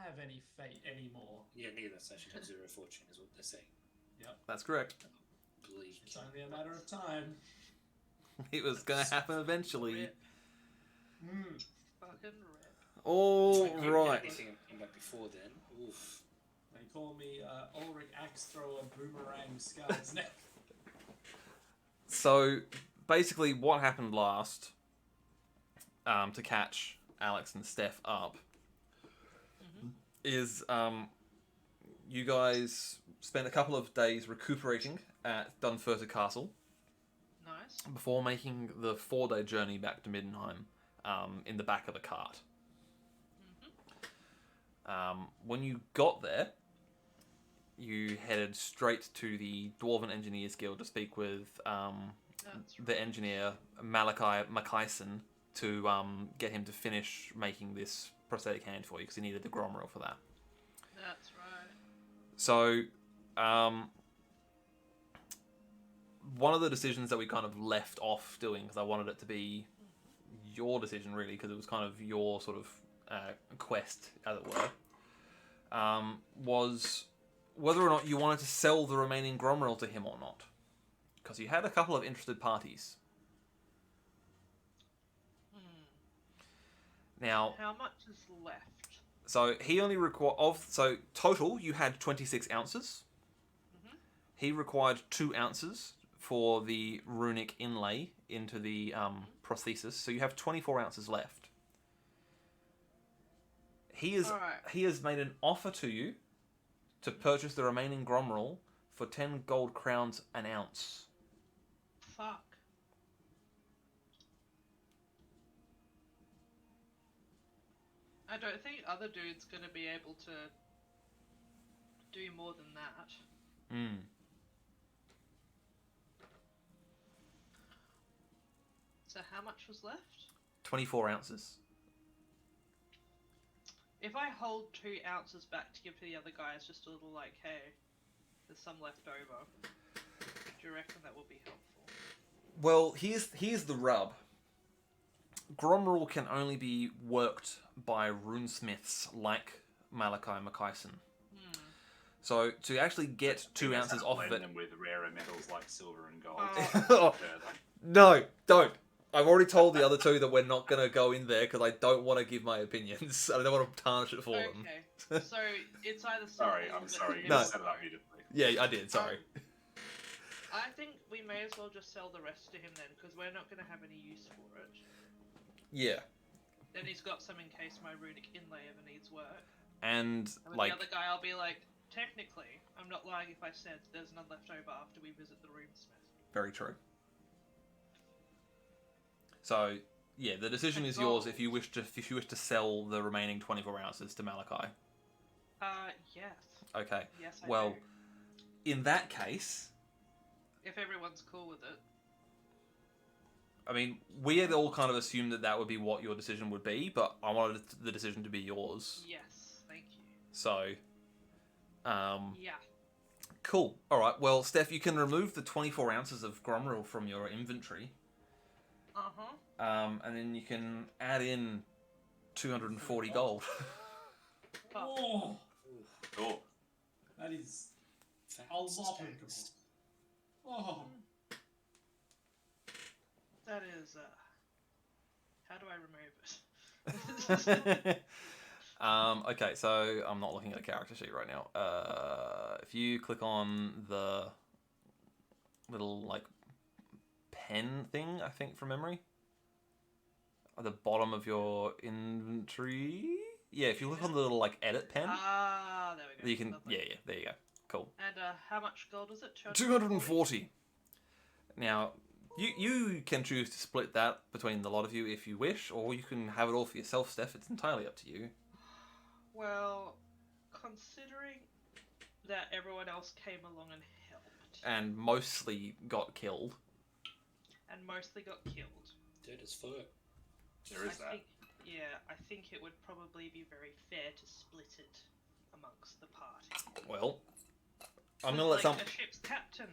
have any fate anymore. Yeah, neither. So she has 0 fortune, is what they're saying. Yep. That's correct. Bleak. It's only a matter of time. It was going to happen eventually. Rip. Mm. Fucking rip. All If I could right. get anything come back before then. Oof. They call me Ulrich Axe Thrower Boomerang Scar's Neck. So, basically, what happened last to catch Alex and Steph up is you guys spent a couple of days recuperating at Dunferta Castle Nice. before making the 4-day journey back to Middenheim in the back of a cart. When you got there, you headed straight to the Dwarven Engineers Guild to speak with the engineer Malachi Mackayson to get him to finish making this prosthetic hand for you because he needed the Gromril for that. That's right. So, one of the decisions that we kind of left off doing, because I wanted it to be your decision really, because it was kind of your sort of quest, as it were, was whether or not you wanted to sell the remaining Gromril to him or not. Because you had a couple of interested parties. Now, How much is left? so he only so total you had 26 ounces. He required 2 ounces for the runic inlay into the prosthesis, so you have 24 ounces left. He has made an offer to you to purchase the remaining Gromril for 10 gold crowns an ounce. Fuck. I don't think other dude's gonna be able to do more than that. So how much was left? 24 ounces. If I hold 2 ounces back to give to the other guys, just a little like, hey, there's some left over. Do you reckon that will be helpful? Well, here's the rub. Gromril can only be worked by runesmiths like Malachi Mackayson. So to actually get 2 ounces off of it... them with rarer metals like silver and gold. Oh. No, don't. I've already told the other two that we're not going to go in there because I don't want to give my opinions. I don't want to tarnish it for them. Okay, so it's either... I'm sorry. You No. set it up beautifully. Yeah, I did, sorry. I think we may as well just sell the rest to him then, because we're not going to have any use for it. Yeah. Then he's got some in case my runic inlay ever needs work. And with like... the other guy, I'll be like, technically, I'm not lying if I said there's none left over after we visit the runesmith. Very true. So, yeah, the decision is yours if you wish to sell the remaining 24 ounces to Malachi. Yes. Okay. Yes, I well, do. In that case... If everyone's cool with it. I mean, we had all kind of assumed that would be what your decision would be, but I wanted the decision to be yours. Yes, thank you. So, yeah. Cool. Alright, well, Steph, you can remove the 24 ounces of Gromril from your inventory. And then you can add in 240 gold. Oh! Cool. That is a lot. Oh! That is, how do I remove it? Okay, so I'm not looking at a character sheet right now. If you click on the little, like, pen thing, I think, from memory, at the bottom of your inventory. Yeah, if you look on the little, like, edit pen. Ah, there we go. You can, Lovely. yeah, there you go. Cool. And how much gold was it? 240. Now, you can choose to split that between the lot of you if you wish, or you can have it all for yourself, Steph. It's entirely up to you. Well, considering that everyone else came along and helped. And mostly got killed. Dead as fuck. There is that. I think it would probably be very fair to split it amongst the party. Well, I'm going to let a ship's captain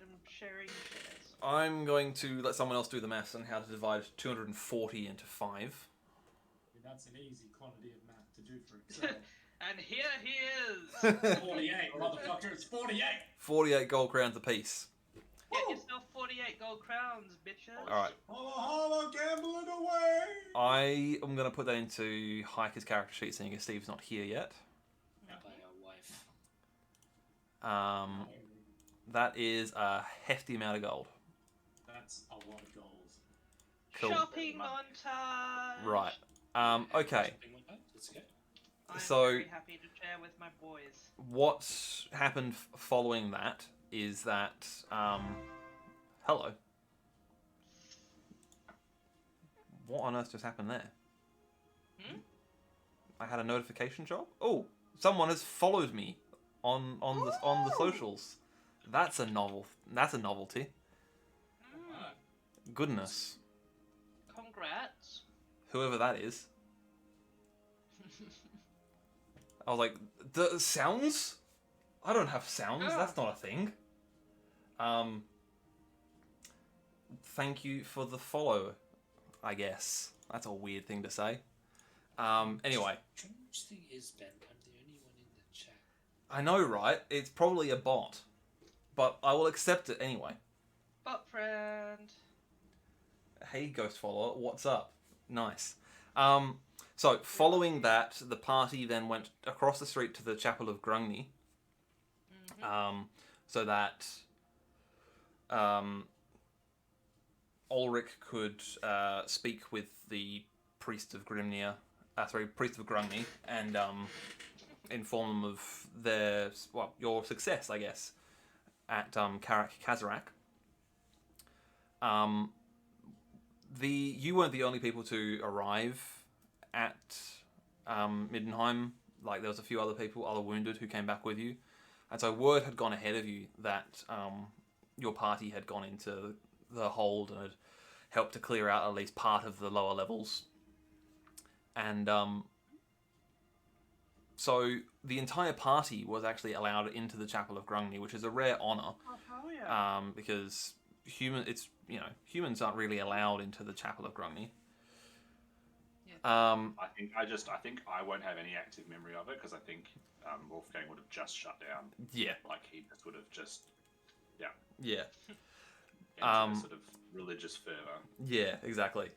and sharing shares. I'm going to let someone else do the maths on how to divide 240 into 5. That's an easy quantity of math to do for itself. And here he is! 48, motherfucker, it's 48! 48 gold crowns apiece. Get Woo! yourself 48 gold crowns, bitches! All right. Holla, holla, gambling away! I am going to put that into Hiker's character sheet, seeing as Steve's not here yet. By our wife. That is a hefty amount of gold. That's a lot of gold. Cool. Shopping montage! Right. Okay. Let's go. I'm So- very happy to share with my boys. What happened following that is that, hello. What on earth just happened there? Hmm? I had a notification job. Oh, someone has followed me on the socials. That's a novelty. Goodness, Congrats. whoever that is. I was like, the sounds? I don't have sounds. Yeah. That's not a thing. Thank you for the follow, I guess. That's a weird thing to say. Anyway. Strange thing is, Ben, I'm the only one in the chat. I know, right? It's probably a bot. But I will accept it anyway. Bot friend. Hey, Ghost Follower, what's up? Nice. So, following that, the party then went across the street to the Chapel of Grungni. So that Ulrich could speak with the priest of Grunni, and inform them of your success, I guess, at Karak Kazarak. You weren't the only people to arrive at Middenheim. Like, there was a few other people, other wounded, who came back with you. And so word had gone ahead of you that your party had gone into the hold and had helped to clear out at least part of the lower levels. And so the entire party was actually allowed into the Chapel of Grungni, which is a rare honor. Oh, hell yeah. Because humans aren't really allowed into the Chapel of Grungni. I think I won't have any active memory of it because I think Wolfgang would have just shut down. Yeah. Like he just would have just Yeah. into a sort of religious fervor. Yeah, exactly.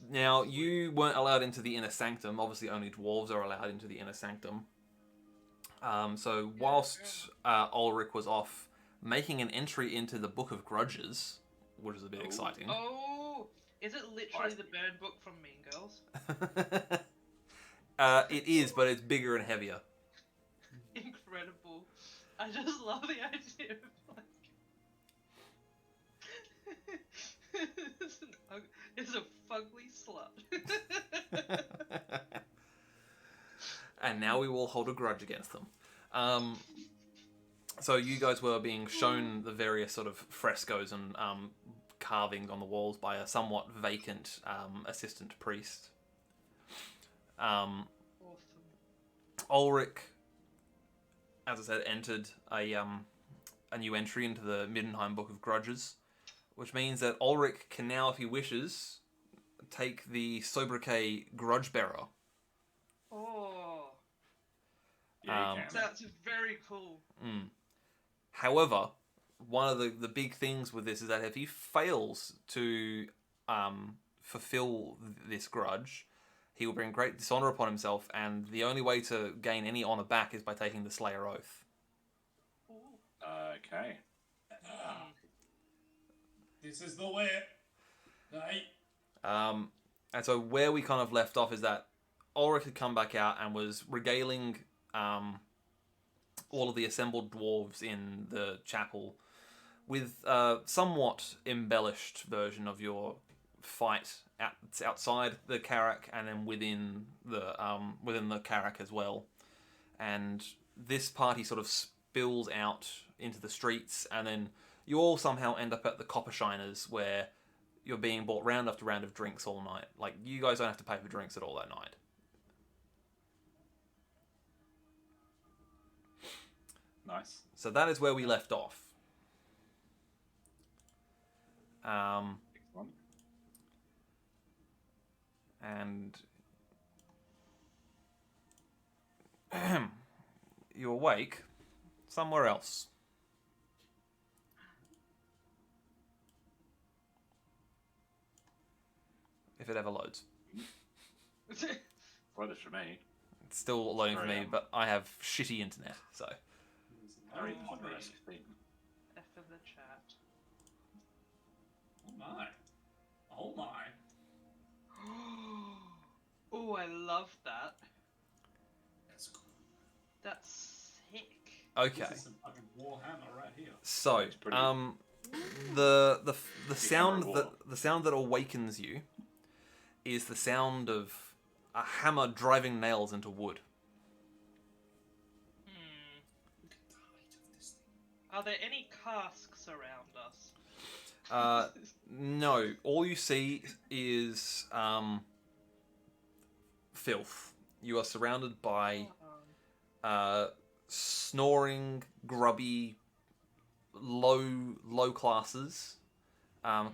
Now, you weren't allowed into the inner sanctum. Obviously, only dwarves are allowed into the inner sanctum. So, whilst Ulrich was off making an entry into the Book of Grudges, which is a bit exciting. Oh, is it literally the burn book from Mean Girls? It is, but it's bigger and heavier. Incredible. I just love the idea of like it's a fugly slut. And now we will hold a grudge against them. So you guys were being shown the various sort of frescoes and carvings on the walls by a somewhat vacant assistant priest. Awesome. Ulrich, as I said, entered a new entry into the Middenheim Book of Grudges, which means that Ulrich can now, if he wishes, take the sobriquet Grudge Bearer. Oh, Yeah, you can. that's very cool. However, one of the big things with this is that if he fails to fulfill this grudge, he will bring great dishonor upon himself, and the only way to gain any honor back is by taking the Slayer Oath. Ooh. Okay. This is the way. Right. And so where we kind of left off is that Ulrich had come back out and was regaling all of the assembled dwarves in the chapel with a somewhat embellished version of your fight outside the Karak and then within the Karak as well. And this party sort of spills out into the streets, and then you all somehow end up at the Copper Shiners, where you're being bought round after round of drinks all night. Like, you guys don't have to pay for drinks at all that night. Nice. So that is where we left off. Excellent. And you awake somewhere else. If it ever loads. Loaded for me. It's still loading for Sorry, me, but I have shitty internet, so. Harry Oh, Potter-esque thing. F in the chat. Oh my. Oh my. Oh, I love that. That's cool. That's sick. Okay. This is some fucking Warhammer right here. So, pretty- the sound hammer that wall. the sound that awakens you is the sound of a hammer driving nails into wood. Look at the height of this thing. Are there any casks around us? No, all you see is filth. You are surrounded by snoring, grubby, low classes,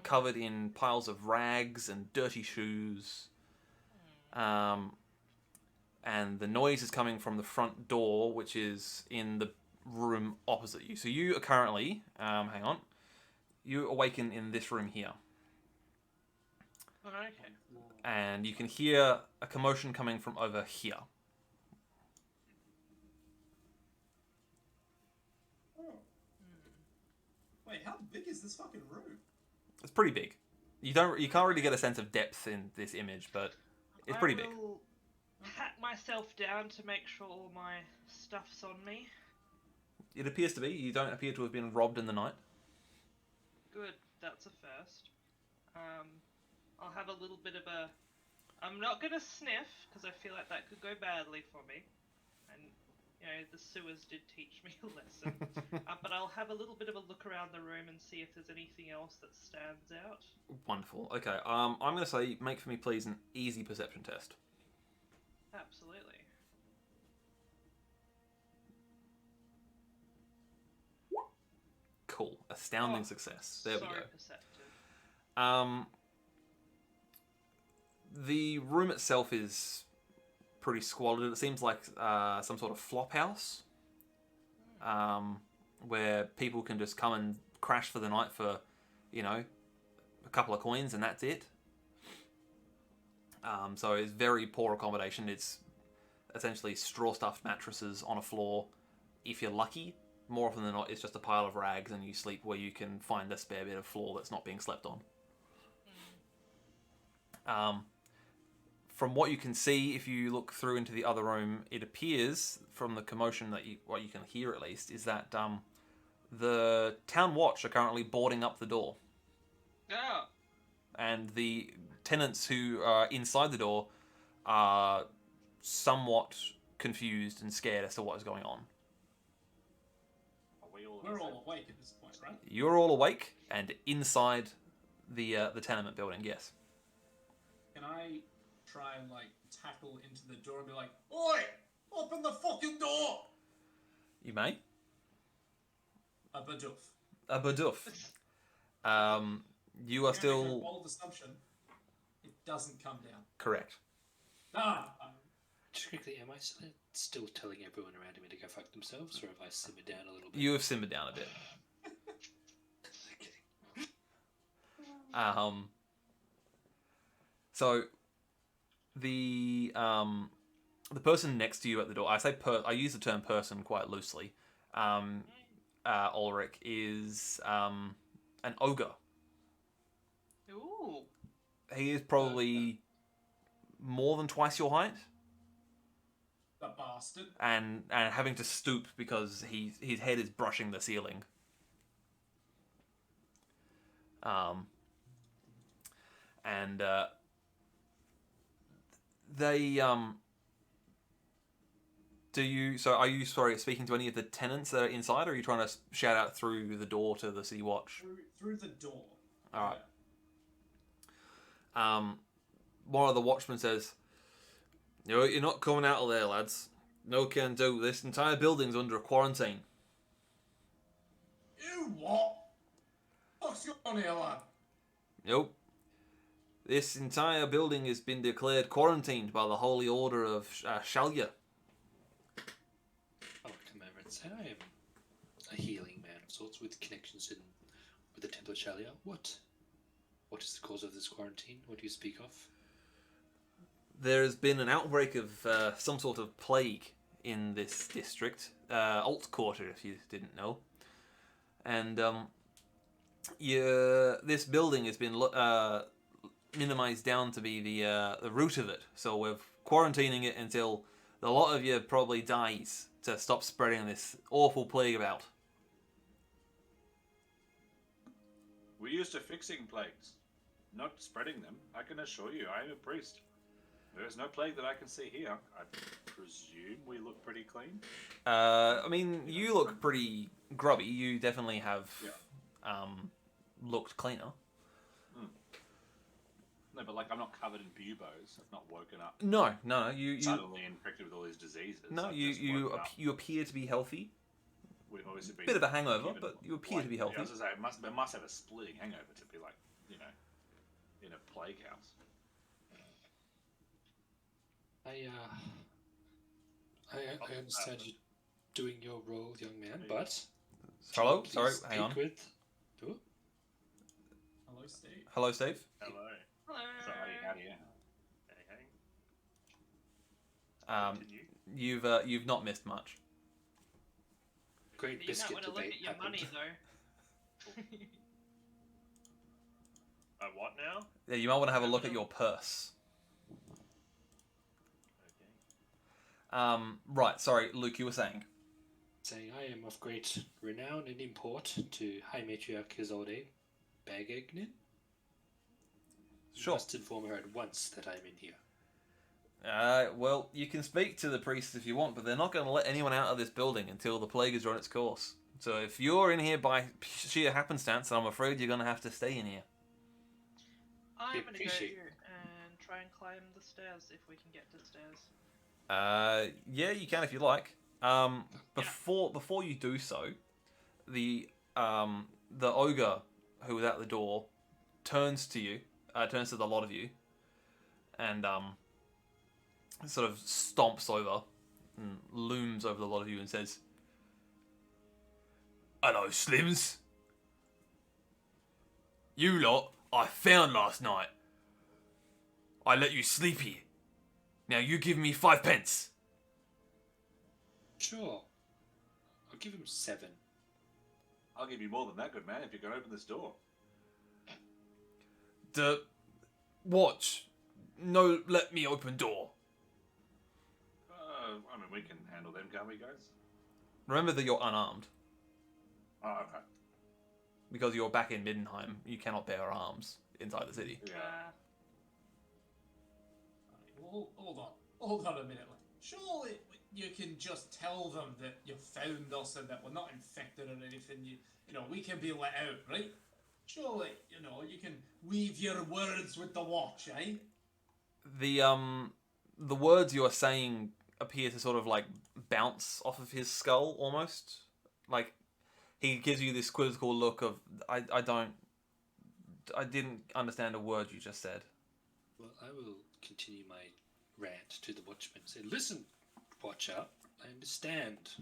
covered in piles of rags and dirty shoes. And the noise is coming from the front door, which is in the room opposite you. So you are currently, hang on, you awaken in this room here. Okay. And you can hear a commotion coming from over here. Oh. Wait, how big is this fucking room? It's pretty big. You can't really get a sense of depth in this image, but it's pretty big. I will pat myself down to make sure all my stuff's on me. It appears to be. You don't appear to have been robbed in the night. Good, that's a first. I'll have a little bit of a... I'm not going to sniff, because I feel like that could go badly for me. And, you know, the sewers did teach me a lesson. But I'll have a little bit of a look around the room and see if there's anything else that stands out. Wonderful. Okay, I'm going to say, make for me please an easy perception test. Absolutely. Cool. Astounding Oh, success. There we so go. perceptive. The room itself is pretty squalid. It seems like some sort of flophouse, where people can just come and crash for the night for, you know, a couple of coins and that's it. So it's very poor accommodation. It's essentially straw-stuffed mattresses on a floor. If you're lucky, more often than not, it's just a pile of rags and you sleep where you can find a spare bit of floor that's not being slept on. From what you can see, if you look through into the other room, it appears, from the commotion that what you can hear at least, is that the town watch are currently boarding up the door. Oh, And the tenants who are inside the door are somewhat confused and scared as to what is going on. Are we all We're all awake at this point, right? You're all awake and inside the tenement building, yes. Can I try and, like, tackle into the door and be like, Oi! Open the fucking door! You may. A badoof. A badoof. You are I'm gonna make a still bold assumption. It doesn't come down. correct. Ah! Just quickly, am I still telling everyone around me to go fuck themselves, or have I simmered down a little bit? You have simmered down a bit. So the person next to you at the door, I use the term person quite loosely. Ulrich is an ogre. ooh. He is probably more than twice your height, The bastard. and having to stoop because his head is brushing the ceiling. They are you speaking to any of the tenants that are inside, or are you trying to shout out through the door to the city watch? Through the door. All right. One of the watchmen says, "No, you're not coming out of there, lads. No can do. This entire building's under a quarantine." You what? What's going on here, lad? Nope. This entire building has been declared quarantined by the Holy Order of Shalya. Say I am a healing man of sorts with connections with the Temple of Shalia. What is the cause of this quarantine? What do you speak of? There has been an outbreak of some sort of plague in this district, Alt Quarter, if you didn't know. And this building has been minimized down to be the root of it. So we're quarantining it until a lot of you probably dies to stop spreading this awful plague about. We're used to fixing plagues, not spreading them. I can assure you, I am a priest. There is no plague that I can see here. I presume we look pretty clean. I mean, you look pretty grubby. You definitely have looked cleaner. No, but like I'm not covered in buboes. I've not woken up No. You suddenly infected with all these diseases. no. I've You just woken up. you appear to be healthy. We've obviously been Bit of a hangover, given, but you appear to be healthy. Yeah, I was gonna say, it must have a splitting hangover to be like, in a plague house. I understand you doing your role, young man, but Hello, please sorry, hang on. speak with- Oh, Hello, Steve. Hello, Steve. Hello. Hello. So how do you? Hey. Continue. You've not missed much. great But you might biscuit want to look debate at your happened. money though. What now? Yeah, you might want to have a look at your purse. Okay. Right. Sorry, Luke. You were saying. Saying I am of great renown and import to High Matriarch Isolde Bagagnin. You Sure. must inform her at once that I am in here. Well, you can speak to the priests if you want, but they're not going to let anyone out of this building until the plague has run its course. So if you're in here by sheer happenstance, I'm afraid you're going to have to stay in here. I'm gonna go appreciate and try and climb the stairs if we can get to stairs. Yeah, you can if you like. Before you do so, the ogre who was at the door turns to you, turns to the lot of you, and sort of stomps over and looms over the lot of you and says, "Hello, Slims. You lot I found last night. I let you sleep here. Now you give me 5 pence." Sure. I'll give him 7. I'll give you more than that, good man, if you can open this door. Watch. No, let me open door. I mean, we can handle them, can't we, guys? Remember that you're unarmed. Oh, okay. Because you're back in Middenheim, you cannot bear arms inside the city. Yeah. Well, hold on a minute. Surely you can just tell them that you found us and that we're not infected or anything. You know, we can be let out, right? Surely, you can weave your words with the watch, eh? The words you are saying appear to sort of like bounce off of his skull almost. Like he gives you this quizzical look of I didn't understand a word you just said. Well, I will continue my rant to the watchman. Say, listen, watcher, I understand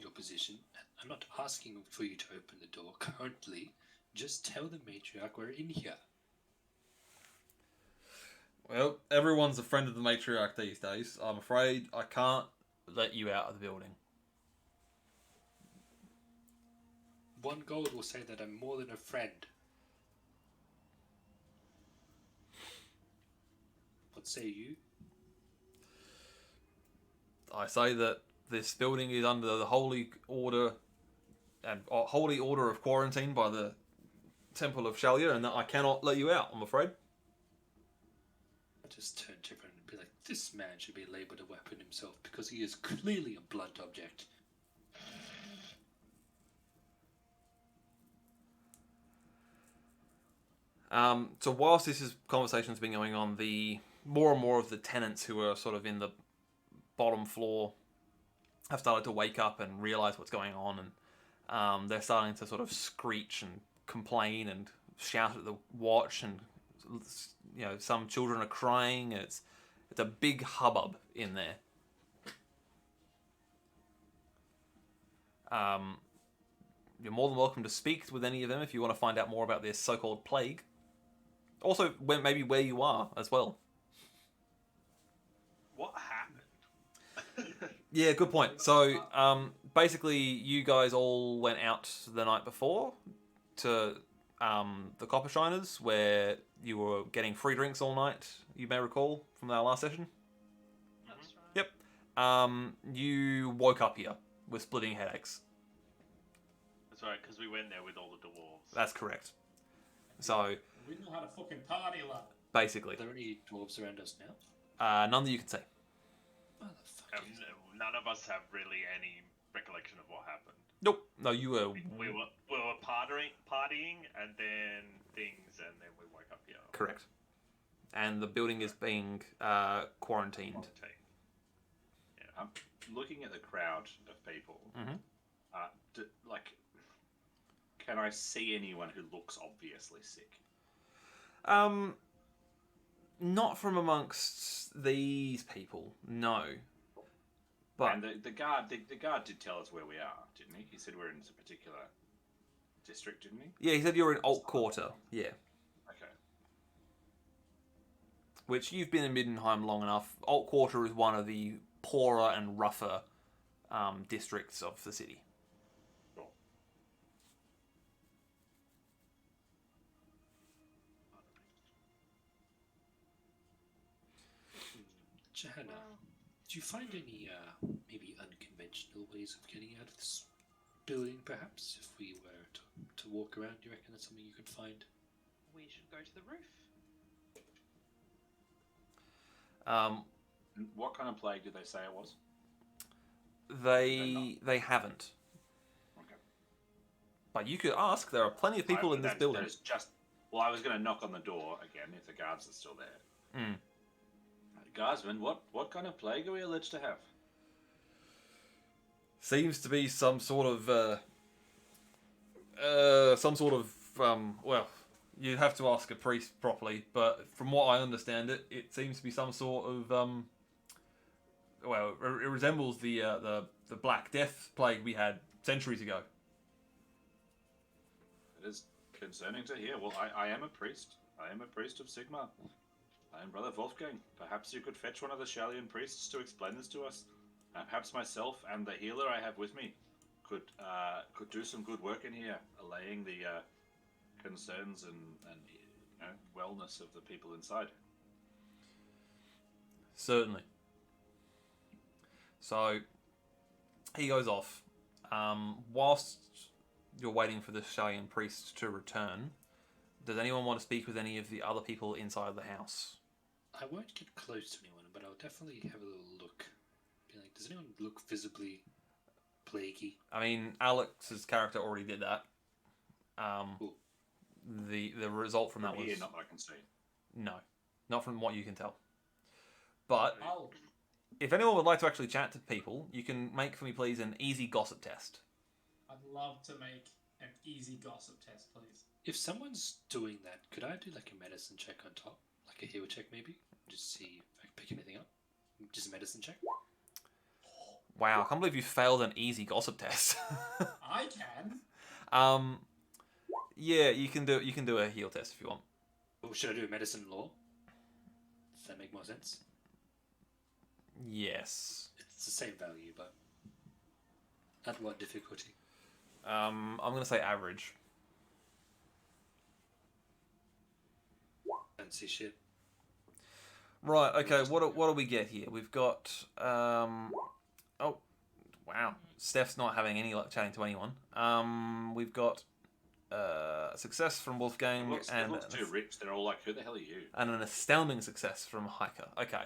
your position. I'm not asking for you to open the door currently. Just tell the matriarch we're in here. Well, everyone's a friend of the matriarch these days. I'm afraid I can't let you out of the building. 1 gold will say that I'm more than a friend. What say you? I say that this building is under the holy order of quarantine by the Temple of Shalia, and that I cannot let you out, I'm afraid. I just turn to everyone and be like, this man should be labelled a weapon himself because he is clearly a blunt object. So whilst this conversation's been going on, the more and more of the tenants who are sort of in the bottom floor have started to wake up and realise what's going on, and they're starting to sort of screech and complain and shout at the watch, and some children are crying. It's a big hubbub in there. You're more than welcome to speak with any of them if you want to find out more about this so-called plague. Also, maybe where you are as well. What happened? Yeah, good point. So, basically, you guys all went out the night before to the Copper Shiners, where you were getting free drinks all night, you may recall, from our last session. That's right. Yep. You woke up here with splitting headaches. That's right, because we went there with all the dwarves. That's correct. So, We know how to fucking party, lad. basically, Are there any dwarves around us now? none that you can see. Motherfucker. None of us have really any recollection of what happened. Nope. No, you were... We were partying, and then things, and then we woke up here. Correct. And the building is being quarantined. I'm looking at the crowd of people. Mhm. Can I see anyone who looks obviously sick? Not from amongst these people, no. But And the guard did tell us where we are, didn't he? He said we're in a particular district, didn't he? yeah, he said you're in Alt Quarter. Yeah, Okay. which you've been in Middenheim long enough. Alt Quarter is one of the poorer and rougher districts of the city. Cool. Johanna, did you find any maybe unconventional ways of getting out of this building, perhaps? If we were to walk around, do you reckon that's something you could find? We should go to the roof. What kind of plague did they say it was? They haven't. Okay. But you could ask. There are plenty of people in this building. That is just. Well, I was going to knock on the door again if the guards are still there. Mm. Guardsman, what kind of plague are we alleged to have? Seems to be some sort of well, you'd have to ask a priest properly, but from what I understand it seems to be some sort of well, it resembles the Black Death plague we had centuries ago. It is concerning to hear. Well, I am a priest. I am a priest of Sigma. I am Brother Wolfgang. Perhaps you could fetch one of the Shalian priests to explain this to us. Perhaps myself and the healer I have with me could do some good work in here, allaying the concerns and wellness of the people inside. Certainly. So he goes off. Whilst you're waiting for the Shalian priest to return, does anyone want to speak with any of the other people inside the house? I won't get close to anyone, but I'll definitely have a little look. Be like, does anyone look visibly plaguey? I mean, Alex's character already did that. Cool. The result from that was Here, not that I can see. no, not from what you can tell. But I'll if anyone would like to actually chat to people, you can make for me, please, an easy gossip test. I'd love to make an easy gossip test, please. If someone's doing that, could I do like a medicine check on top? Like a heal check maybe? Just see if I can pick anything up? Just a medicine check? Wow, I can't believe you failed an easy gossip test. I can. Yeah, you can do a heal test if you want. Or should I do a medicine law? Does that make more sense? Yes. It's the same value, but at what difficulty? I'm gonna say average. Don't see shit. Right. Okay. What do we get here? We've got. Oh, wow. Steph's not having any luck chatting to anyone. We've got success from Wolfgang It looks too rich. They're all like, who the hell are you? and an astounding success from Hiker. Okay.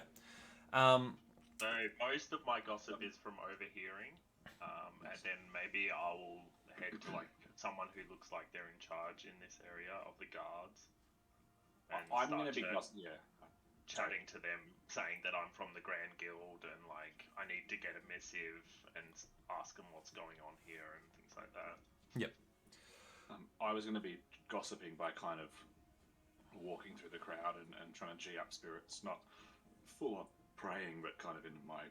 So most of my gossip is from overhearing, and then maybe I'll head to like someone who looks like they're in charge in this area of the guards, and I'm going to start be gossip. Yeah. chatting to them, saying that I'm from the Grand Guild and like I need to get a missive and ask them what's going on here and things like that. Yep. I was going to be gossiping by kind of walking through the crowd and trying to G up spirits, not full on praying, but kind of in my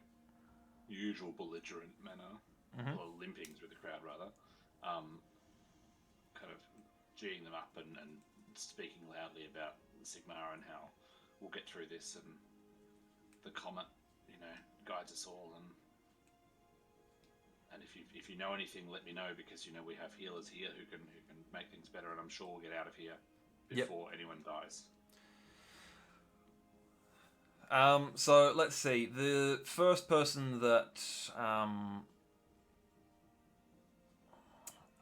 usual belligerent manner. Mhm. or limping through the crowd rather, kind of geeing them up and speaking loudly about Sigmar and how we'll get through this, and the comet, guides us all, and if you know anything, let me know, because we have healers here who can make things better, and I'm sure we'll get out of here before anyone dies. So let's see. The first person that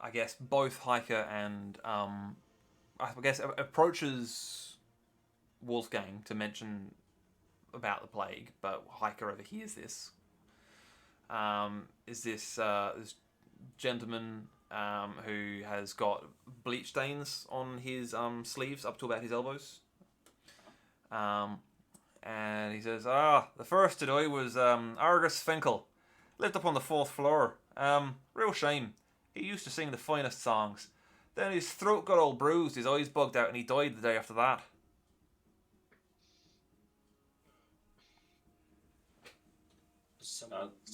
I guess both Hiker and I guess approaches Wolfgang to mention about the plague, but Hiker overhears this. Is this this gentleman who has got bleach stains on his sleeves up to about his elbows? And he says, the first to die was Argus Finkel. Lived up on the 4th floor. Real shame. He used to sing the finest songs. Then his throat got all bruised, his eyes bugged out, and he died the day after that.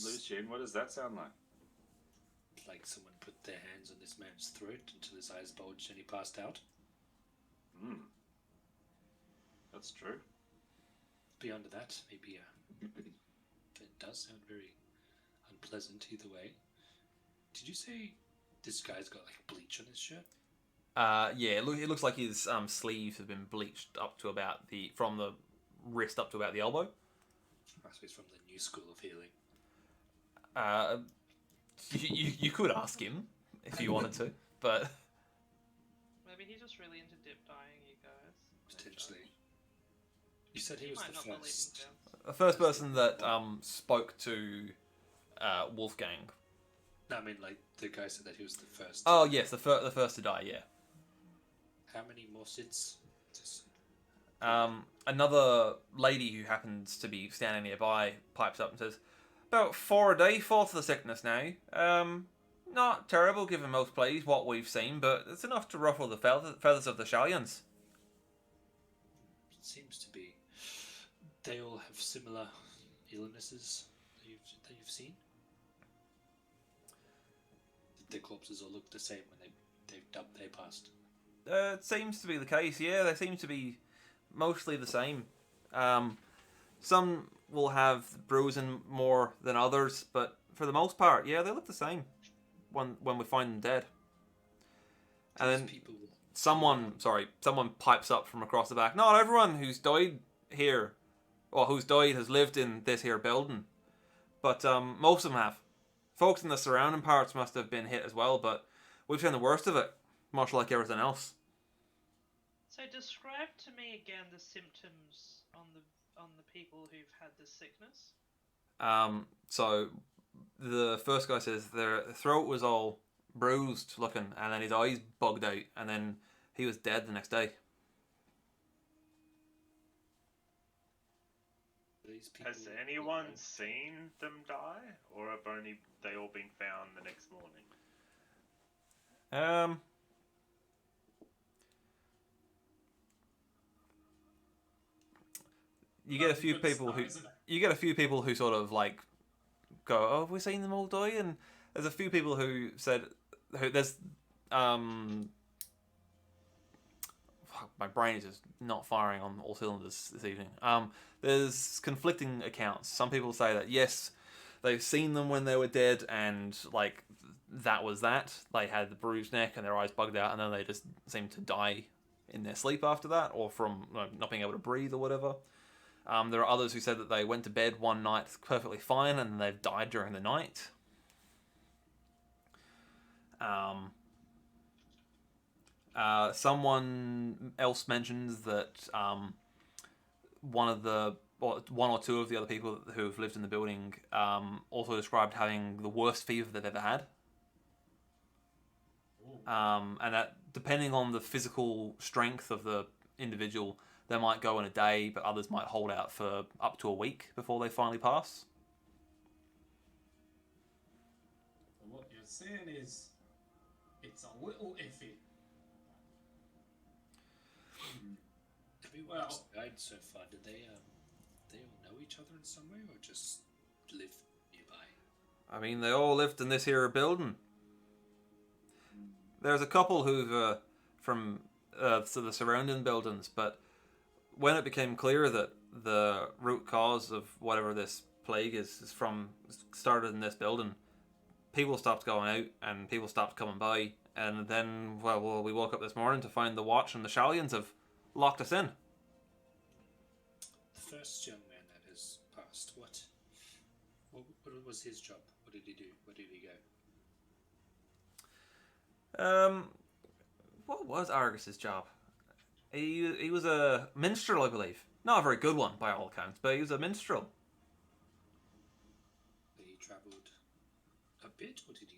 Lucian, what does that sound like? Like someone put their hands on this man's throat until his eyes bulged and he passed out. That's true. Beyond that, maybe it does sound very unpleasant either way. Did you say this guy's got like bleach on his shirt? Yeah, it looks like his sleeves have been bleached up to about from the wrist up to about the elbow. I suppose from the new school of healing. You could ask him if you wanted to, but Maybe he's just really into dip dyeing, you guys. Potentially. You said he He was might the not believe in first. gems. the first person that spoke to Wolfgang. No, I mean, like, the guy said that he was the first. Oh yes, the first to die. Yeah. How many more sits? Another lady who happens to be standing nearby pipes up and says, "About 4 a day fall to the sickness now. Not terrible given most plays what we've seen, but it's enough to ruffle the feathers of the Shallians." It seems to be. They all have similar illnesses that you've seen. Their corpses all look the same when they passed. It seems to be the case. Yeah, they seem to be mostly the same. Some will have bruising more than others, but for the most part, yeah, they look the same when we find them dead. And then someone pipes up from across the back. Not everyone who's died here, or who's died has lived in this here building, but most of them have. Folks in the surrounding parts must have been hit as well, but we've seen the worst of it, much like everything else. So describe to me again the symptoms on the people who've had this sickness. So the first guy says their throat was all bruised looking, and then his eyes bugged out, and then he was dead the next day. Has anyone seen them die, or have only they all been found the next morning? You get a few people who sort of like go, "Oh, have we seen them all die?" And there's a few people who said, "There's my brain is just not firing on all cylinders this evening." There's conflicting accounts. Some people say that yes, they've seen them when they were dead, and like that was that. They had the bruised neck and their eyes bugged out, and then they just seemed to die in their sleep after that, or from not being able to breathe or whatever. There are others who said that they went to bed one night perfectly fine, and they've died during the night. Someone else mentions that one or two of the other people who have lived in the building also described having the worst fever they've ever had. And that, depending on the physical strength of the individual, they might go in a day, but others might hold out for up to a week before they finally pass. What you're saying is, it's a little iffy. Everyone who's died so far, did they all know each other in some way, or just live nearby? I mean, they all lived in this here building. There's a couple who've from so the surrounding buildings, but when it became clear that the root cause of whatever this plague is started in this building, people stopped going out and people stopped coming by, and then well we woke up this morning to find the watch and the Shallians have locked us in. The first young man that has passed, what was his job? What did he do? Where did he go? What was Argus's job? He was a minstrel, I believe. Not a very good one by all accounts, but he was a minstrel. He travelled a bit, or did he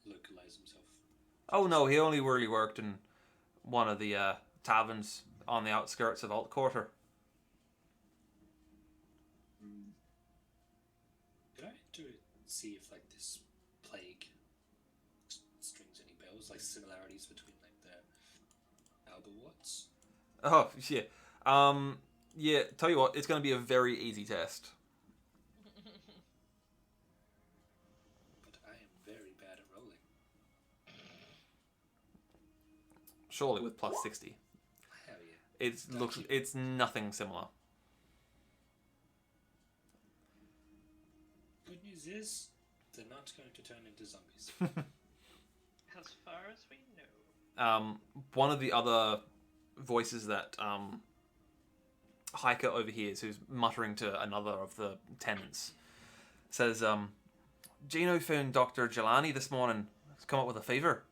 localise himself? Oh no, he only really worked in one of the taverns on the outskirts of Alt Quarter. Did I do see if like this plague strings any bells, like similarities between like the Alberwatts? Oh yeah, yeah. Tell you what, it's going to be a very easy test. But I am very bad at rolling. Surely with plus 60. Hell yeah. It's nothing similar. Good news is they're not going to turn into zombies. As far as we know. One of the other voices that Hiker overhears, who's muttering to another of the tenants, says, Gino found Dr. Jelani this morning. He's come up with a fever.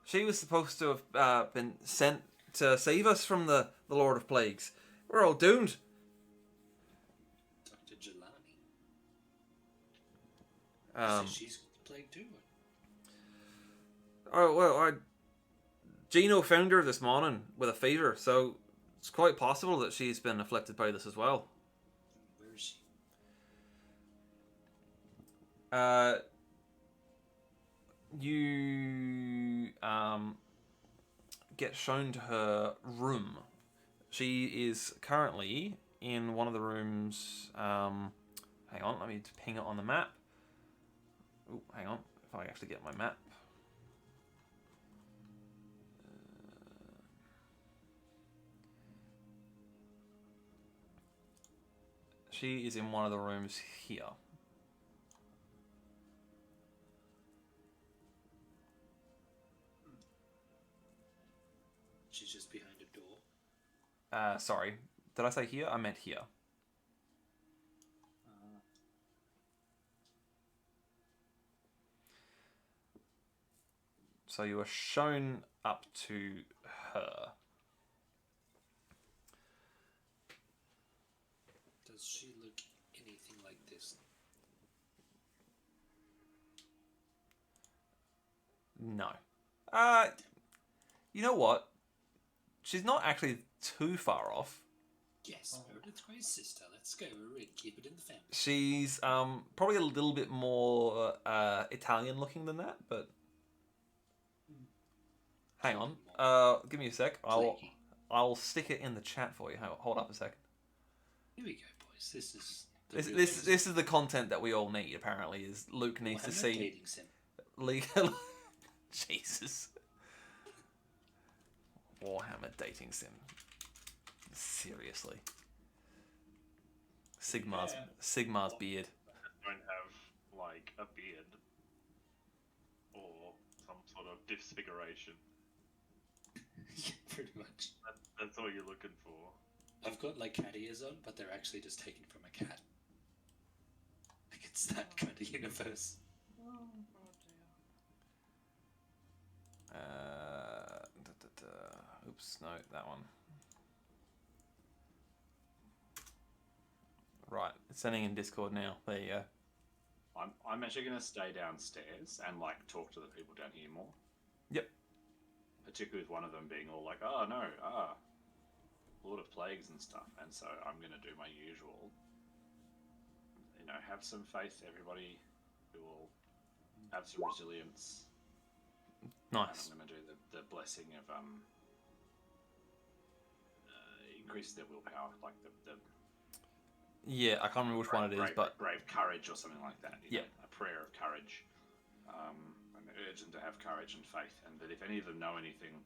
She was supposed to have been sent to save us from the Lord of Plagues. We're all doomed. Dr. Jelani. So she's got the plague too. Oh well, Gino found her this morning with a fever, so it's quite possible that she's been afflicted by this as well. Where is she? You get shown to her room. She is currently in one of the rooms. Hang on, let me ping it on the map. Oh, hang on, if I actually get my map. She is in one of the rooms here. She's just behind a door. Sorry, did I say here? I meant here. So you are shown up to her. Does she look anything like this? No. You know what? She's not actually too far off. Yes, hereditary sister. Let's go. We're in. Keep it in the family. She's probably a little bit more Italian looking than that, but hang on. Give me a sec. I'll stick it in the chat for you. Hold up a second. Here we go, boys. This is This is the content that we all need. Apparently, is Luke needs to see. Legal. Jesus. Warhammer dating sim. Seriously. Sigmar's beard. Don't have like a beard or some sort of disfiguration. Yeah, pretty much. That's all you're looking for. I've got like cat ears on, but they're actually just taken from a cat. Like it's that kind of universe. Oops, no, that one. Right, it's sending in Discord now. There you go. I'm actually going to stay downstairs and like talk to the people down here more. Yep. Particularly with one of them being all like, "Oh no, Lord of Plagues and stuff," and so I'm going to do my usual. You know, have some faith. Everybody who will have some resilience. Nice. I'm going to do the blessing of increase their willpower, like the Yeah, I can't remember which one it is, Grave, but grave courage or something like that. Yeah. A prayer of courage. And urge them to have courage and faith, and that if any of them know anything,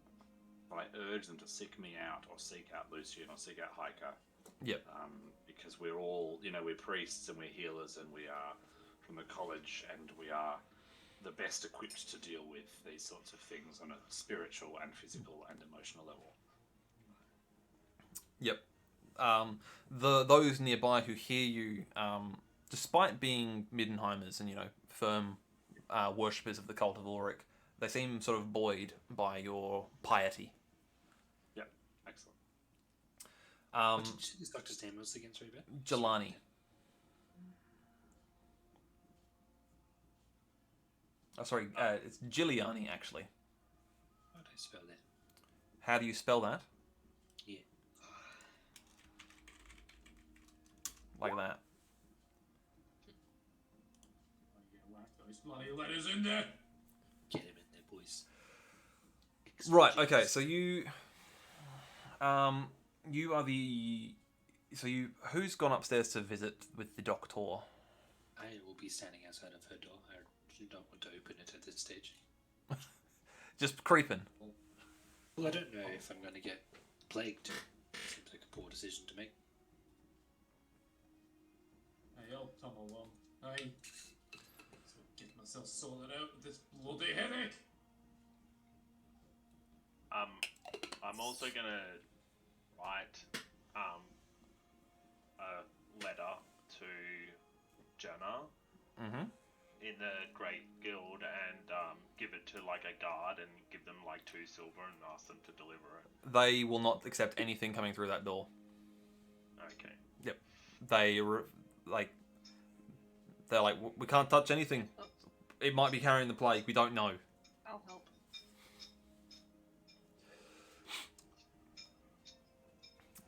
well, I urge them to seek me out, or seek out Lucian, or seek out Hiker. Yep. Because we're all, we're priests and we're healers, and we are from the college, and we are the best equipped to deal with these sorts of things on a spiritual and physical and emotional level. Yep. Those nearby who hear you, despite being Middenheimers and firm worshippers of the cult of Ulrich, they seem sort of buoyed by your piety. Yep, excellent. What did you say this doctor's name was again, sorry, Ben? Jelani. Oh, sorry, it's Giuliani, actually. How do I spell that? How do you spell that? Yeah. Like that. Whack those bloody letters in there. Get him in there, boys. Right, okay, so you are the... So who's gone upstairs to visit with the doctor? I will be standing outside of her door. I do not want to open it at this stage. Just creeping. Well, I don't know if I'm going to get plagued. Seems like a poor decision to make. Hey, I'll come along. Hey. So get myself sorted out with this bloody headache. I'm also gonna write a letter to Jenna Mm-hmm. in the Great Guild and give it to like a guard and give them like 2 silver and ask them to deliver it. They will not accept anything coming through that door. Okay. They're like, we can't touch anything. It might be carrying the plague. We don't know. I'll help.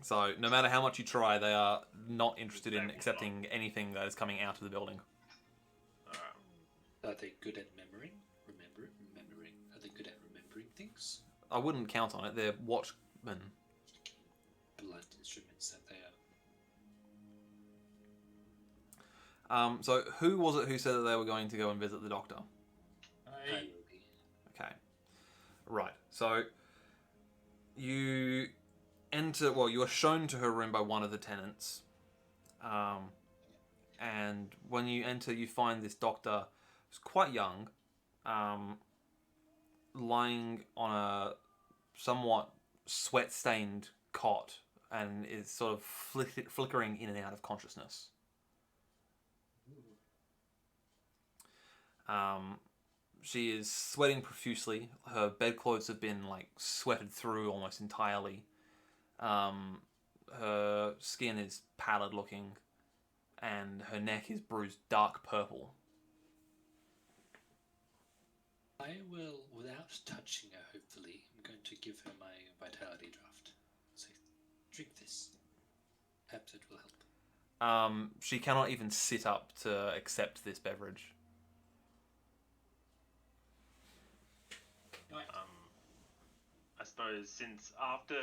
So no matter how much you try, they are not interested in accepting anything that is coming out of the building. Are they good at remembering? Are they good at remembering things? I wouldn't count on it. They're watchmen. Blunt instruments that they are. So who was it who said that they were going to go and visit the doctor? I Hey. will be. Okay. Right. So you enter. Well, you are shown to her room by one of the tenants. And when you enter, you find this doctor who's quite young, lying on a somewhat sweat-stained cot and is sort of flickering in and out of consciousness. She is sweating profusely. Her bedclothes have been sweated through almost entirely. Her skin is pallid looking, and her neck is bruised dark purple. I will, without touching her, hopefully, I'm going to give her my vitality draft. Say, drink this. Perhaps it will help. She cannot even sit up to accept this beverage. I suppose since after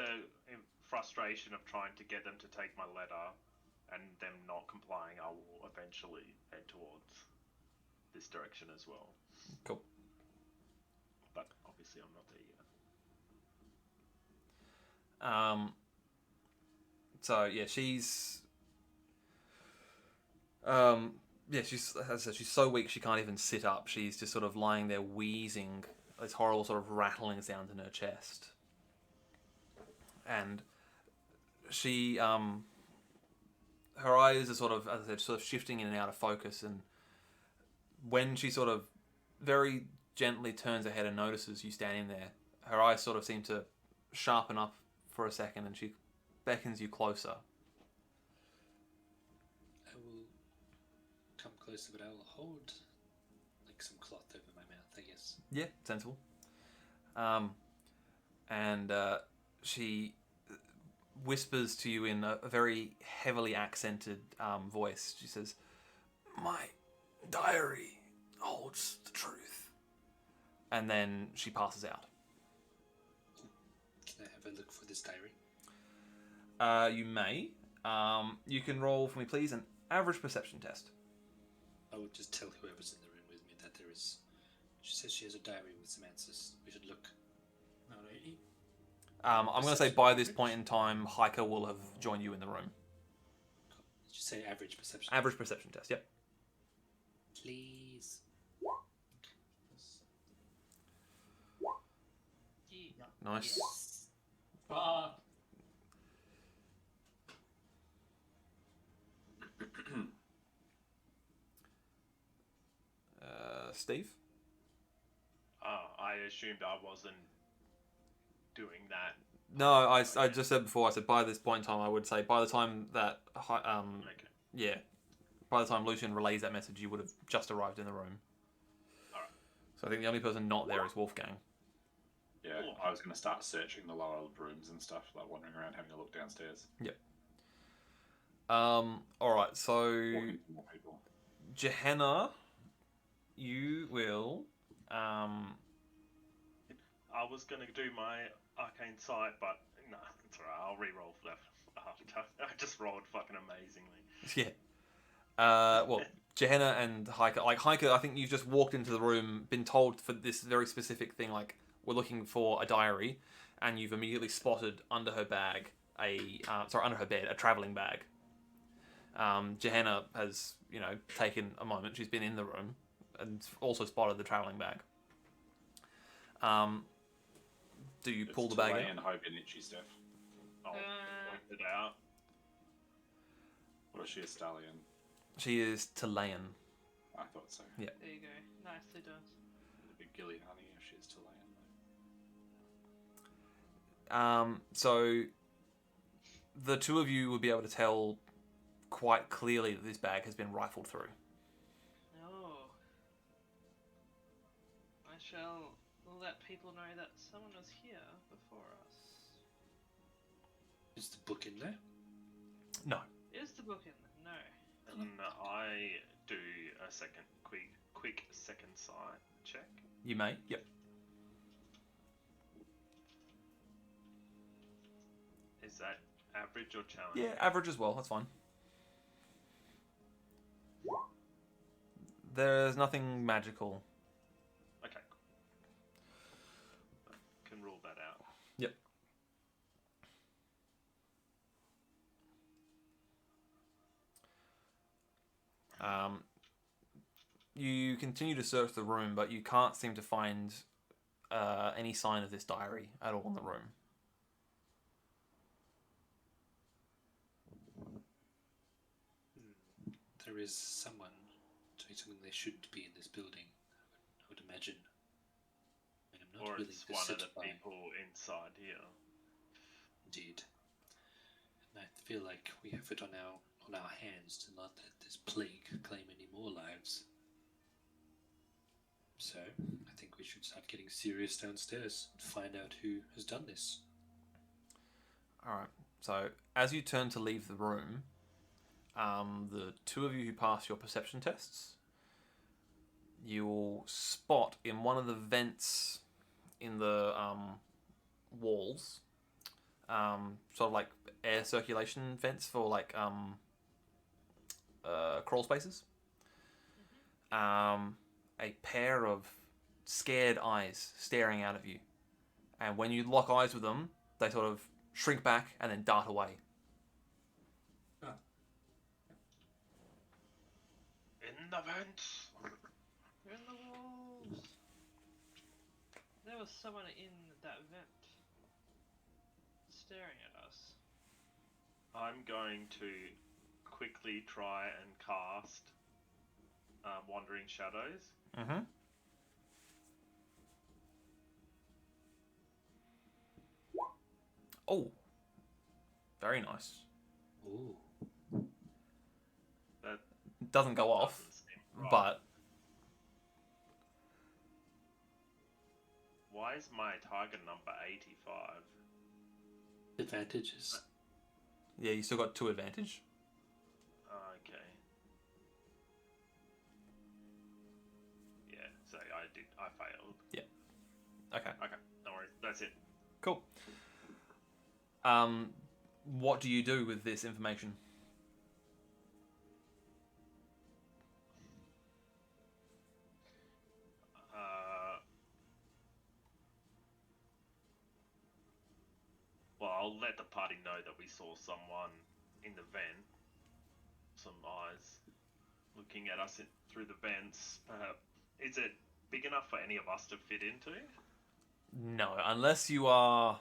frustration of trying to get them to take my letter and them not complying, I will eventually head towards this direction as well. Cool. But obviously I'm not there yet. So yeah, she's she's, as I said, she's so weak she can't even sit up. She's just sort of lying there wheezing, this horrible sort of rattling sounds in her chest. And she, her eyes are sort of, as I said, sort of shifting in and out of focus. And when she sort of very gently turns her head and notices you standing there, her eyes sort of seem to sharpen up for a second, and she beckons you closer. I will come closer, but I will hold some cloth over my mouth, I guess. Yeah, sensible. And she whispers to you in a very heavily accented voice. She says, "My diary holds the truth." And then she passes out. Can I have a look for this diary? You may. You can roll for me, please, an average perception test. I would just tell whoever's in the room with me that there is. She says she has a diary with some answers. We should look. Alrighty. I'm going to say by this point in time, Hiker will have joined you in the room. Did you say average perception? Average perception test, yep. Please. Yeah. Nice. Fuck. Steve? I assumed I wasn't doing that. No, I just said before, I said by this point in time, I would say by the time that, Okay. yeah, by the time Lucian relays that message, you would have just arrived in the room. Alright. So I think the only person not there is Wolfgang. Yeah, I was going to start searching the lower rooms and stuff, like wandering around having a look downstairs. Yep. Alright, so Walking to more people. Gehenna, you will, I was gonna do my arcane sight, but no, it's alright. I'll re-roll for that. I just rolled fucking amazingly. yeah. Well, Gehenna and Hiker, like Hiker, I think you've just walked into the room, been told for this very specific thing, like, we're looking for a diary, and you've immediately spotted under her bag under her bed, a travelling bag. Gehenna has, taken a moment. She's been in the room and also spotted the travelling bag. Do you pull the bag out? And hope and itchy stuff. I'll point it out. Or is she a stallion? She is Talayan. I thought so. Yeah. There you go. Nicely done. A big gilly honey if she's Talayan. So the two of you will be able to tell quite clearly that this bag has been rifled through. Oh. I shall let people know that someone was here before us. Is the book in there? No. Is the book in there? No. And I do a quick second sight check. You may. Yep. Is that average or challenge? Yeah, average as well. That's fine. There's nothing magical. Okay. Can rule that out. Yep. You continue to search the room, but you can't seem to find any sign of this diary at all in the room. There is someone doing something they shouldn't be in this building. I would imagine. I mean, I'm not Or willing it's to one sit of the by. people inside here. Indeed. And I feel like we have it on our hands to not let this plague claim any more lives. So, I think we should start getting serious downstairs and find out who has done this. Alright, so as you turn to leave the room, the two of you who pass your perception tests, you will spot in one of the vents in the walls, sort of like air circulation vents for like crawl spaces, a pair of scared eyes staring out of you. And when you lock eyes with them, they sort of shrink back and then dart away. In the vents! We're in the walls. There was someone in that vent. Staring at us. I'm going to quickly try and cast Wandering Shadows. Mm-hmm. Oh, very nice. Ooh. That Doesn't go off, doesn't seem right. but Why is my target number 85? Advantages. yeah, you still got 2 advantage. Okay. Yeah, so I failed. Okay, Okay, no worries, that's it. cool. what do you do with this information? Well, I'll let the party know that we saw someone in the vent. Some eyes looking at us through the vents. Perhaps is it big enough for any of us to fit into? No, unless you are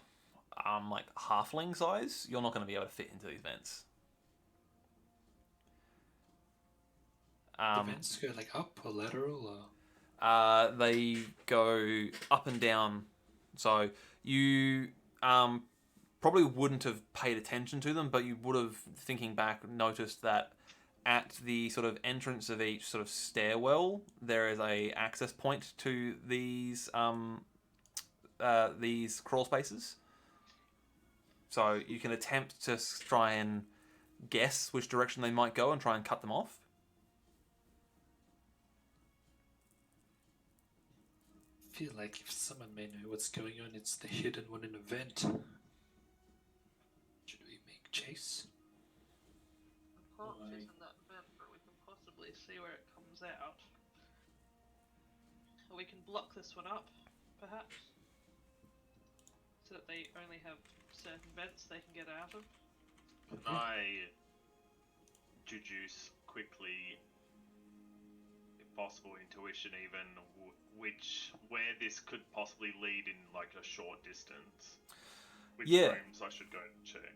like halfling size, you're not going to be able to fit into these vents. The vents go like up or lateral or? They go up and down. So you probably wouldn't have paid attention to them, but you would have, thinking back, noticed that at the sort of entrance of each sort of stairwell, there is a access point to these crawl spaces. So you can attempt to try and guess which direction they might go and try and cut them off. I feel like if someone may know what's going on, it's the hidden one in the vent. Should we make chase? The corpse is in that vent, but we can possibly see where it comes out. Or we can block this one up, perhaps, so that they only have certain vents they can get out of. Can I deduce quickly, if possible, intuition even, where this could possibly lead in like a short distance? Which rooms I should go and check?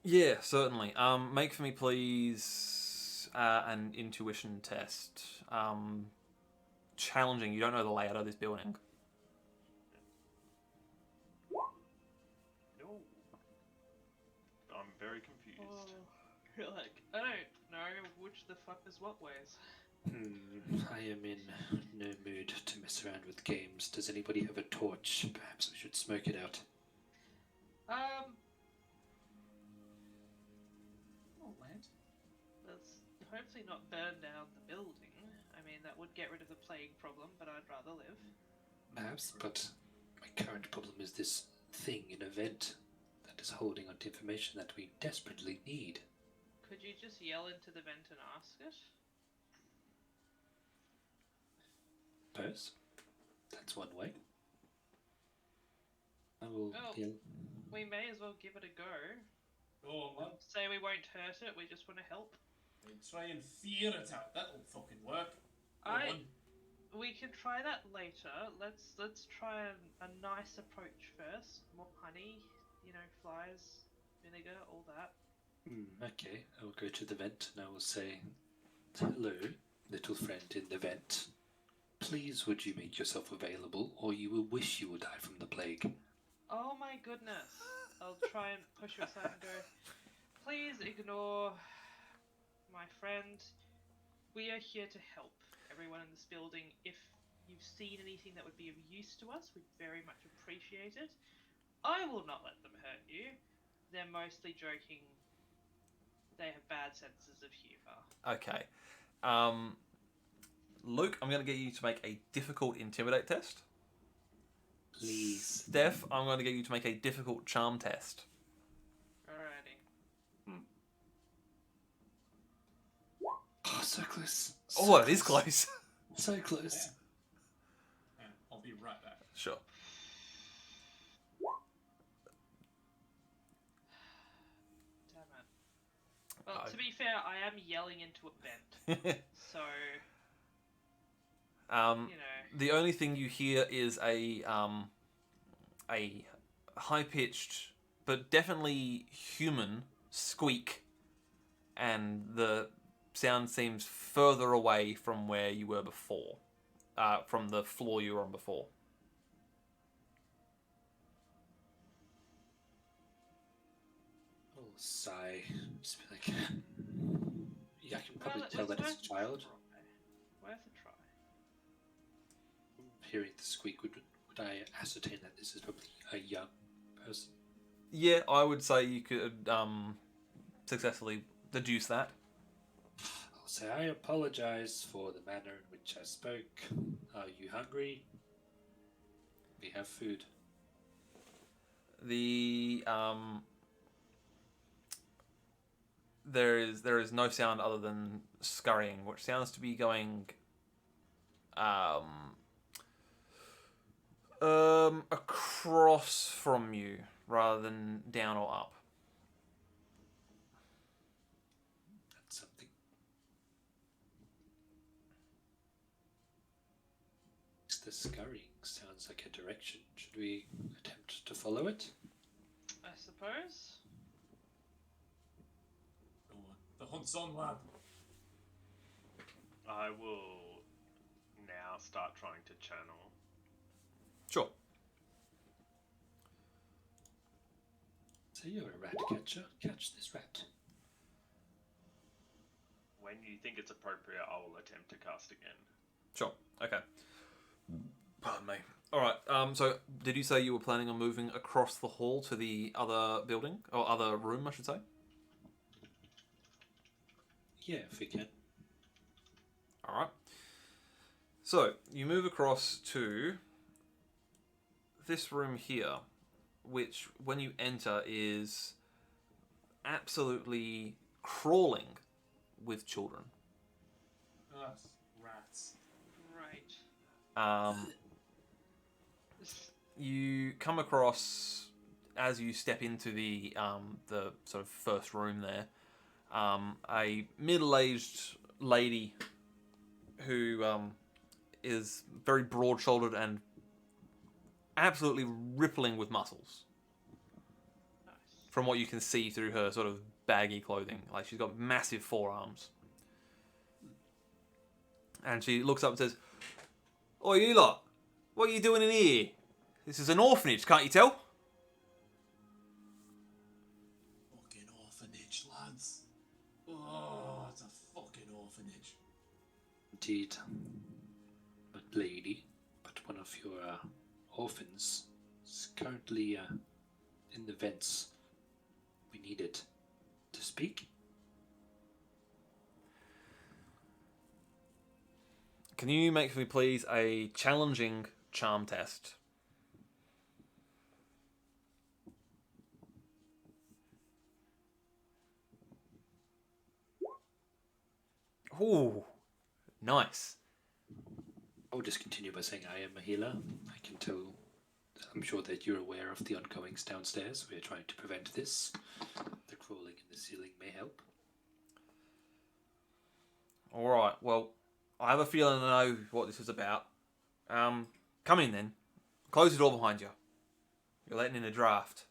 Yeah, certainly. Make for me, please, an intuition test. Challenging. You don't know the layout of this building. No. I'm very confused. Oh, you're like, I don't know which the fuck is what ways. I am in no mood to mess around with games. Does anybody have a torch? Perhaps we should smoke it out. Let's hopefully not burn down the building. I mean, that would get rid of the plague problem, but I'd rather live. Perhaps, but my current problem is this thing in a vent that is holding on to information that we desperately need. Could you just yell into the vent and ask it? Suppose that's one way. I will yell. We may as well give it a go. Go on, lad. Say we won't hurt it, we just want to help. We'll try and fear it out. That'll fucking work. Go on. We can try that later. Let's try a nice approach first. More honey, flies, vinegar, all that. Okay, I will go to the vent and I will say, "Hello, little friend in the vent. Please would you make yourself available or you will wish you will die from the plague." Oh my goodness. I'll try and push you aside and go, "Please ignore my friend. We are here to help everyone in this building. If you've seen anything that would be of use to us, we'd very much appreciate it. I will not let them hurt you. They're mostly joking. They have bad senses of humour." Okay. Luke, I'm going to get you to make a difficult intimidate test. Please. Steph, I'm going to get you to make a difficult charm test. Alrighty. Oh, so close. Oh, it is close. So close. Yeah, I'll be right back. Sure. Damn it. Well, to be fair, I am yelling into a vent. So, The only thing you hear is a high-pitched but definitely human squeak, and the sound seems further away from where you were before, from the floor you were on before. I'll sigh. Just be like, yeah, I can probably tell that it's a child. Worth a try. Hearing the squeak, would I ascertain that this is probably a young person? Yeah, I would say you could successfully deduce that. I'll say, "I apologize for the manner in which I spoke. Are you hungry? We have food." The there is no sound other than scurrying, which sounds to be going across from you rather than down or up. That's something. The scurrying sounds like a direction. Should we attempt to follow it? I suppose. Go on. The hunt's on, lad. I will now start trying to channel. Sure. So you're a rat catcher. Catch this rat. When you think it's appropriate, I will attempt to cast again. Sure. Okay. Pardon me. All right. So, did you say you were planning on moving across the hall to the other building or other room, I should say? Yeah, if we can. All right. So you move across to this room here, which, when you enter, is absolutely crawling with children. Us. Rats. Right. You come across, as you step into the sort of first room there, a middle-aged lady who is very broad-shouldered and absolutely rippling with muscles. Nice. From what you can see through her sort of baggy clothing, like she's got massive forearms. And she looks up and says, "Oi, you lot, what are you doing in here? This is an orphanage, can't you tell?" Fucking orphanage, lads. Oh, it's a fucking orphanage. Indeed. But lady, but one of your orphans is currently in the vents. We need it to speak. Can you make for me, please, a challenging charm test? Ooh, nice. I'll just continue by saying I am a healer. I can tell. I'm sure that you're aware of the ongoings downstairs. We're trying to prevent this. The crawling in the ceiling may help. All right. Well, I have a feeling I know what this is about. Come in then. Close the door behind you. You're letting in a draft.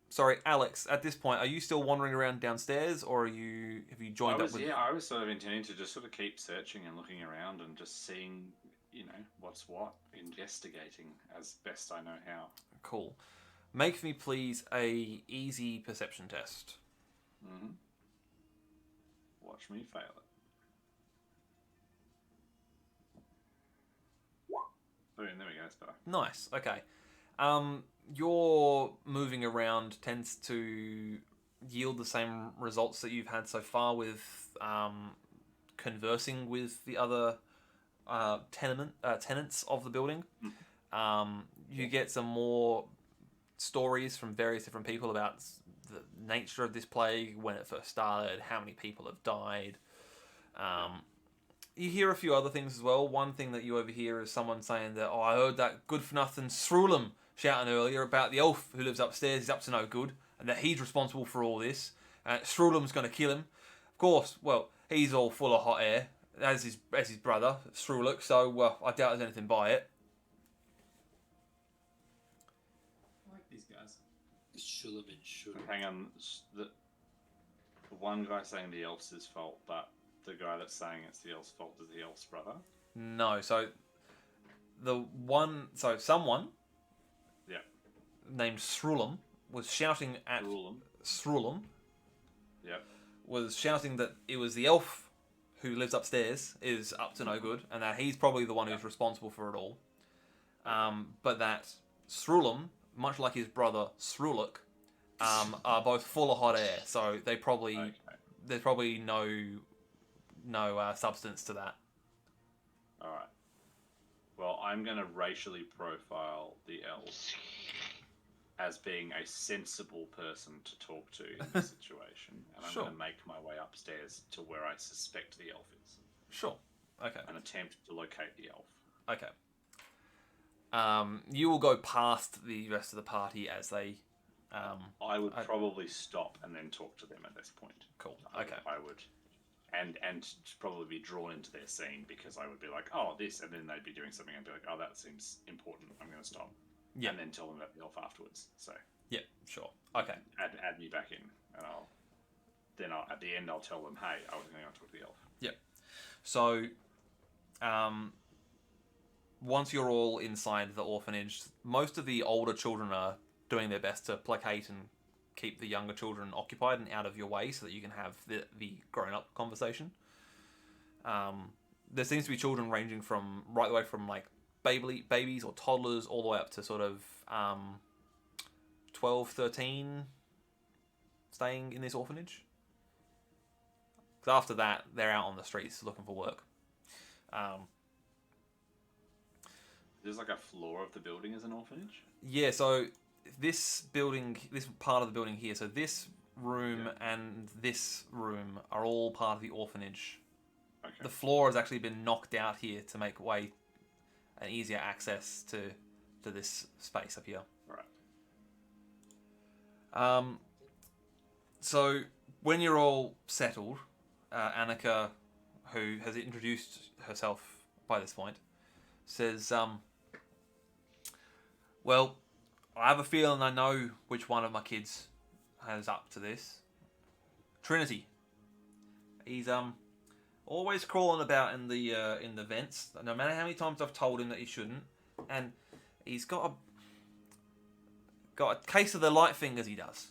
Sorry, Alex. At this point, are you still wandering around downstairs, or have you joined up with? Yeah, I was sort of intending to just sort of keep searching and looking around and just seeing, what's what, investigating as best I know how. Cool. Make me, please, a easy perception test. Mm-hmm. Watch me fail it. Boom, there we go, that's better. Nice. Okay. Your moving around tends to yield the same results that you've had so far with conversing with the other tenants of the building. You get some more stories from various different people about the nature of this plague, when it first started, how many people have died. You hear a few other things as well. One thing that you overhear is someone saying that, "Oh, I heard that good-for-nothing Srulum shouting earlier about the elf who lives upstairs. He's up to no good, and that he's responsible for all this. Srulum's going to kill him. Of course, well, he's all full of hot air, as his brother, Sruluk, so I doubt there's anything by it." I like these guys. Shulam and Shulam. Hang on, the one guy saying the elf's his fault, but the guy that's saying it's the elf's fault is the elf's brother? No, so someone Yeah. named Srulum was shouting at Srulum Yep. was shouting that it was the elf who lives upstairs is up to no good, and that he's probably the one who's responsible for it all. But that Srulum, much like his brother Sruluk, are both full of hot air, so they probably Okay. there's probably no substance to that. Alright. Well, I'm going to racially profile the elves as being a sensible person to talk to in this situation, and I'm Sure. going to make my way upstairs to where I suspect the elf is. Sure. Okay. And attempt to locate the elf. Okay. You will go past the rest of the party as they. I would probably stop and then talk to them at this point. Cool. I Okay. would, and probably be drawn into their scene because I would be like, oh, this, and then they'd be doing something and be like, oh, that seems important. I'm going to stop. Yeah. And then tell them about the elf afterwards. So Yeah. Sure. Okay. add me back in, and at the end I'll tell them, hey, I was going to talk to the elf. Yeah. So, once you're all inside the orphanage, most of the older children are doing their best to placate and keep the younger children occupied and out of your way so that you can have the grown-up conversation. There seems to be children ranging from right the way from like babies or toddlers all the way up to sort of 12, 13 staying in this orphanage. Because after that, they're out on the streets looking for work. There's like a floor of the building as an orphanage? Yeah, so this building, this part of the building here, so this room and this room are all part of the orphanage. Okay. The floor has actually been knocked out here to make way and easier access to this space up here. Right. So when you're all settled, Annika, who has introduced herself by this point, says, well, I have a feeling I know which one of my kids is up to this. Trinity. He's always crawling about in the vents, no matter how many times I've told him that he shouldn't, and he's got a case of the light fingers. He does.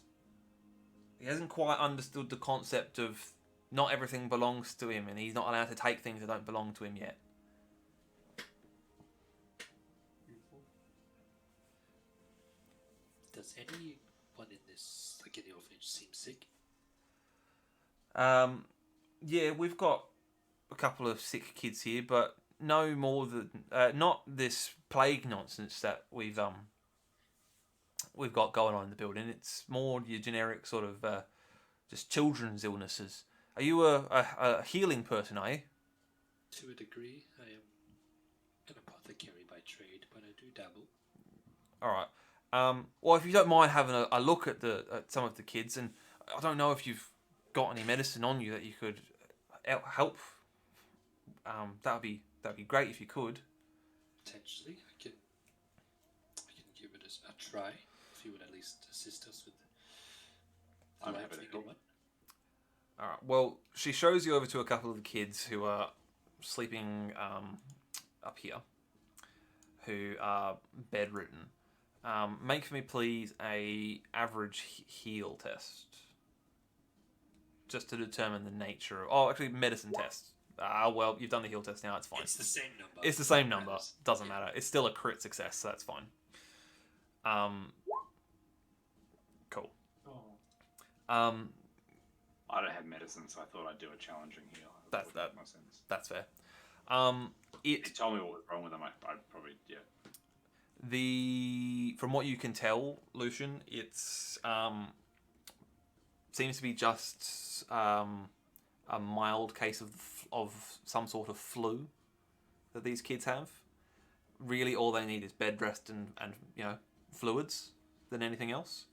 He hasn't quite understood the concept of not everything belongs to him, and he's not allowed to take things that don't belong to him yet. Does anyone in this, like in the orphanage, seem sick? Yeah, we've got a couple of sick kids here, but no more than not this plague nonsense that we've got going on in the building. It's more your generic sort of just children's illnesses. Are you a healing person, are you? To a degree, I am an apothecary by trade, but I do dabble. All right. Well, if you don't mind having a look at some of the kids, and I don't know if you've got any medicine on you that you could help. That'd be great if you could. Potentially, I can give it a try. If you would at least assist us with. I'm happy to help. All right. Well, she shows you over to a couple of the kids who are sleeping up here, who are bedridden. Make for me, please, a average heal test, just to determine the nature of. Oh, actually, medicine test. Well, you've done the heal test now. It's fine. It's the same number. It's the same number. Doesn't matter. It's still a crit success, so that's fine. Cool. Oh. I don't have medicine, so I thought I'd do a challenging heal. That would make more sense. That's fair. If you told me what was wrong with them, I'd probably, From what you can tell, Lucian, it's seems to be just a mild case of some sort of flu that these kids have. Really, all they need is bed rest and fluids than anything else.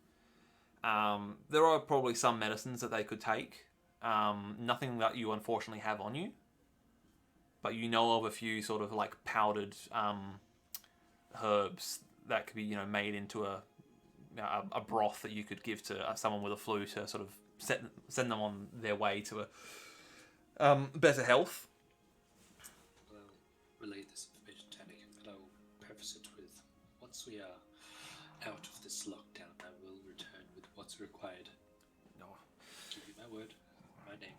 There are probably some medicines that they could take. Nothing that you unfortunately have on you, but you know of a few sort of like powdered herbs that could be made into a broth that you could give to someone with a flu to sort of send them on their way to a better health. Well, relay this information to Anakin, but I will preface it with, once we are out of this lockdown, I will return with what's required. No, Give you my word, my name.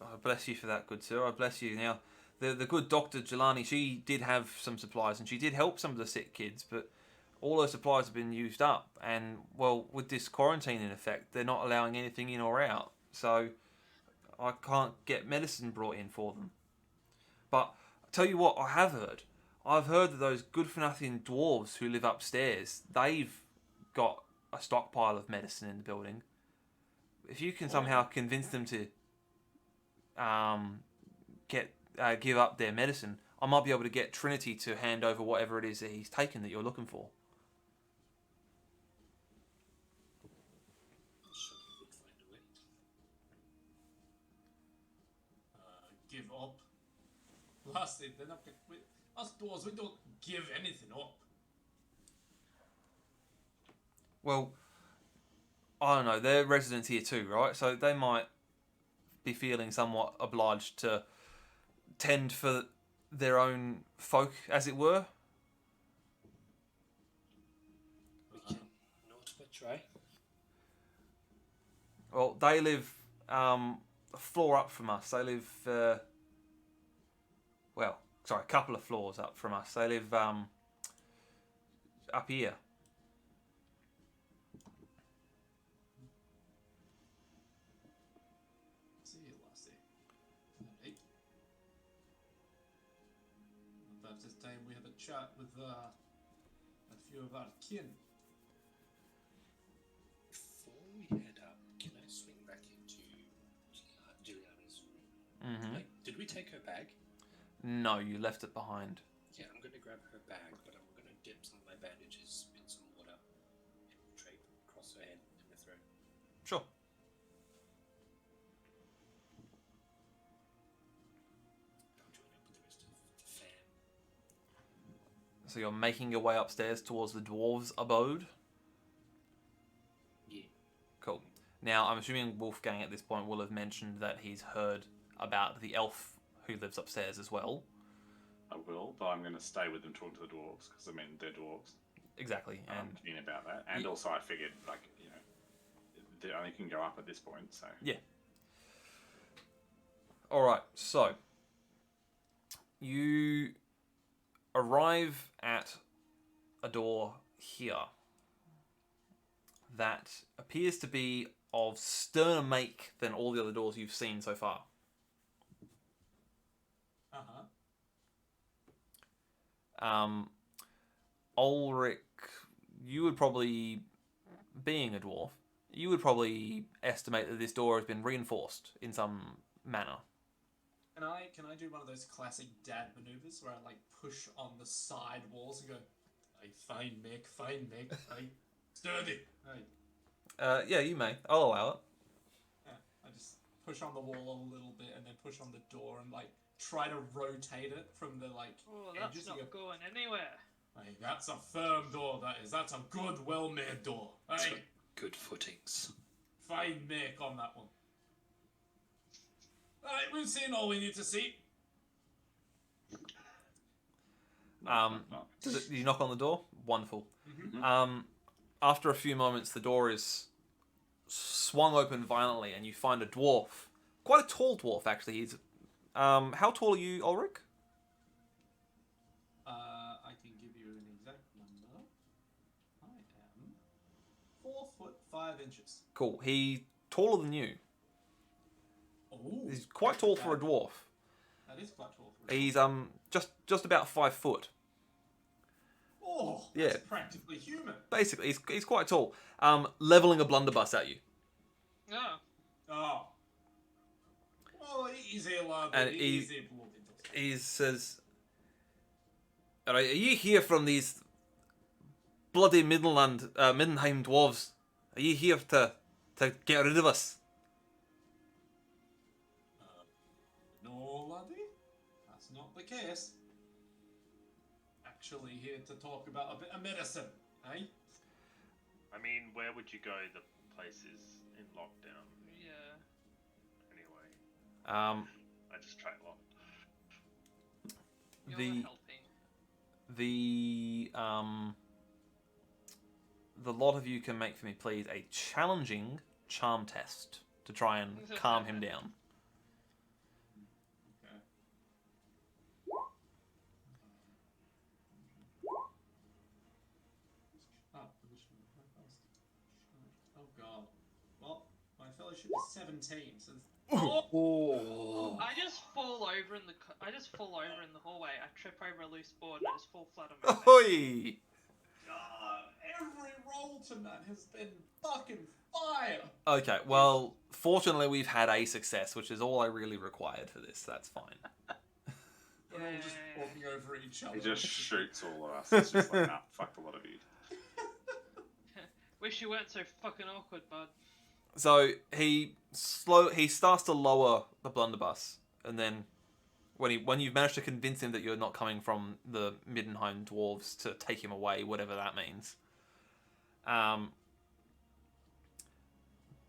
I bless you for that, good sir. I bless you. Now, the good Dr. Jelani, she did have some supplies, and she did help some of the sick kids, but all those supplies have been used up. And, well, with this quarantine in effect, they're not allowing anything in or out. So, I can't get medicine brought in for them. But, I'll tell you what I have heard. I've heard that those good-for-nothing dwarves who live upstairs, they've got a stockpile of medicine in the building. If you can somehow convince them to give up their medicine, I might be able to get Trinity to hand over whatever it is that he's taken that you're looking for. I'm sure we could find a way. Give up. Lastly, they're not. Us dwarves, we don't give anything up. Well, I don't know. They're residents here too, right? So they might be feeling somewhat obliged to tend for their own folk, as it were. We can not but try. Well, they live a floor up from us. They live, a couple of floors up from us. They live up here. See you, lassie. Alright. About this time we had a chat with a few of our kin. Before we head up, can I swing back into Juliana's room? Mm-hmm. Did we take her bag? No, you left it behind. Yeah, I'm going to grab her bag, but I'm going to dip some of my bandages in some water and drape across her head and her throat. Sure. I'll join up with the rest of the fam. So you're making your way upstairs towards the dwarves' abode. Yeah. Cool. Now, I'm assuming Wolfgang at this point will have mentioned that he's heard about the elf who lives upstairs as well. I will, but I'm going to stay with them talking to the dwarves, because, I mean, they're dwarves. Exactly. I'm And keen about that. And also I figured, like, you know, they only can go up at this point, so... yeah. Alright, so you arrive at a door here that appears to be of sterner make than all the other doors you've seen so far. Ulrich, you would probably, being a dwarf, you would probably estimate that this door has been reinforced in some manner. Can I do one of those classic dad maneuvers where I like push on the side walls and go, "Hey, fine Meg, hey, sturdy, hey." Yeah, you may. I'll allow it. Yeah, I just push on the wall a little bit and then push on the door and like try to rotate it from the like Oh, edges. that's You not go, going anywhere. "Hey, that's a firm door. That is. That's a good, well-made door. Hey, Good footings. fine make on that one." Alright, we've seen all we need to see. No. You knock on the door? Wonderful. Mm-hmm. After a few moments, the door is swung open violently, and you find a dwarf. Quite a tall dwarf, actually. He's how tall are you, Ulrich? I can give you an exact number. I am 4 foot 5 inches. Cool. He's taller than you. Oh, He's quite tall for a dwarf. That is quite tall for a He's just about 5 foot. Oh, Yeah. that's practically human. Basically, he's quite tall. Leveling a blunderbuss at you. Oh. Oh. Oh, easy, lad. And Easy, bloody dust. He says, "Are you here from these bloody Middenheim dwarves? Are you here to get rid of us?" No, laddie. That's not the case. Actually here to talk about a bit of medicine, eh? I mean, where would you go? The place is in lockdown. Yeah. Anyway, I just try locked. You're The helping. the lot of you can make for me, please, a challenging charm test to try and calm him down. Okay. Oh god. Well, my fellowship is 17, so... Oh. I just fall over in the hallway. I trip over a loose board and I just fall flat on my face. Ahoy! Every roll tonight has been fucking fire. Okay, well, fortunately we've had a success, which is all I really required for this. That's fine. We're all just walking over each other. He just shoots all of us. It's just like, nah, fuck a lot of you. Wish you weren't so fucking awkward, bud. So he starts to lower the blunderbuss, and then when you've managed to convince him that you're not coming from the Middenheim dwarves to take him away, whatever that means.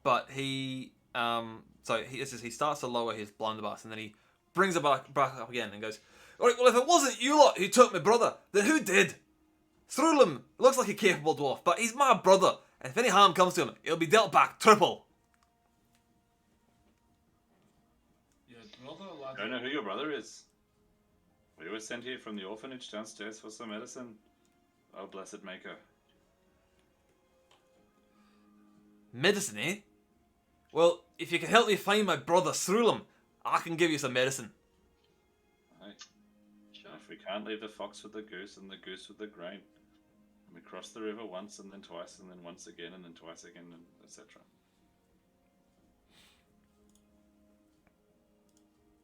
But he starts to lower his blunderbuss, and then he brings it back up again and goes, "Alright, well, if it wasn't you lot who took my brother, then who did? Thrulum looks like a capable dwarf, but he's my brother, and if any harm comes to him, it'll be dealt back triple." Your brother, lad. I don't know who your brother is. We were sent here from the orphanage downstairs for some medicine. Oh, blessed maker. Medicine, eh? Well, if you can help me find my brother Thrulum, I can give you some medicine. Aye. Sure. If we can't leave the fox with the goose and the goose with the grain, we cross the river once and then twice and then once again and then twice again, and etc.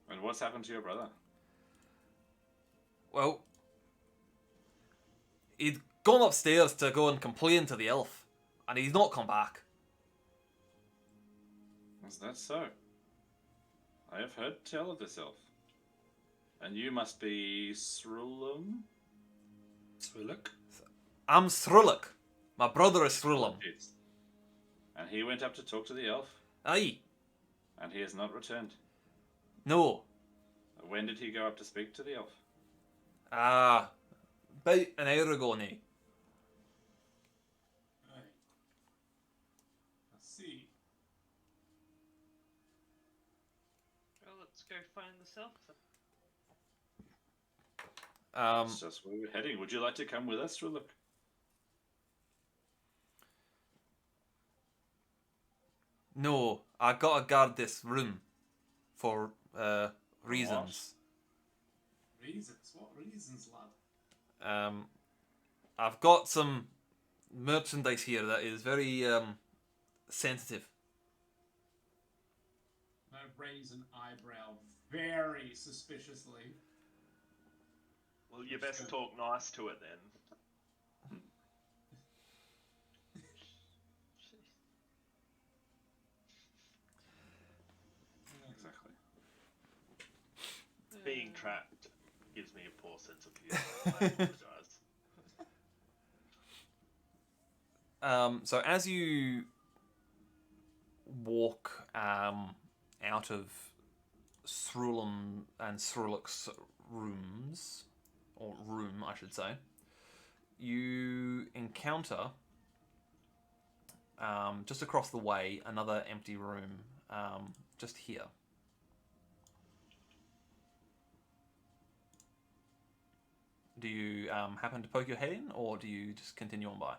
And what's happened to your brother? Well, he'd gone upstairs to go and complain to the elf, and he's not come back. Is that so? I have heard tell of this elf. And you must be Srulum? Swillock? I'm Thruluk. My brother is Thrulum. Yes. And he went up to talk to the elf, Aye. and he has not returned. No. When did he go up to speak to the elf? About an hour ago now. Right. I see. Well, let's go find the self then. That's just where we're heading. Would you like to come with us, Ruluk? No, I gotta guard this room for reasons. Reasons? What reasons, lad? I've got some merchandise here that is very sensitive. I raise an eyebrow very suspiciously. Well, you best talk nice to it then. Exactly. Being trapped gives me a poor sense of humor. I apologize. So as you walk out of Thrulum and Thruluk's rooms, or room, I should say, you encounter just across the way another empty room, just here. Do you happen to poke your head in, or do you just continue on by?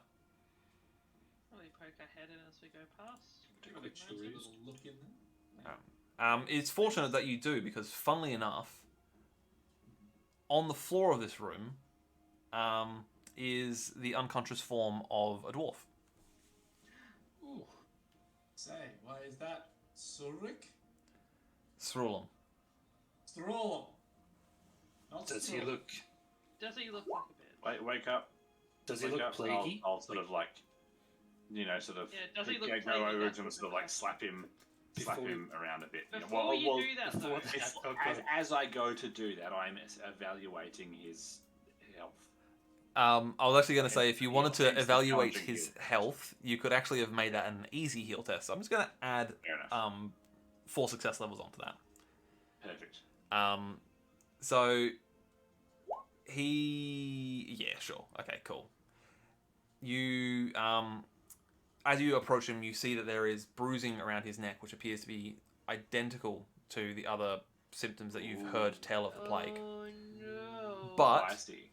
Well, we poke our head in as we go past. Give it a nice little look in there. It's fortunate that you do, because funnily enough, on the floor of this room is the unconscious form of a dwarf. Ooh. Say, why is that? Surik? Thrulum. Throlum. Not Does he Throlum. look? Does he look like a bit? Wake up. Does he Wake look up, and plaguey? I'll sort of like, sort of Yeah, does he look go plaguey? over That's to him and what sort of we're like slap him around a bit. Before you do that, though, It's, as I go to do that, I'm evaluating his health. I was actually going to say, if you wanted to It's the evaluate challenging his heal. health, you could actually have made that an easy heal test. So I'm just going to add Fair enough. 4 success levels onto that. Perfect. So yeah, sure. Okay, cool. You, as you approach him, you see that there is bruising around his neck, which appears to be identical to the other symptoms that you've heard tell of the plague. Oh no. But, I see.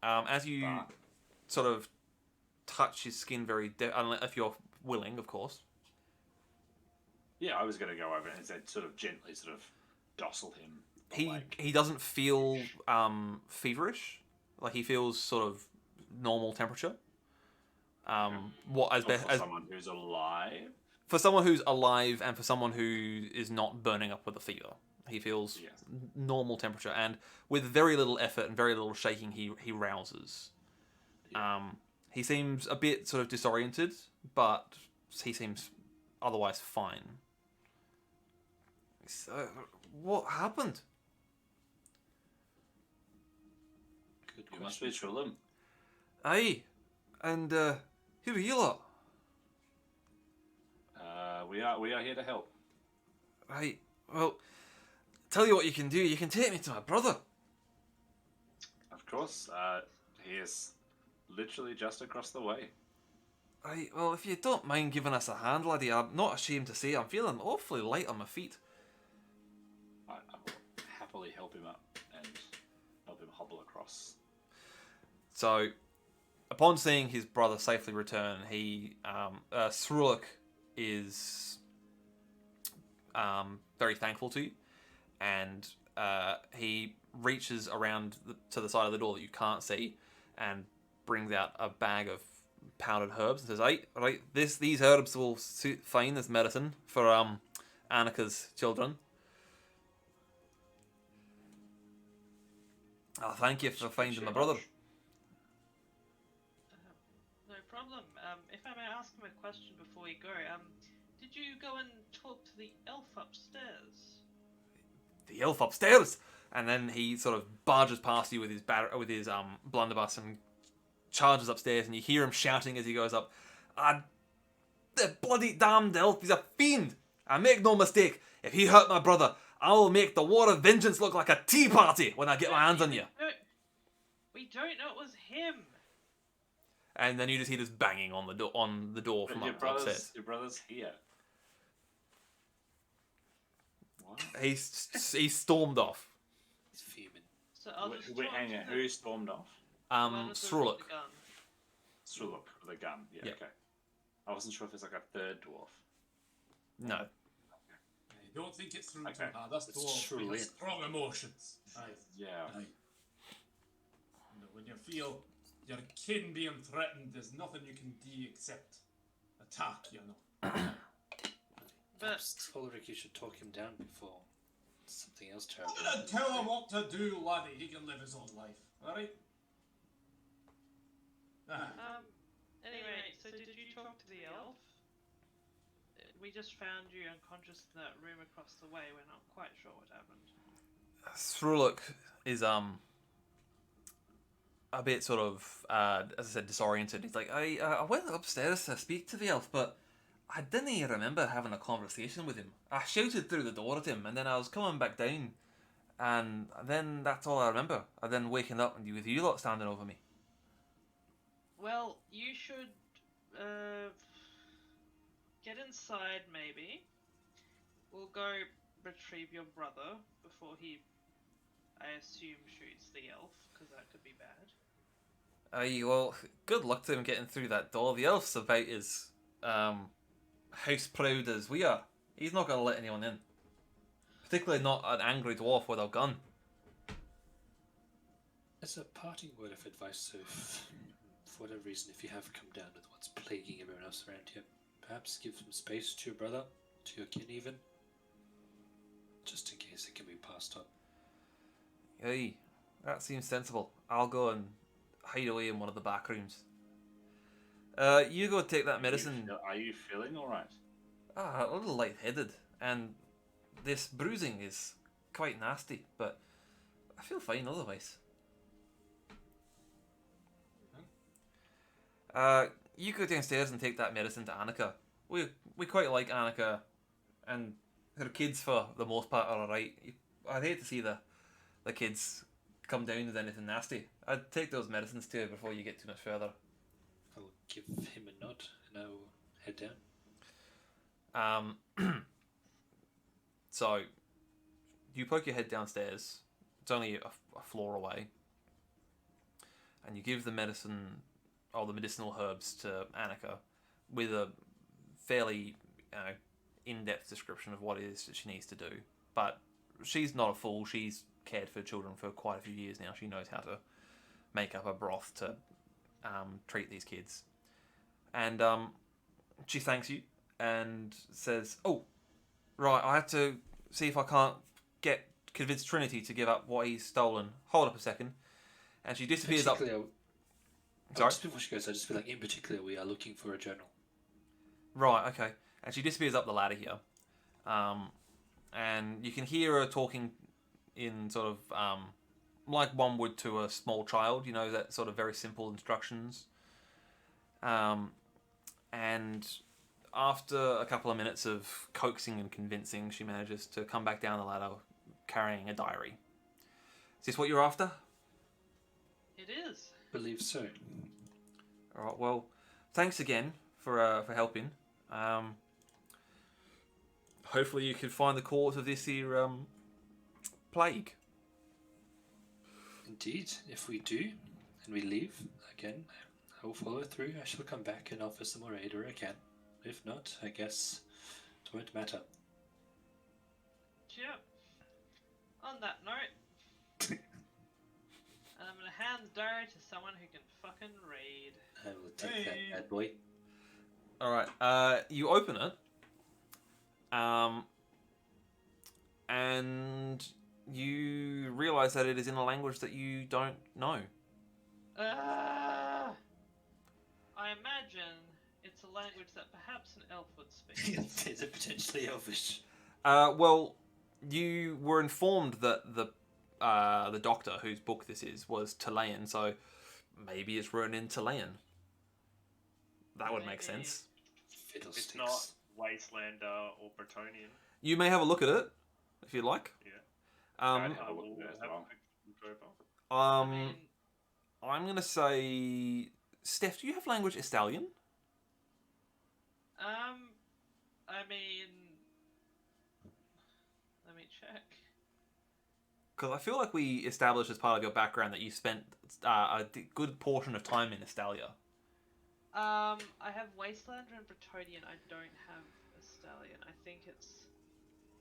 as you sort of touch his skin if you're willing, of course. Yeah, I was going to go over and sort of gently sort of docile him. He doesn't feel feverish. Like, he feels sort of normal temperature. What as Or best for as someone who's alive. for someone who's alive and for someone who is not burning up with a fever. He feels Yes. normal temperature, and with very little effort and very little shaking, he rouses. Yeah. He seems a bit sort of disoriented, but he seems otherwise fine. So, what happened? Good You must question. be Trullum. Aye, and who are you lot? We are here to help. Right, well, tell you what you can do. You can take me to my brother. Of course. He is literally just across the way. Right, well, if you don't mind giving us a hand, laddie, I'm not ashamed to say I'm feeling awfully light on my feet. I will happily help him up and help him hobble across. So, upon seeing his brother safely return, Sruluk is very thankful to you, and he reaches around to the side of the door that you can't see, and brings out a bag of powdered herbs and says, "Right, these herbs will suit fine as medicine for Annika's children. Oh, thank you for finding my brother." No problem. If I may ask him a question before we go, did you go and talk to the elf upstairs? The elf upstairs, and then he sort of barges past you with his blunderbuss and charges upstairs, and you hear him shouting as he goes up, "The bloody damned elf! He's a fiend! I make no mistake. If he hurt my brother, I will make the war of vengeance look like a tea party when I get my hands on you." We don't know it was him. And then you just hear this banging on the door But from your upstairs. brother's here. What? He stormed off. He's fuming. So I'll just Wait, talk hang to on. the Who stormed off? one with the Sruluk. gun. Struluk with a gun. Yeah, Yeah. okay. I wasn't sure if it's like a third dwarf. No. I don't think it's through Okay. too hard. That's It's dwarf. We truly- have strong emotions. Aye. Yeah. Aye. You know, when you feel your kin being threatened, there's nothing you can do except attack, you know. Perhaps Ulrich, you should talk him down before something else terrible. I'm gonna tell him what to do, laddie. He can live his own life. Alright? Anyway, so did you talk to the elf? We just found you unconscious in that room across the way. We're not quite sure what happened. Sruluk is a bit sort of as I said, disoriented. He's like, I went upstairs to speak to the elf, but I didn't remember having a conversation with him. I shouted through the door at him, and then I was coming back down, and then that's all I remember. And then waking up and with you lot standing over me. Well, you should get inside, maybe. We'll go retrieve your brother before he, I assume, shoots the elf, because that could be bad. Well, good luck to him getting through that door. The elf's about as house proud as we are. He's not going to let anyone in. Particularly not an angry dwarf with a gun. As a parting word of advice, so for whatever reason, if you have come down with what's plaguing everyone else around here, perhaps give some space to your brother, to your kin even, just in case it can be passed on. Aye, that seems sensible. I'll go and hide away in one of the back rooms. You go take that medicine. Are you feeling alright? A little lightheaded, and this bruising is quite nasty, but I feel fine otherwise. You go downstairs and take that medicine to Annika. We quite like Annika, and her kids for the most part are alright. I'd hate to see the kids come down with anything nasty. I'd take those medicines to her before you get too much further. I'll give him a nod and I'll head down. So you poke your head downstairs. It's only a floor away, and you give the medicine, or the medicinal herbs, to Annika with a fairly in-depth description of what it is that she needs to do. But she's not a fool. She's cared for children for quite a few years now. She knows how to make up a broth to treat these kids. and she thanks you and says, "Oh, right, I have to see if I can't convince Trinity to give up what he's stolen. Hold up a second." And she disappears up. Sorry? Just before she goes, I just feel like, in particular, we are looking for a journal. Right, okay. And she disappears up the ladder here. And you can hear her talking in sort of like one would to a small child, you know, that sort of very simple instructions. And after a couple of minutes of coaxing and convincing, she manages to come back down the ladder carrying a diary. Is this what you're after? It is. Believe so. All right. Well, thanks again for helping. Hopefully, you can find the cause of this here plague. Indeed, if we do, and we leave, again, I will follow through. I shall come back and offer some more aid where I can. If not, I guess it won't matter. Yep. On that note, and I'm gonna hand the diary to someone who can fucking read. I will take that bad boy. All right. You open it, and you realize that it is in a language that you don't know. I imagine it's a language that perhaps an elf would speak. Is it potentially elvish? Well, you were informed that the doctor whose book this is was Talayan, so maybe it's written in Talayan. That would make Maybe. sense. Fiddlesticks. It's not Wastelander or Bretonian. You may have a look at it if you'd like. Yeah. Um, I'd I have a look will at it as have well. a quick look over. I mean, I'm gonna say, Steph, do you have language Estalian? I mean, let me check. Because I feel like we established as part of your background that you spent good portion of time in Estalia. I have Wastelander and Bretonian. I don't have a Stallion. I think it's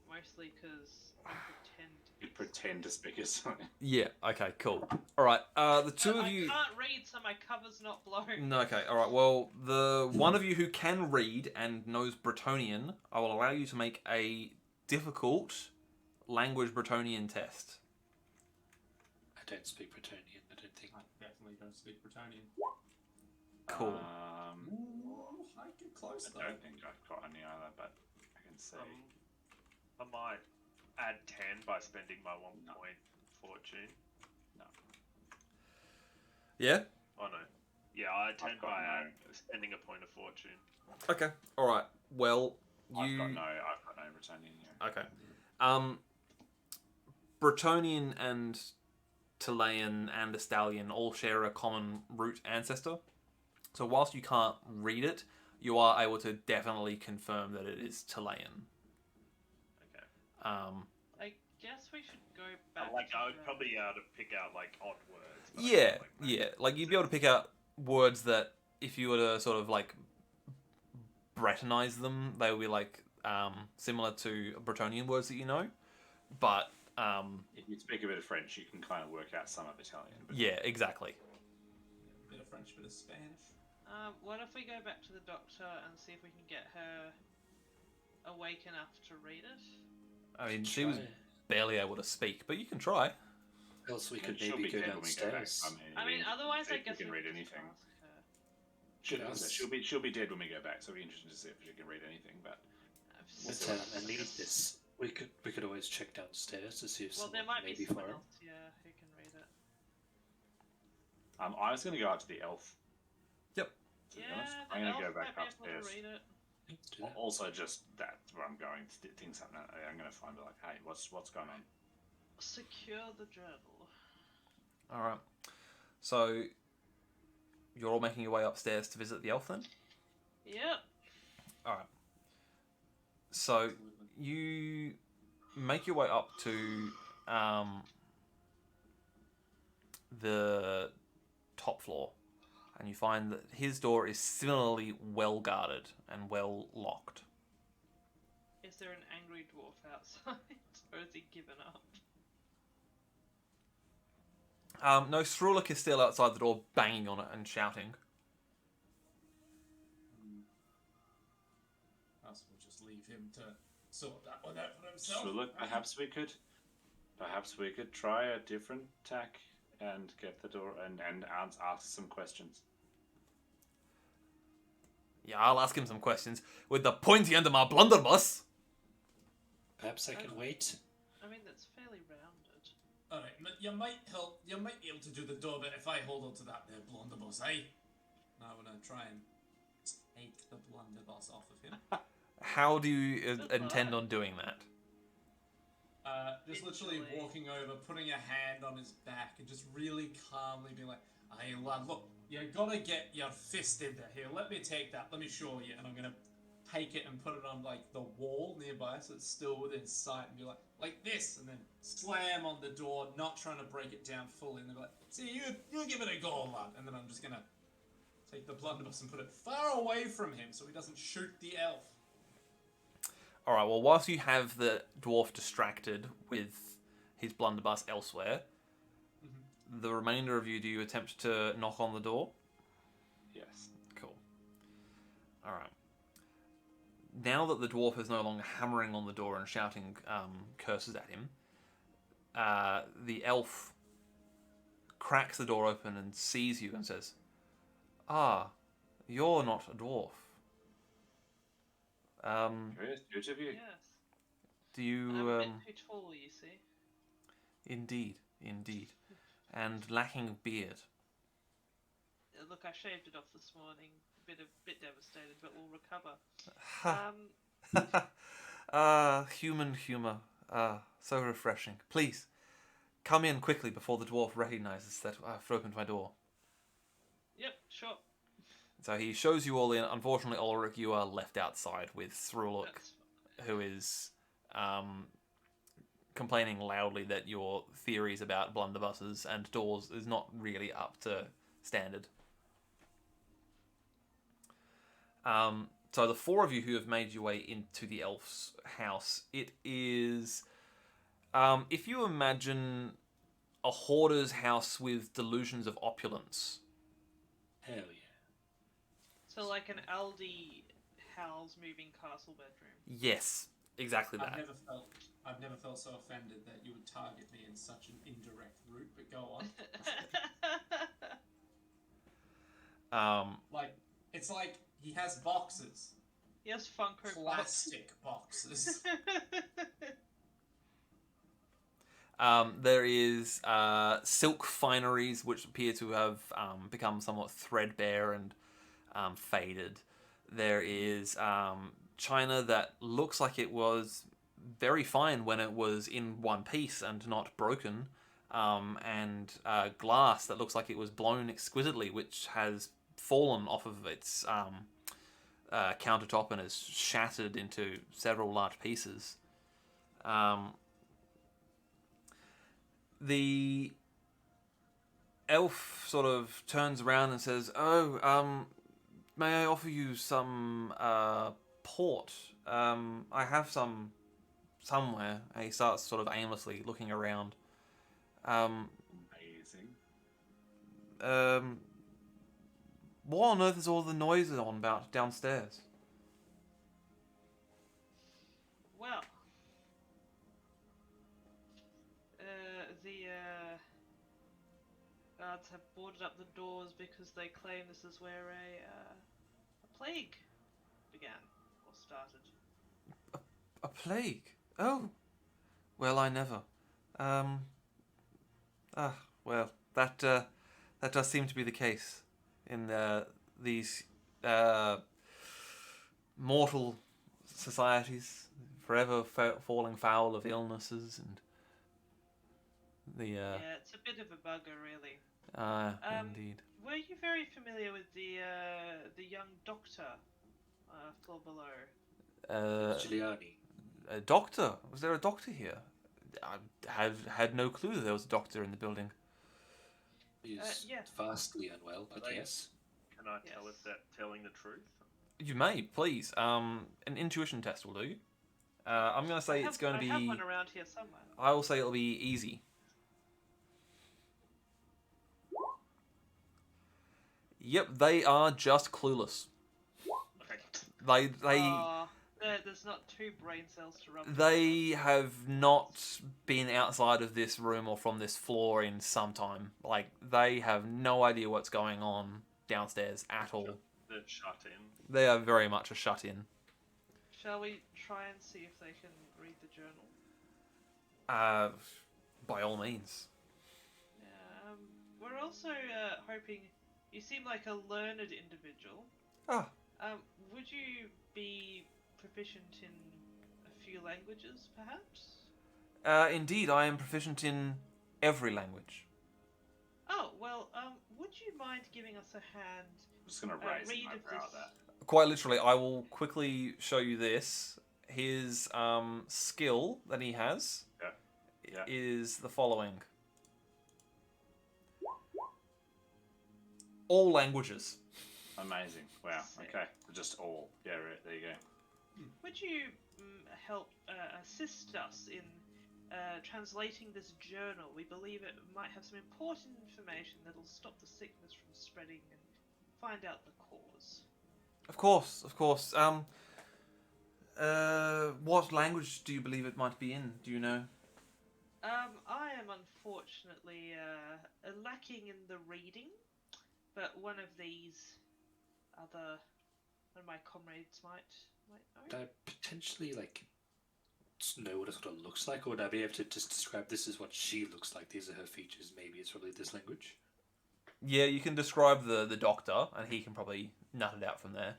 mostly because I pretend to be. You pretend to speak as something. Yeah. Okay. Cool. All right. The two of you. I can't read, so my cover's not blown. No, okay, all right. Well, the one of you who can read and knows Bretonian, I will allow you to make a difficult language Bretonian test. I don't speak Bretonian, I don't think. I definitely don't speak Bretonian. Cool. Ooh, I get close I though. don't think I've got any either, but I can say. I might add 10 by spending my 1 point fortune. Yeah. Oh no. Yeah, I 10 got by no. spending a point of fortune. Okay. All right. Well, I've got no Bretonian here. Okay. Bretonian and Talayan and Estalian all share a common root ancestor. So whilst you can't read it, you are able to definitely confirm that it is Talayan. Okay. I guess we should go back. I would probably be able to pick out like odd words. but I Yeah, feel like yeah. Like you'd be able to pick out words that if you were to sort of like Bretonize them, they would be like similar to Bretonian words that you know. But If you speak a bit of French, you can kind of work out some of Italian. But yeah, exactly. Bit of French, bit of Spanish. What if we go back to the doctor and see if we can get her awake enough to read it? I mean, she was barely able to speak, but you can try. Else we I mean, could she'll maybe be go dead when we go back. downstairs. I mean, otherwise I if guess you can we read could just anything. ask her. She'll be dead when we go back, so it'll be interesting to see if she can read anything. But But I need this. We could always check downstairs to see if Well, there someone might be maybe someone for else, yeah, who can read it. I was going to go out to the elf. Yep. To be Yeah, honest, the I'm going elf to go back might be able upstairs. to read it. Let's do that. Also, just that's where I'm going. Things happen. I'm going to find like, hey, what's going on? Secure the journal. All right. So you're all making your way upstairs to visit the elf then? Yep. All right. So you make your way up to the top floor, and you find that his door is similarly well guarded and well locked. Is there an angry dwarf outside, or has he given up? No, Srulik is still outside the door, banging on it and shouting. him to sort that one out for himself. So look, perhaps we could try a different tack and get the door and ask some questions. Yeah, I'll ask him some questions with the pointy end of my blunderbuss. Perhaps I can wait. I mean, that's fairly rounded. Alright, you might be able to do the door, but if I hold on to that there blunderbuss, eh? Now I'm gonna try and take the blunderbuss off of him. How do you intend on doing that? Just literally walking over, putting a hand on his back, and just really calmly being like, "Hey lad, look, you gotta get your fist in there. Here, let me take that. Let me show you." And I'm gonna take it and put it on like the wall nearby, so it's still within sight, and be like this, and then slam on the door, not trying to break it down fully, and they'll be like, "See, you give it a go, lad." And then I'm just gonna take the blunderbuss and put it far away from him so he doesn't shoot the elf. Alright, well, whilst you have the dwarf distracted with his blunderbuss elsewhere, the remainder of you, do you attempt to knock on the door? Yes. Cool. Alright. Now that the dwarf is no longer hammering on the door and shouting curses at him, the elf cracks the door open and sees you and says, "Ah, you're not a dwarf. Curious of you. Yes. Do you, I'm a bit too tall, you see. Indeed. And lacking beard. Look, I shaved it off this morning. Bit devastated, but we'll recover. Human humor. So refreshing. Please, come in quickly before the dwarf recognizes that I've opened my door. Yep, sure. So he shows you all in. Unfortunately, Ulrich, you are left outside with Thruluk, who is complaining loudly that your theories about blunderbusses and doors is not really up to standard. So the four of you who have made your way into the elf's house, it is, if you imagine a hoarder's house with delusions of opulence. Hell yeah. So like an Aldi Howl's moving castle bedroom. Yes, exactly that. I've never felt so offended that you would target me in such an indirect route, but go on. It's like he has boxes. Yes, Funko Plastic boxes. There is silk fineries which appear to have become somewhat threadbare and faded. There is china that looks like it was very fine when it was in one piece and not broken, and glass that looks like it was blown exquisitely, which has fallen off of its countertop and is shattered into several large pieces. The elf sort of turns around and says, "Oh, may I offer you some port? I have some somewhere." And he starts sort of aimlessly looking around. Amazing. What on earth is all the noises on about downstairs? Well, the guards have boarded up the doors because they claim this is where a plague began or started. A plague? Oh, well, I never. Well, that does seem to be the case in these mortal societies, forever falling foul of illnesses and the. Yeah, it's a bit of a bugger, really. Indeed. Were you very familiar with the young doctor, floor below? Giuliani. A doctor? Was there a doctor here? I have had no clue that there was a doctor in the building. He's yeah. vastly unwell, but They- yes. Can I tell if they're telling the truth? You may, please. An intuition test will do. I'm going to say it's going to I have be. one around here somewhere. I will say it'll be easy. Yep, they are just clueless. Okay. They there's not 2 brain cells to rub. They have not been outside of this room or from this floor in some time. Like, they have no idea what's going on downstairs at all. They're shut in. They are very much a shut-in. Shall we try and see if they can read the journal? By all means. Yeah, we're also hoping. You seem like a learned individual. Ah, Would you be proficient in a few languages, perhaps? indeed, I am proficient in every language. Oh, well, would you mind giving us a hand? I'm just gonna raise read my of brow this. there. Quite literally, I will quickly show you this. His skill that he has Yeah. is the following. All languages. Amazing. Wow. Sick. Okay. Just all. Yeah. Right. There you go. Would you help assist us in translating this journal? We believe it might have some important information that'll stop the sickness from spreading and find out the cause. Of course, of course. What language do you believe it might be in? Do you know? I am unfortunately lacking in the reading, but one of my comrades might know. Would I potentially know what it sort of looks like, or would I be able to just describe this is what she looks like? These are her features. Maybe it's probably this language. Yeah, you can describe the doctor, and he can probably nut it out from there.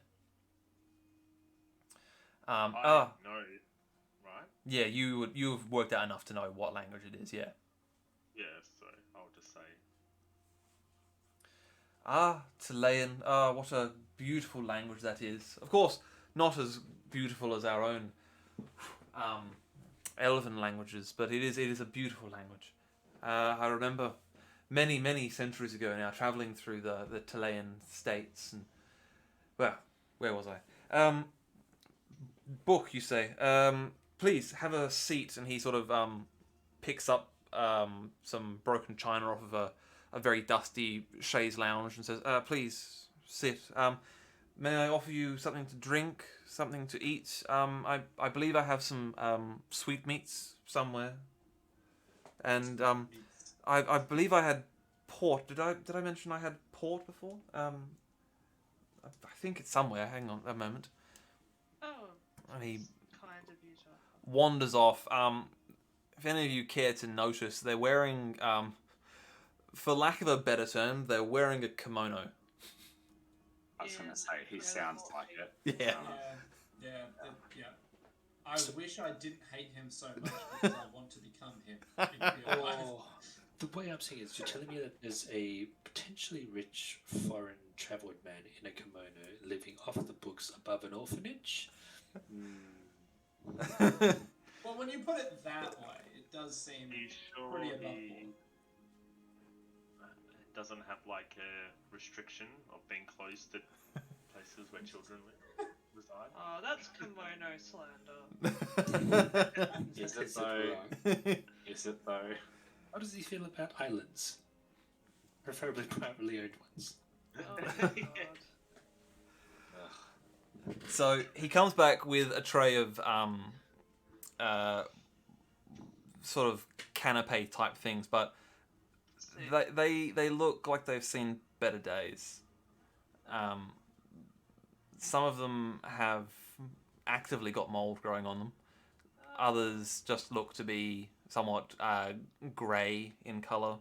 I know, right? Yeah, you've worked out enough to know what language it is. Yeah. Yeah, so I'll just say. Chilean. What a beautiful language that is. Of course, not as beautiful as our own elven languages, but it is a beautiful language. I remember many centuries ago now traveling through the Chilean states, and well, where was I? Book, you say? Please have a seat. And he sort of picks up some broken china off of a very dusty chaise lounge and says, "Please sit. May I offer you something to drink, something to eat? I believe I have some sweetmeats somewhere, and I believe I had port. Did I mention I had port before? I think it's somewhere. Hang on a moment." Oh, And he that's kind of you to offer. wanders off. If any of you care to notice, they're wearing, for lack of a better term, they're wearing a kimono. I was Yeah, gonna say he yeah, sounds that's like cute. it. Yeah. Yeah. I wish I didn't hate him so much because I want to become him. In real life. The way I'm seeing it is you're telling me that there's a potentially rich foreign travelled man in a kimono living off the books above an orphanage? Well, when you put it that way, it does seem Are you sure pretty above he board. doesn't have a restriction of being close to places where children reside? Oh, that's kimono slander. Is it Is it though? wrong? Is it though? How does he feel about islands? Preferably privately owned ones. Oh my god. So he comes back with a tray of sort of canapé type things, but Sick. they look like they've seen better days. Some of them have actively got mold growing on them. Others just look to be somewhat grey in colour,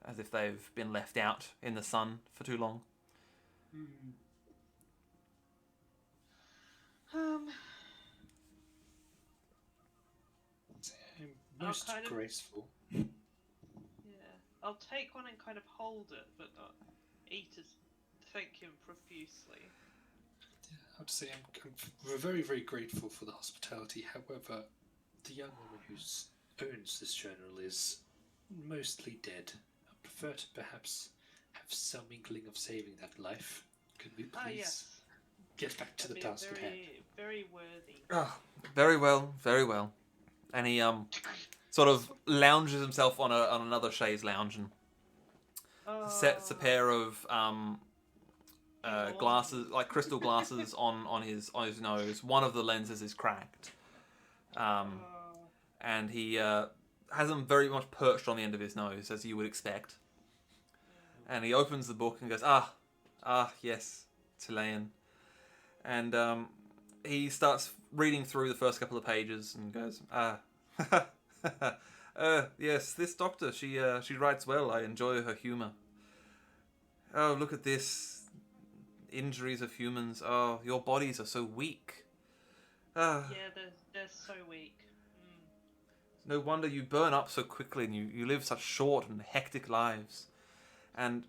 as if they've been left out in the sun for too long. Most kind of- graceful. Yeah. I'll take one and kind of hold it, but not eat it. Thank him profusely. I would say I'm very, very grateful for the hospitality. However, the young woman who owns this journal is mostly dead. I prefer to perhaps have some inkling of saving that life. Could we please Ah, yes. get back to the That'd be task at hand? very worthy. Oh, very well, very well. And he sort of lounges himself on another chaise lounge and sets a pair of glasses, like crystal glasses on his nose. One of the lenses is cracked, and he has them very much perched on the end of his nose, as you would expect. And he opens the book and goes, yes, Chilean. And he starts reading through the first couple of pages and goes, yes, this doctor, she writes well. I enjoy her humour. Oh, look at this. Injuries of humans. Oh, your bodies are so weak. Yeah, they're so weak. No wonder you burn up so quickly and you live such short and hectic lives. And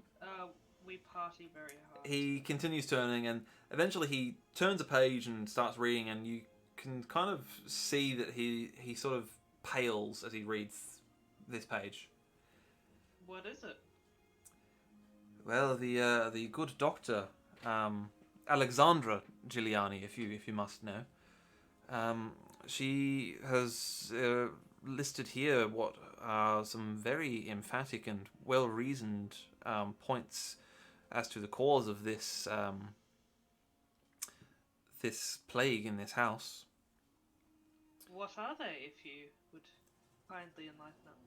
we party very hard. he continues turning, and eventually he turns a page and starts reading, and you can kind of see that he sort of pales as he reads this page. What is it? Well, the good doctor, Alexandra Giuliani, if you must know, she has listed here what are some very emphatic and well-reasoned points as to the cause of this this plague in this house. What are they, if you would kindly enlighten us?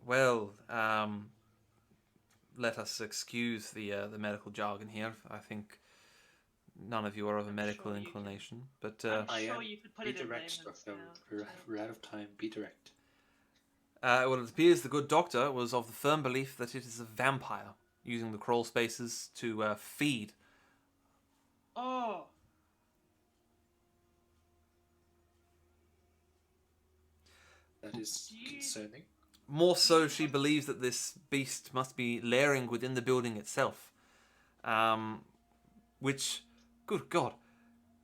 Well, let us excuse the medical jargon here. I think none of you are of a medical sure you can. inclination, but I'm I sure am. you could put Be it in direct, layman's Doctor. terms. We're out of time. Be direct. well, it appears the good doctor was of the firm belief that it is a vampire, using the crawl spaces to feed. Oh, That is Do you- concerning. More so, she believes that this beast must be lairing within the building itself. Which, good God,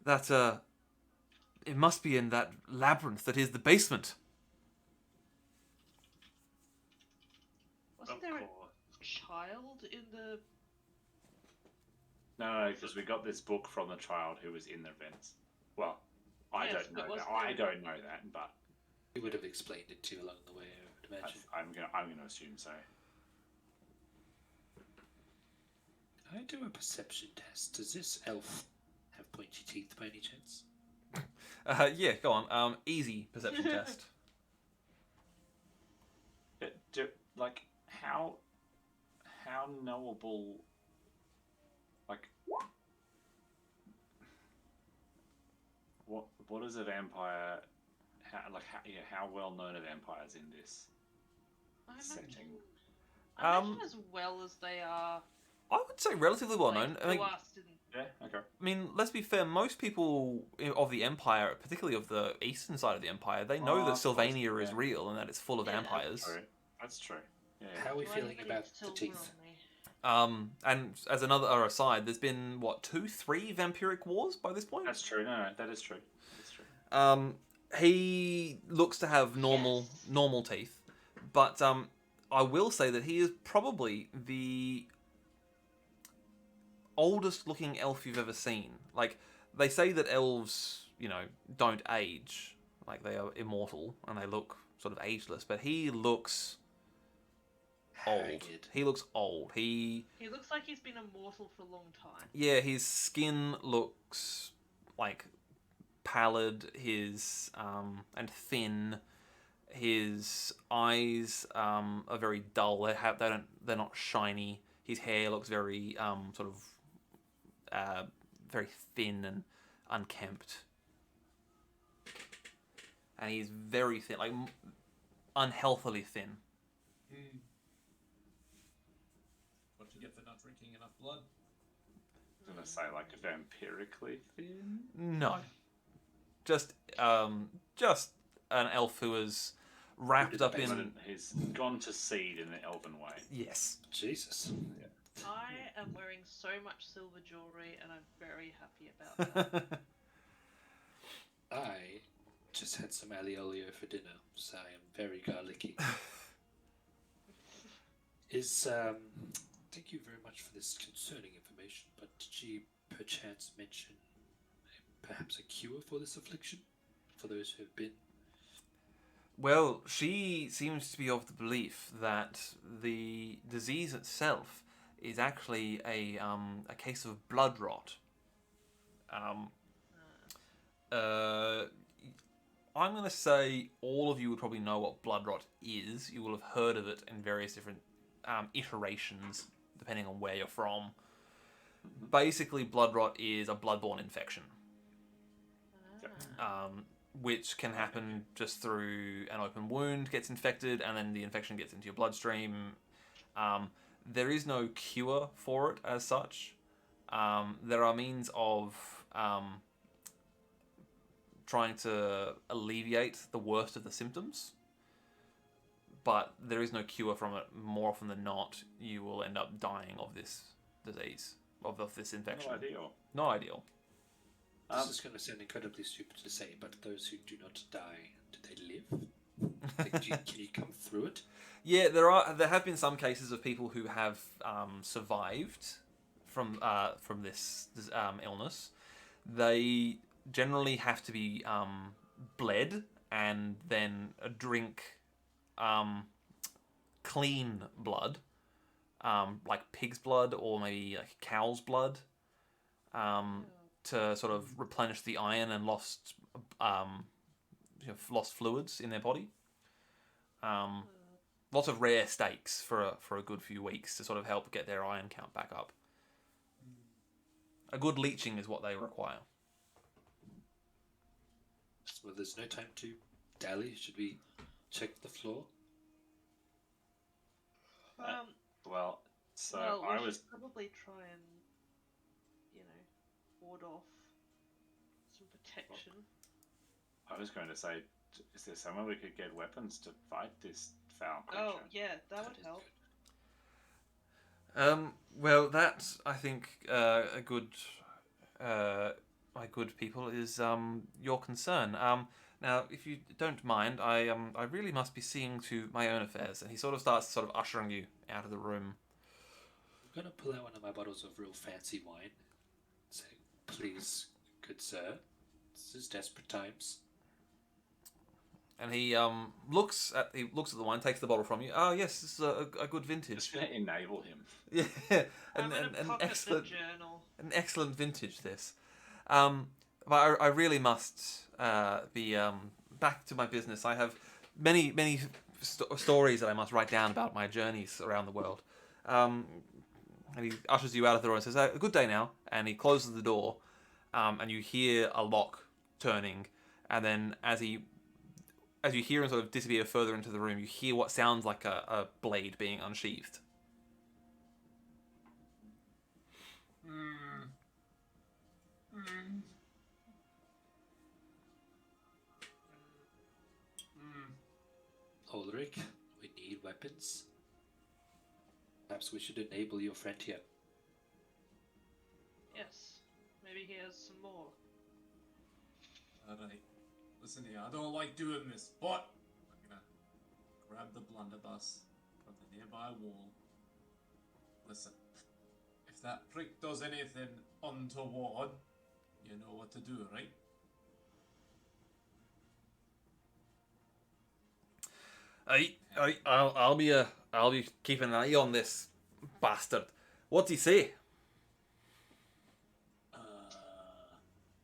that it must be in that labyrinth that is the basement. wasn't Of there course. a child in the... No, because we got this book from the child who was in the vents. Well, I Yes, don't know but that. wasn't I there- don't know that, but He would have explained it to you along the way, I would imagine. I'm gonna assume so. Can I do a perception test? Does this elf have pointy teeth by any chance? Yeah, go on. Easy perception test. Like how knowable, like what is a vampire? How well known are vampires in this I setting? imagine as well as they are... I would say relatively well known. I mean, to us in... Yeah. Okay. I mean, let's be fair. Most people of the Empire, particularly of the eastern side of the Empire, they know that I suppose, Sylvania is yeah. real and that it's full of Yeah, vampires. That's true. Yeah. How are we Do feeling anybody about still the teeth? run me? And as another aside, there's been what 2-3 vampiric wars by this point. That's true. No, that is true. That's true. He looks to have normal teeth, but I will say that he is probably the oldest looking elf you've ever seen. Like, they say that elves, don't age, like they are immortal and they look sort of ageless, but he looks old. Haggard. He looks old. He looks like he's been immortal for a long time. Yeah, his skin looks like pallid, his and thin. His eyes are very dull. They're not shiny. His hair looks very sort of very thin and unkempt. And he's very thin, like unhealthily thin. What you get for not drinking enough blood? I was gonna say like vampirically thin. No, just an elf who is wrapped up in. He's gone to seed in the elven way. Yes. Jesus. I am wearing so much silver jewelry, and I'm very happy about that. I just had some aliolio for dinner, so I am very garlicky. Thank you very much for this concerning information, but did she perchance mention perhaps a cure for this affliction? For those who have been? Well, she seems to be of the belief that the disease itself is actually a case of blood rot. I'm going to say all of you would probably know what blood rot is. You will have heard of it in various different iterations, depending on where you're from. Basically, blood rot is a bloodborne infection, which can happen just through an open wound gets infected, and then the infection gets into your bloodstream. There is no cure for it as such. There are means of trying to alleviate the worst of the symptoms, but there is no cure from it. More often than not, you will end up dying of this disease, of this infection. Not ideal. Not ideal. This is going to sound incredibly stupid to say, but those who do not die, do they live? Like, can you come through it? Yeah, there have been some cases of people who have survived from this illness. They generally have to be bled and then drink clean blood, like pig's blood or maybe like cow's blood, to sort of replenish the iron and lost fluids in their body. Lots of rare steaks for a good few weeks to sort of help get their iron count back up. A good leeching is what they require. Well, there's no time to dally. Should we check the floor? Well, so well, I we was should probably try and, ward off some protection. I was going to say, is there somewhere we could get weapons to fight this foul creature? Oh, yeah, that would help. Well, that I think my good people is your concern. Now, if you don't mind, I really must be seeing to my own affairs. And he sort of starts ushering you out of the room. I'm going to pull out one of my bottles of real fancy wine. Say, please, good sir, this is desperate times. And he looks at the wine, takes the bottle from you. Oh yes, this is a good vintage. Just going to enable him. Yeah, I'm gonna pocket the journal. an excellent vintage. This, but I really must be back to my business. I have many stories that I must write down about my journeys around the world. And he ushers you out of the door and says, "Good day now." And he closes the door, and you hear a lock turning, and then as you hear him sort of disappear further into the room, you hear what sounds like a blade being unsheathed. Ulrich, we need weapons. Perhaps we should enable your friend here. Yes, maybe he has some more. Alright. Listen here, I don't like doing this, but I'm gonna grab the blunderbuss from the nearby wall. Listen, if that prick does anything untoward, you know what to do, right? I'll be keeping an eye on this bastard. What's he say?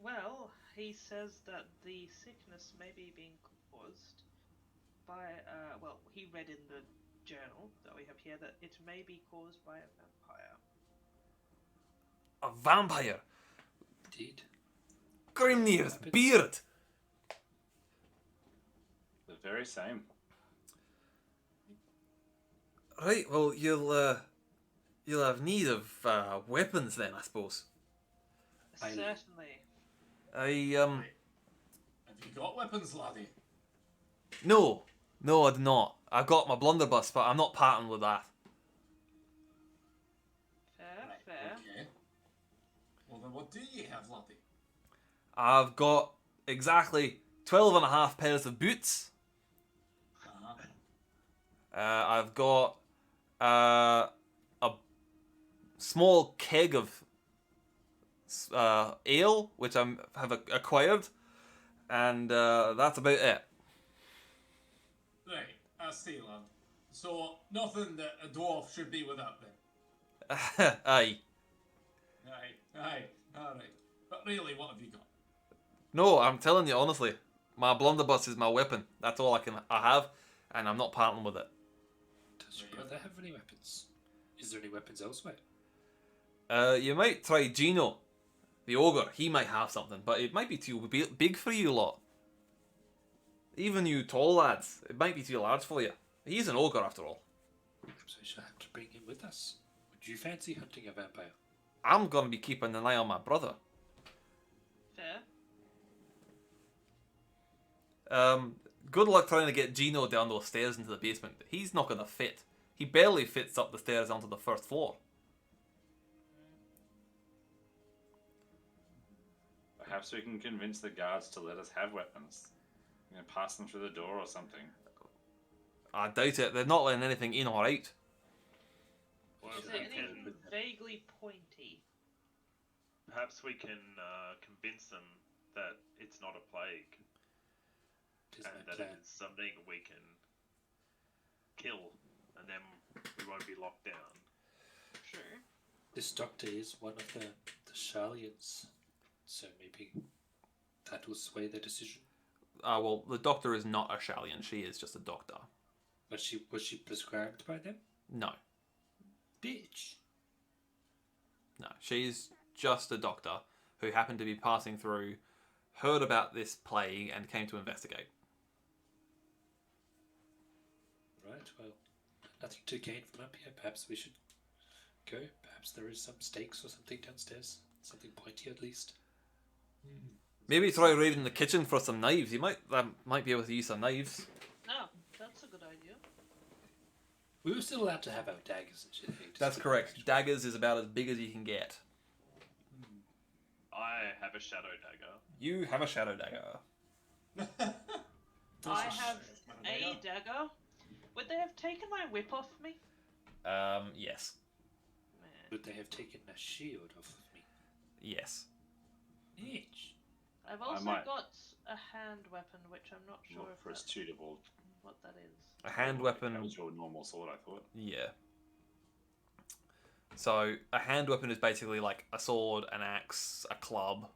Well, he says that the sickness may be being caused by, he read in the journal that we have here that it may be caused by a vampire. A vampire? Indeed. Grimnir's beard! The very same. Right, well, you'll have need of weapons then, I suppose. Certainly. I Have you got weapons, laddie? No, I do not. I've got my blunderbuss, but I'm not parting with that. Fair. Okay. Well then what do you have, laddie? I've got exactly 12 and a half pairs of boots. I've got a small keg of ale, which I have acquired, and that's about it. Right, I see, lad. So, nothing that a dwarf should be without then? Aye. Aye, alright. But really, what have you got? No, I'm telling you honestly, my blunderbuss is my weapon. That's all I have, and I'm not parting with it. Does your There you brother have any weapons? Is there any weapons elsewhere? You might try Gino, the ogre. He might have something, but it might be too big for you lot. Even you tall lads, it might be too large for you. He's an ogre after all. Perhaps we should have to bring him with us. Would you fancy hunting a vampire? I'm gonna be keeping an eye on my brother. Fair. Good luck trying to get Gino down those stairs into the basement. He's not gonna fit. He barely fits up the stairs onto the first floor. Perhaps we can convince the guards to let us have weapons. Pass them through the door or something. I doubt it. They're not letting anything in or out. Well, Is if there we anything can, vaguely pointy? perhaps we can convince them that it's not a plague Tis and my that plan. it is something we can kill, and then we won't be locked down. True. This doctor is one of the Shalians, so maybe that will sway their decision. Well, the doctor is not a Shalian. She is just a doctor. Was she prescribed by them? No. Bitch. No. She's just a doctor who happened to be passing through, heard about this plague, and came to investigate. Right, well, nothing to gain from up here. Perhaps we should go. Perhaps there is some stakes or something downstairs. Something pointy at least. Maybe try raiding the kitchen for some knives. You might be able to use some knives. No, that's a good idea. We were still allowed to have our daggers and shit. Hey, That's correct. Daggers is about as big as you can get. I have a shadow dagger. You have a shadow dagger. I have a dagger. Would they have taken my whip off me? Yes. Man. Would they have taken a shield off of me? Yes. Bitch. I've also might- got a hand weapon, which I'm not sure Not if for a that's suitable. what that is. A hand That weapon. was your normal sword, I thought. Yeah. So a hand weapon is basically like a sword, an axe, a club.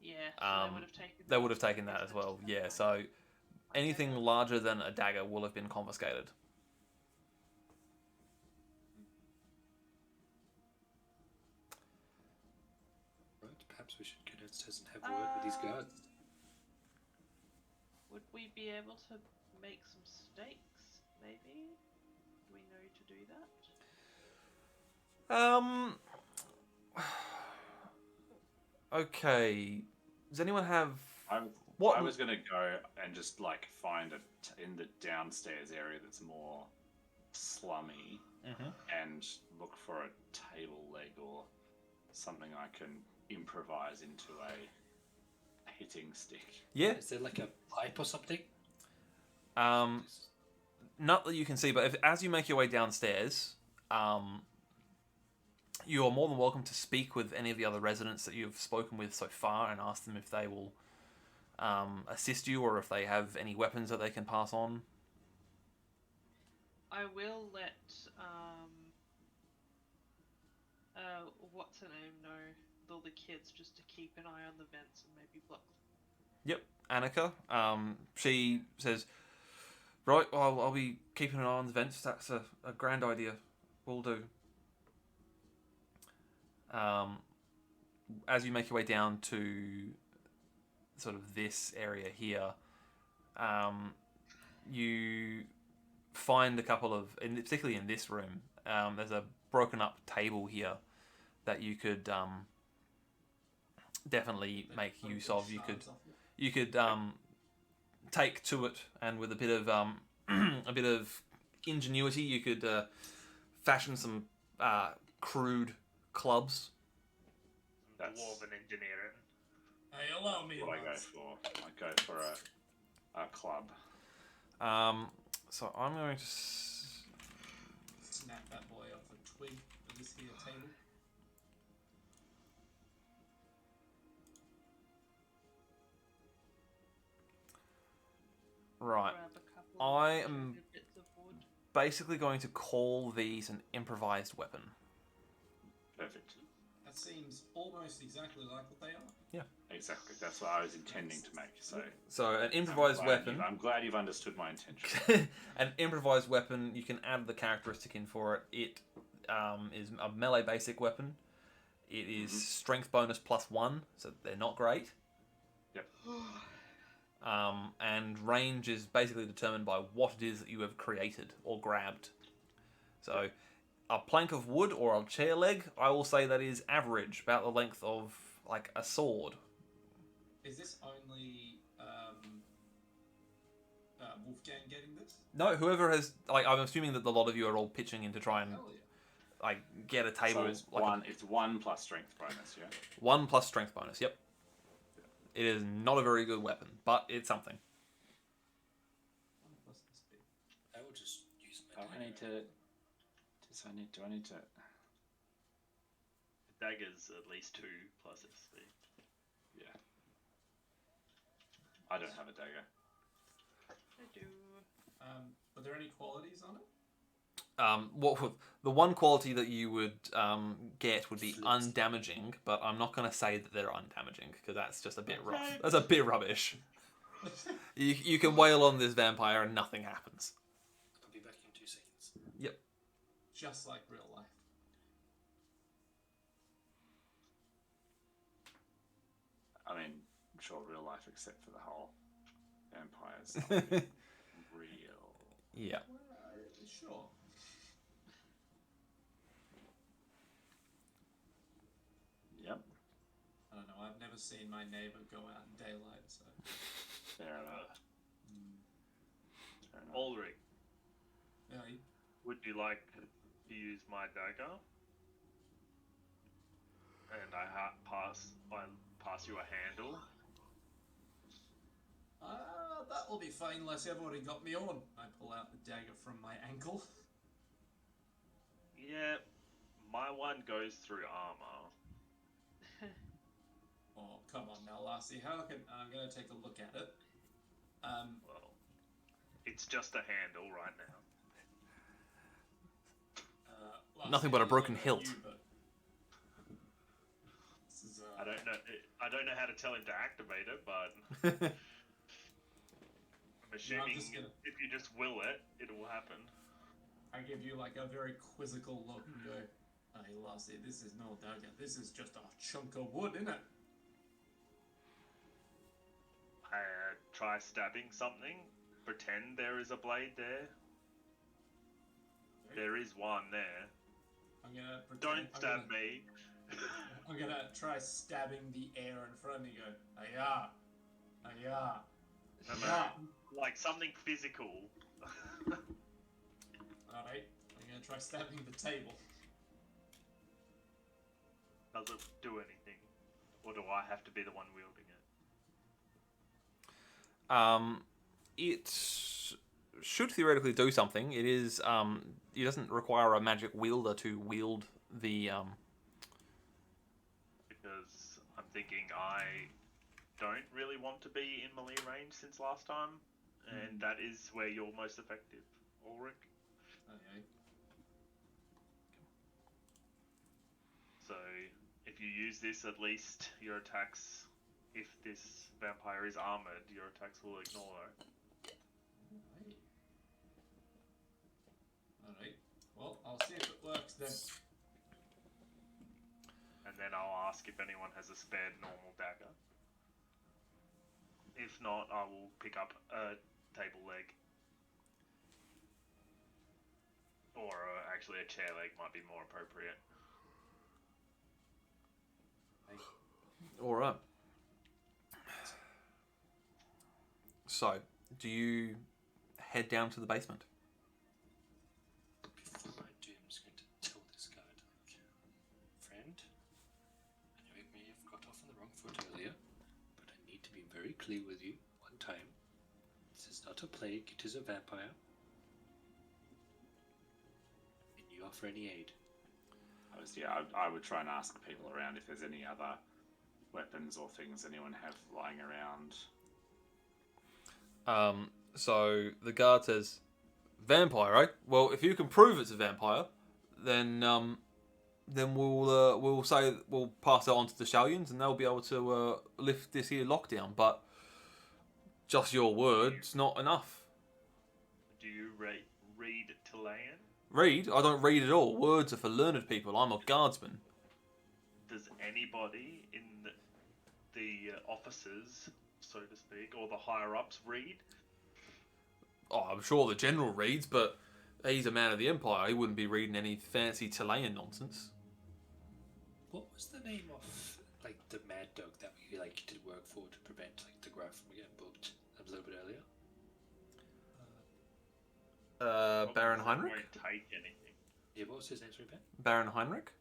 Yeah, so they would have taken. They would have taken that as well. Yeah. So anything larger than a dagger will have been confiscated. Right, perhaps we should go downstairs and have a word with these guards. Would we be able to make some steaks? Maybe. Do we know to do that? Okay. Does anyone have I what? was gonna go and just like find in the downstairs area that's more slummy Mhm. and look for a table leg or something I can improvise into a hitting stick. Yeah. Is there like a pipe or something? Not that you can see, but as you make your way downstairs, you are more than welcome to speak with any of the other residents that you've spoken with so far and ask them if they will assist you or if they have any weapons that they can pass on. I will let what's her name know all the kids just to keep an eye on the vents and maybe block them. Yep, Annika. She says, right, well, I'll be keeping an eye on the vents. That's a grand idea. Will do. As you make your way down to sort of this area here, you find a couple of, particularly in this room, there's a broken up table here that you could definitely make use of. You could take to it, and with a bit of ingenuity, you could fashion some crude clubs. That's Dwarven engineering. Hey, allow me. what I go lads. for. I go for a club. So I'm going to. Snap that boy off a twig of this here table. Right. Grab a couple I of am- bits of wood. basically going to call these an improvised weapon. Perfect. That seems almost exactly like what they are. Exactly. That's what I was intending to make. So an improvised weapon. I'm glad you've understood my intention. An improvised weapon, you can add the characteristic in for it. It is a melee basic weapon. It is strength bonus +1, so they're not great. Yep. And range is basically determined by what it is that you have created or grabbed. So a plank of wood or a chair leg, I will say that is average, about the length of like a sword. Is this only Wolfgang getting this? No, whoever has I'm assuming that a lot of you are all pitching in to try and Hell yeah. get a table. So it's it's 1 plus strength bonus, yeah? 1 plus strength bonus. Yep. It is not a very good weapon, but it's something. What must this be? I will just use my Do I need to? The dagger's at least 2 plus SP. Yeah. I don't have a dagger. I do. Are there any qualities on it? The one quality that you would get would be undamaging, but I'm not going to say that they're undamaging because that's just a bit rough. That's a bit rubbish. You can wail on this vampire and nothing happens. I'll be back in 2 seconds. Yep. Just like real life. I mean, sure, real life, except for the whole vampires. Not real. Yeah. Sure. Yep. I don't know. I've never seen my neighbor go out in daylight, so. Fair enough. Fair enough. Ulrich, Yeah, would you like to use my dagger? And I pass you a handle. that will be fine, unless you've already got me on. I pull out the dagger from my ankle. Yeah, my one goes through armor. Oh, come on now, Lassie. I'm gonna take a look at it. Well, it's just a handle right now. Lassie, Nothing but a I don't broken know hilt. you, but this is, I don't know how to tell him to activate it, but I'm assuming just gonna- if you just will it, it will happen. I give you like a very quizzical look and go, "Hey, Lassie, this is no dagger. This is just a chunk of wood, innit?" Try stabbing something. Pretend there is a blade there. There is one there. I'm gonna pretend. Don't stab me. I'm gonna try stabbing the air in front of me. Go, "Ayah, ayah, No, ayah." like something physical. All right. I'm gonna try stabbing the table. Does it do anything? Or do I have to be the one wielding it? It should theoretically do something. It is. It doesn't require a magic wielder to wield the. Because I'm thinking I don't really want to be in melee range since last time, and that is where you're most effective, Ulrich. Okay. So if you use this, at least your attacks, if this vampire is armored, your attacks will ignore it. Alright. Well, I'll see if it works then. And then I'll ask if anyone has a spared normal dagger. If not, I will pick up a table leg. Or actually a chair leg might be more appropriate. All right. So, do you head down to the basement? Before I do, I'm just going to tell this guy, like, friend, I know it may have got off on the wrong foot earlier, but I need to be very clear with you one time. This is not a plague, it is a vampire. And you offer any aid. I would try and ask people around if there's any other weapons or things anyone have lying around. So the guard says, Vampire, right? Well, if you can prove it's a vampire, then we'll say we'll pass it on to the Stallions, and they'll be able to lift this here lockdown. But just your word's not enough. Do you read Chilean? Read? I don't read at all. Words are for learned people. I'm a guardsman. Does anybody in the officers, so to speak, or the higher ups read? Oh, I'm sure the general reads, but he's a man of the Empire. He wouldn't be reading any fancy Chilean nonsense. What was the name of like the mad dog that we like did work for to prevent like the graph from getting booked a little bit earlier? Baron Obviously, Heinrich? Won't take anything. Yeah, what was his name, sorry, Ben? Baron Heinrich?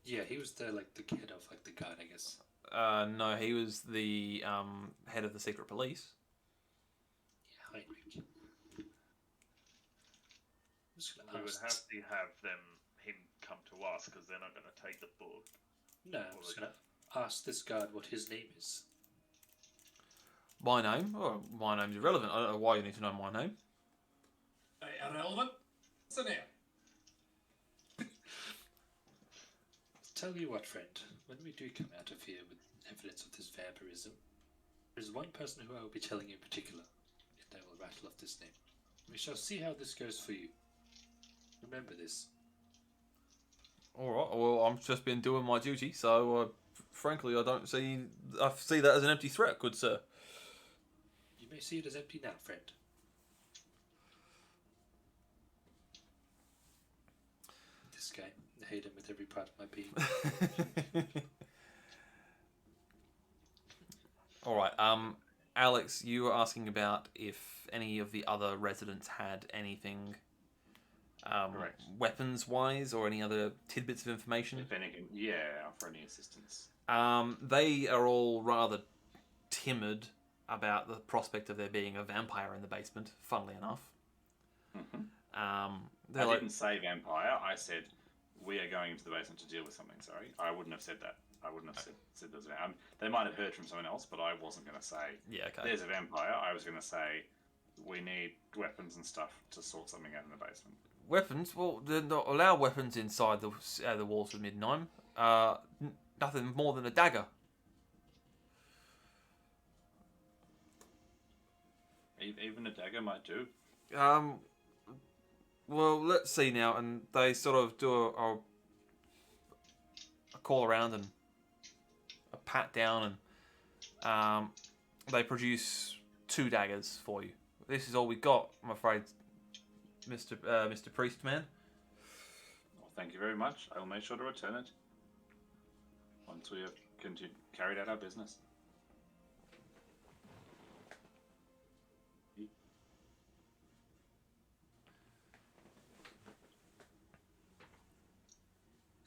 Yeah, he was the head of like the guard, I guess. No, he was the head of the secret police. Yeah, Heinrich. I'm just gonna We would ask. have to have him come to us because they're not going to take the book. No, I'm just gonna ask this guard what his name is. My name? Oh, my name's irrelevant. I don't know why you need to know my name. Irrelevant? What's the name? Tell you what, friend, when we do come out of here with evidence of this vampirism, there's one person who I will be telling in particular, and I will rattle off this name. We shall see how this goes for you. Remember this. Alright, well, I've just been doing my duty, so frankly, I see that as an empty threat, good sir. You may see it as empty now, friend. This guy, I hate him with every part of my being. Alright, Alex, you were asking about if any of the other residents had anything Correct. weapons-wise or any other tidbits of information. If anything, yeah, for any assistance. They are all rather timid about the prospect of there being a vampire in the basement, funnily enough. Mm-hmm. They're I like, didn't say vampire. I said we are going into the basement to deal with something. Sorry, I wouldn't have said that. I wouldn't have said there's a vampire. They might have heard from someone else, but I wasn't going to say yeah, okay. there's a vampire. I was going to say we need weapons and stuff to sort something out in the basement. Weapons? Well, they're not allowed weapons inside the walls of Midnime. Nothing more than a dagger. Even a dagger might do. Well, let's see now, and they sort of do a call around and a pat down, and they produce 2 daggers for you. This is all we got, I'm afraid, Mr. Priestman. Well, thank you very much. I will make sure to return it once we have carried out our business.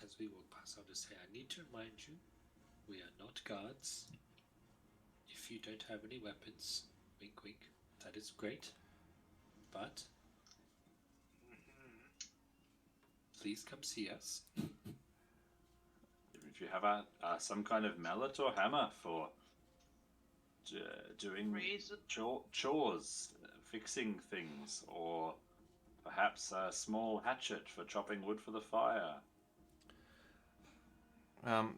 As we walk past, I'll just say, I need to remind you, we are not guards. If you don't have any weapons, wink wink, that is great. But please come see us. If you have some kind of mallet or hammer for doing Razor. chores, fixing things, or perhaps a small hatchet for chopping wood for the fire.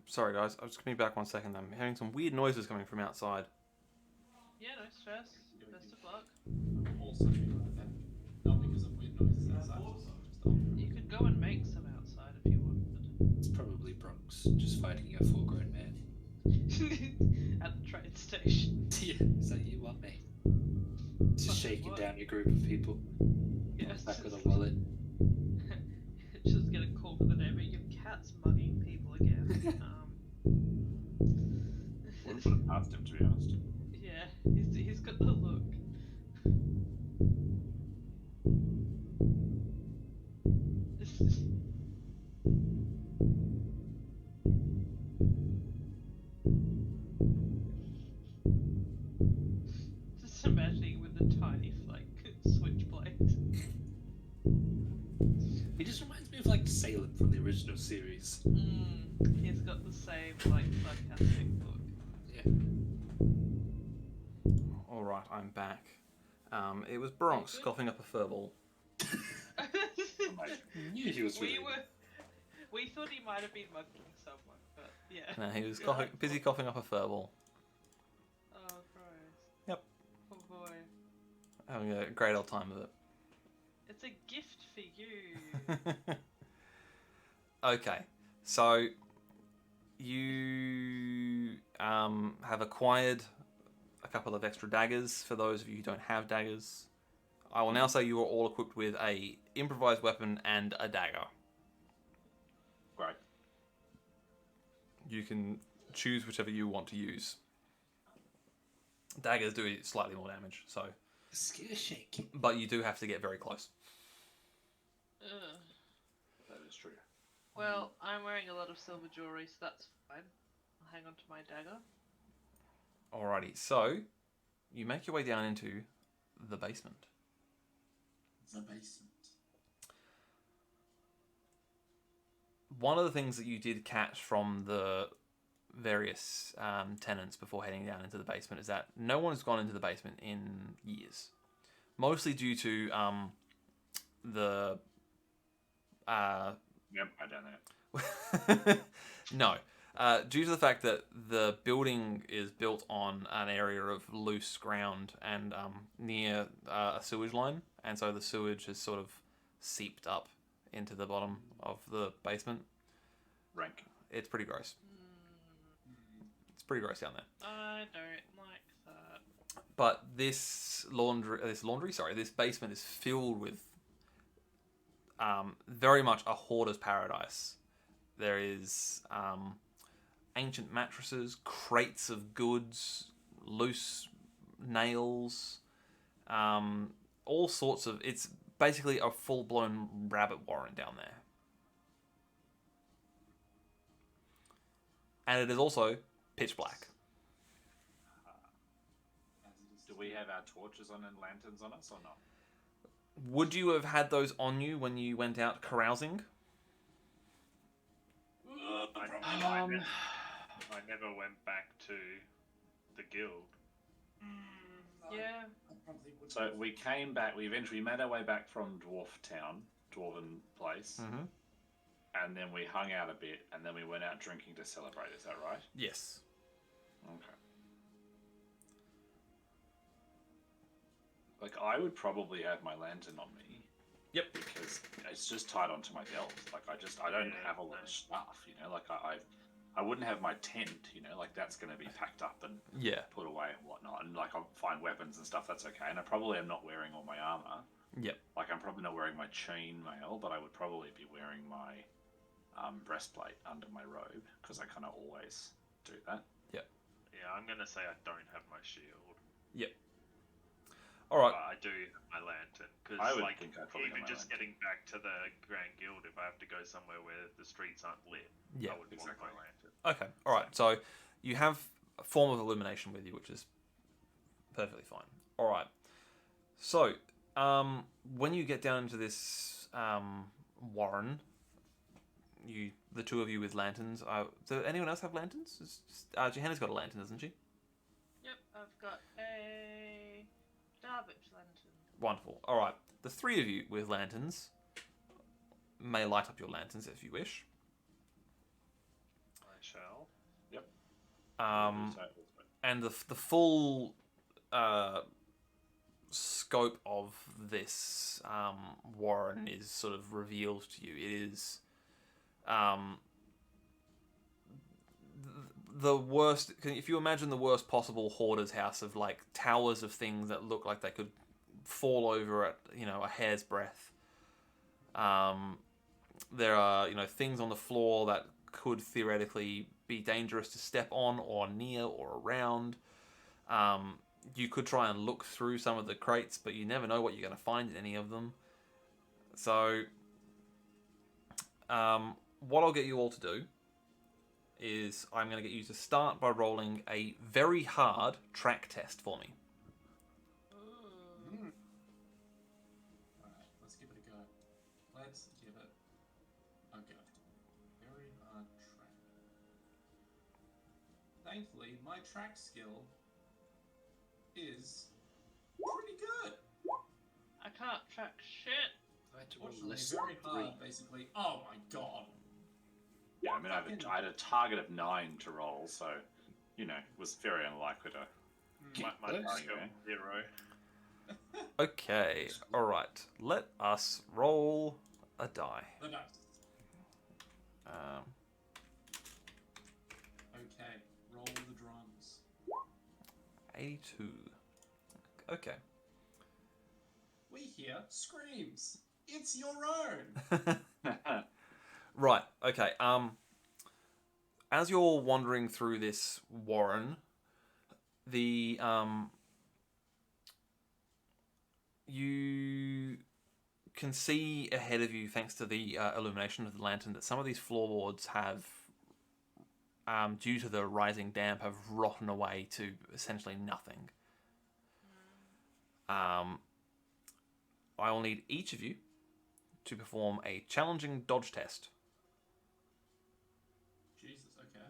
Sorry guys, I'm just coming back 1 second. I'm hearing some weird noises coming from outside. Yeah, no stress. Best of luck. Also, not because of weird noises outside. You could go and make some outside if you wanted. It's probably Bronx, just fighting a full-grown man. At the train station. Yeah, is that you want me? Just shaking What? down a group of people. Yes. Back with a wallet. Just get a call from the neighbour. Your cat's mugging people again. Wouldn't put it past him, to be honest. Yeah, he's got the look. Just imagining with the tiny switchblade. He just reminds me of like Salem from the original series. He's got the same sarcastic look. Yeah. Alright, I'm back. It was Bronx coughing up a furball. Amazing. Knew he was we related. we thought he might have been mugging someone, but yeah. No, he was Yeah. busy coughing up a furball. Oh Christ. Yep. Oh boy. Having a great old time with it. It's a gift for you. Okay, so you have acquired a couple of extra daggers for those of you who don't have daggers. I will now say you are all equipped with a improvised weapon and a dagger. Great. You can choose whichever you want to use. Daggers do slightly more damage, so, Scare shake. but you do have to get very close. Ugh. That is true. Well, I'm wearing a lot of silver jewelry, so that's fine. I'll hang on to my dagger. Alrighty, so you make your way down into the basement. The basement. One of the things that you did catch from the various tenants before heading down into the basement is that no one has gone into the basement in years. Mostly due to the... Vampire down there. No. Due to the fact that the building is built on an area of loose ground and near a sewage line, and so the sewage has sort of seeped up into the bottom of the basement. Rank. It's pretty gross. It's pretty gross down there. I don't like that. But this basement is filled with very much a hoarder's paradise. There is ancient mattresses, crates of goods, loose nails, all sorts of... It's basically a full-blown rabbit warren down there. And it is also pitch black. Do we have our torches on and lanterns on us or not? Would you have had those on you when you went out carousing? I never went back to the guild. Yeah. I probably would. So we came back. We eventually made our way back from Dwarven Place, Mm-hmm. and then we hung out a bit, and then we went out drinking to celebrate. Is that right? Yes. Okay. Like, I would probably have my lantern on me. Yep. Because it's just tied onto my belt. Like, I don't have a lot of stuff, you know? Like, I wouldn't have my tent, you know? Like, that's going to be packed up and Yeah. put away and whatnot. And, like, I'll find weapons and stuff, that's okay. And I probably am not wearing all my armor. Yep. Like, I'm probably not wearing my chainmail, but I would probably be wearing my breastplate under my robe, because I kind of always do that. Yeah, I'm gonna say I don't have my shield. All right. But I do have my lantern. Because, I would like, think I'd probably even have my just lantern. getting back to the Grand Guild, if I have to go somewhere where the streets aren't lit, Yeah. I would want Exactly. my lantern. Okay. All right. So you have a form of illumination with you, which is perfectly fine. All right. So when you get down into this warren, the two of you with lanterns. Does anyone else have lanterns? Johanna's got a lantern, doesn't she? Yep, I've got a garbage lantern. Wonderful. All right. The three of you with lanterns may light up your lanterns if you wish. I shall. And the full scope of this warren is sort of revealed to you. It is the worst. If you imagine the worst possible hoarder's house of like towers of things that look like they could fall over at a hair's breadth. There are things on the floor that could theoretically be dangerous to step on or near or around. You could try and look through some of the crates, but you never know what you're going to find in any of them. So, what I'll get you all to do is I'm going to get you to start by rolling a very hard track test for me. Alright, let's give it a go. Let's give it a go. Very hard track. Thankfully, my track skill is pretty good. I can't track shit. I had to roll Fortunately, less very than 3. hard, basically. Oh my god. Yeah, I mean, I had a target of 9 to roll, so, you know, it was very unlikely to. My Close. target was 0. Okay, alright. Let us roll a die. The dice. Um, Okay, roll the drums. 82. Okay. We hear screams. It's your own. Right, okay. As you're wandering through this warren, the you can see ahead of you, thanks to the illumination of the lantern, that some of these floorboards have, due to the rising damp, have rotten away to essentially nothing. I will need each of you to perform a challenging dodge test. Jesus, okay.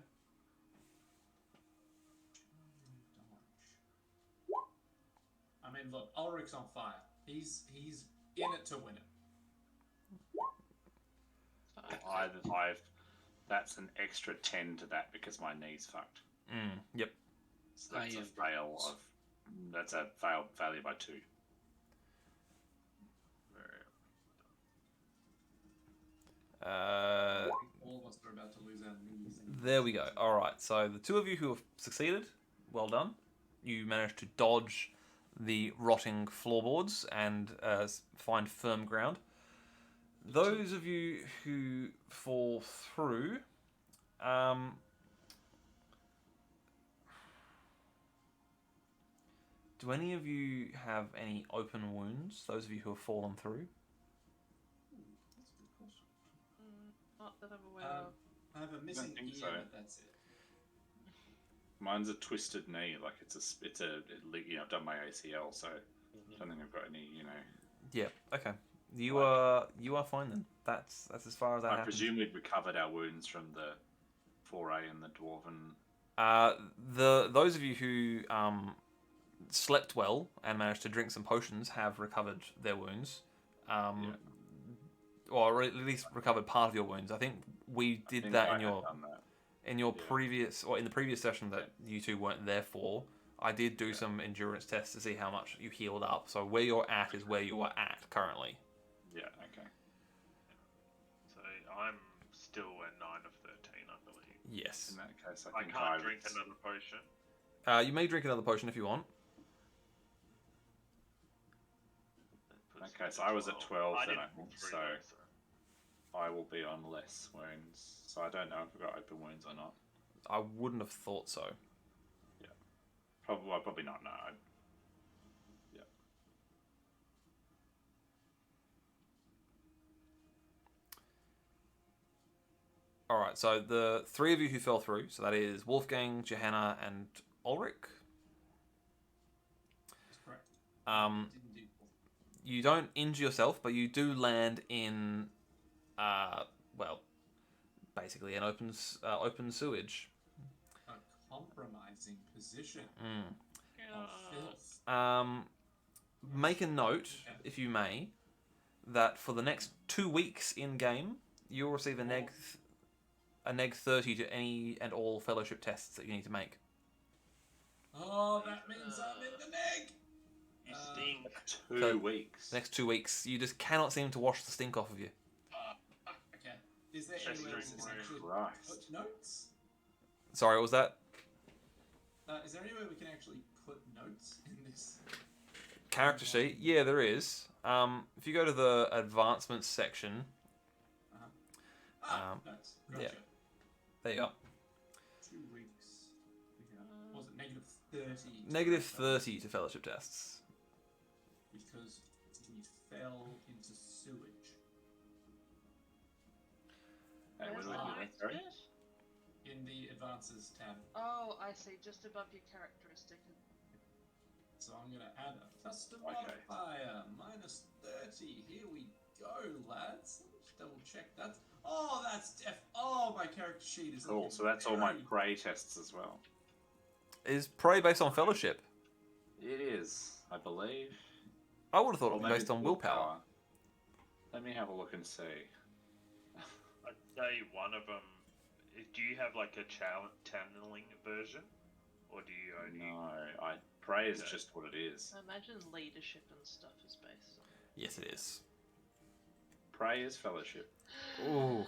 I mean, look, Ulrich's on fire. He's in it to win it. I've that's an extra 10 to that because my knee's fucked. Yep. So that's I a am fail of. That's a failure by 2. All of us are about to lose our knees. There we go. All right. So the two of you who have succeeded, well done. You managed to dodge the rotting floorboards and find firm ground. Those of you who fall through, do any of you have any open wounds? Those of you who have fallen through? That's a good question. Not that I'm aware of. I have a missing think ear, so. but that's it. Mine's a twisted knee, like I've done my ACL, so I don't think I've got any, Yeah. Okay. You are fine then. That's as far as that I happens. presume we'd recovered our wounds from the foray in the dwarven. Those of you who slept well and managed to drink some potions have recovered their wounds. Or at least recovered part of your wounds. I think we did that in your Yeah. previous, or in the previous session that you two weren't there for. I did do some endurance tests to see how much you healed up. So where you're at is where you are at currently. Yeah, okay. So I'm still at 9 of 13, I believe. Yes. In that case, I I think can't drink another potion. You may drink another potion if you want. That puts Okay, me so to I was at 12 I then, didn't I think, pull through so- though, I will be on less wounds. So I don't know if I've got open wounds or not. I wouldn't have thought so. Probably not, no. Yeah. All right. So the three of you who fell through. So that is Wolfgang, Johanna, and Ulrich. That's correct. Didn't do both. You don't injure yourself, but you do land in, well, basically an open sewage. A compromising position Mm. of filth. Make a note, Okay. if you may, that for the next 2 weeks in game, you'll receive a neg 30 to any and all fellowship tests that you need to make. Oh, that means I'm in the neg. You stink. 2 So- weeks. The next 2 weeks, you just cannot seem to wash the stink off of you. Okay. Is there Just any way we drink can more. actually Christ. put notes? Sorry, what was that? Is there any way we can actually put notes in this? Character sheet? Yeah, there is. If you go to the advancements section, Notes. Gotcha. yeah. There you go. 2 weeks. Was it negative 30? Negative 30 to fellowship tests. Because we fell into sewage. Hey, where do I Where's do the that? Sorry? bit? In the advances tab. Oh, I see. Just above your characteristic. So I'm going to add a custom Okay. modifier. Minus 30. Here we go, lads. Let's double check that. Oh, that's oh, my character sheet is Cool, looking so that's all my very- prey tests as well. Is prey based on fellowship? It is. I believe. I would have thought Or it was maybe based on willpower. Let me have a look and see. I'd say one of them. Do you have like a channeling version, or do you only? No, Prey is Okay. just what it is. I imagine leadership and stuff is based on. Yes, it is. Prey is fellowship. Ooh.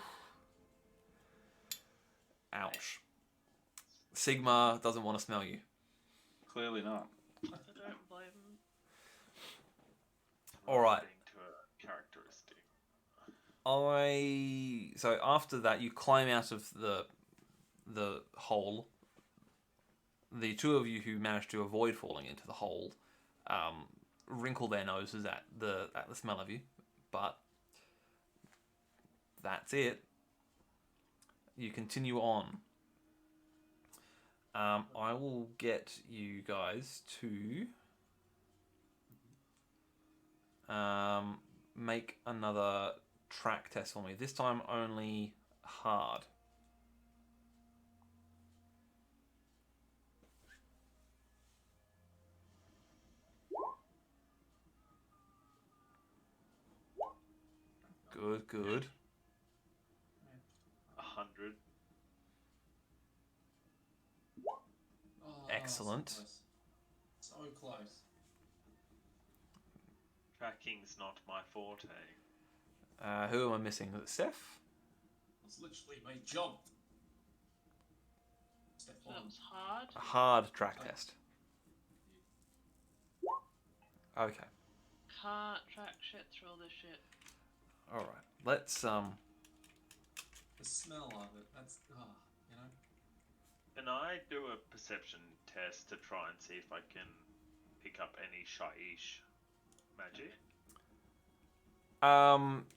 Ouch. Sigma doesn't want to smell you. Clearly not. I don't blame him. All right. According to a characteristic. So after that, you climb out of the hole. The two of you who managed to avoid falling into the hole wrinkle their noses at the smell of you, but that's it. You continue on. I will get you guys to make another track test for me. This time only hard. Good, good. 100. Oh, Excellent. So close. Tracking's not my forte. Who am I missing? Is it Steph? It's literally my job. Step So one. that was hard. A hard track test. Okay. Can't track shit through all this shit. All right. Let's The smell of it. That's you know. Can I do a perception test to try and see if I can pick up any Shaiish magic?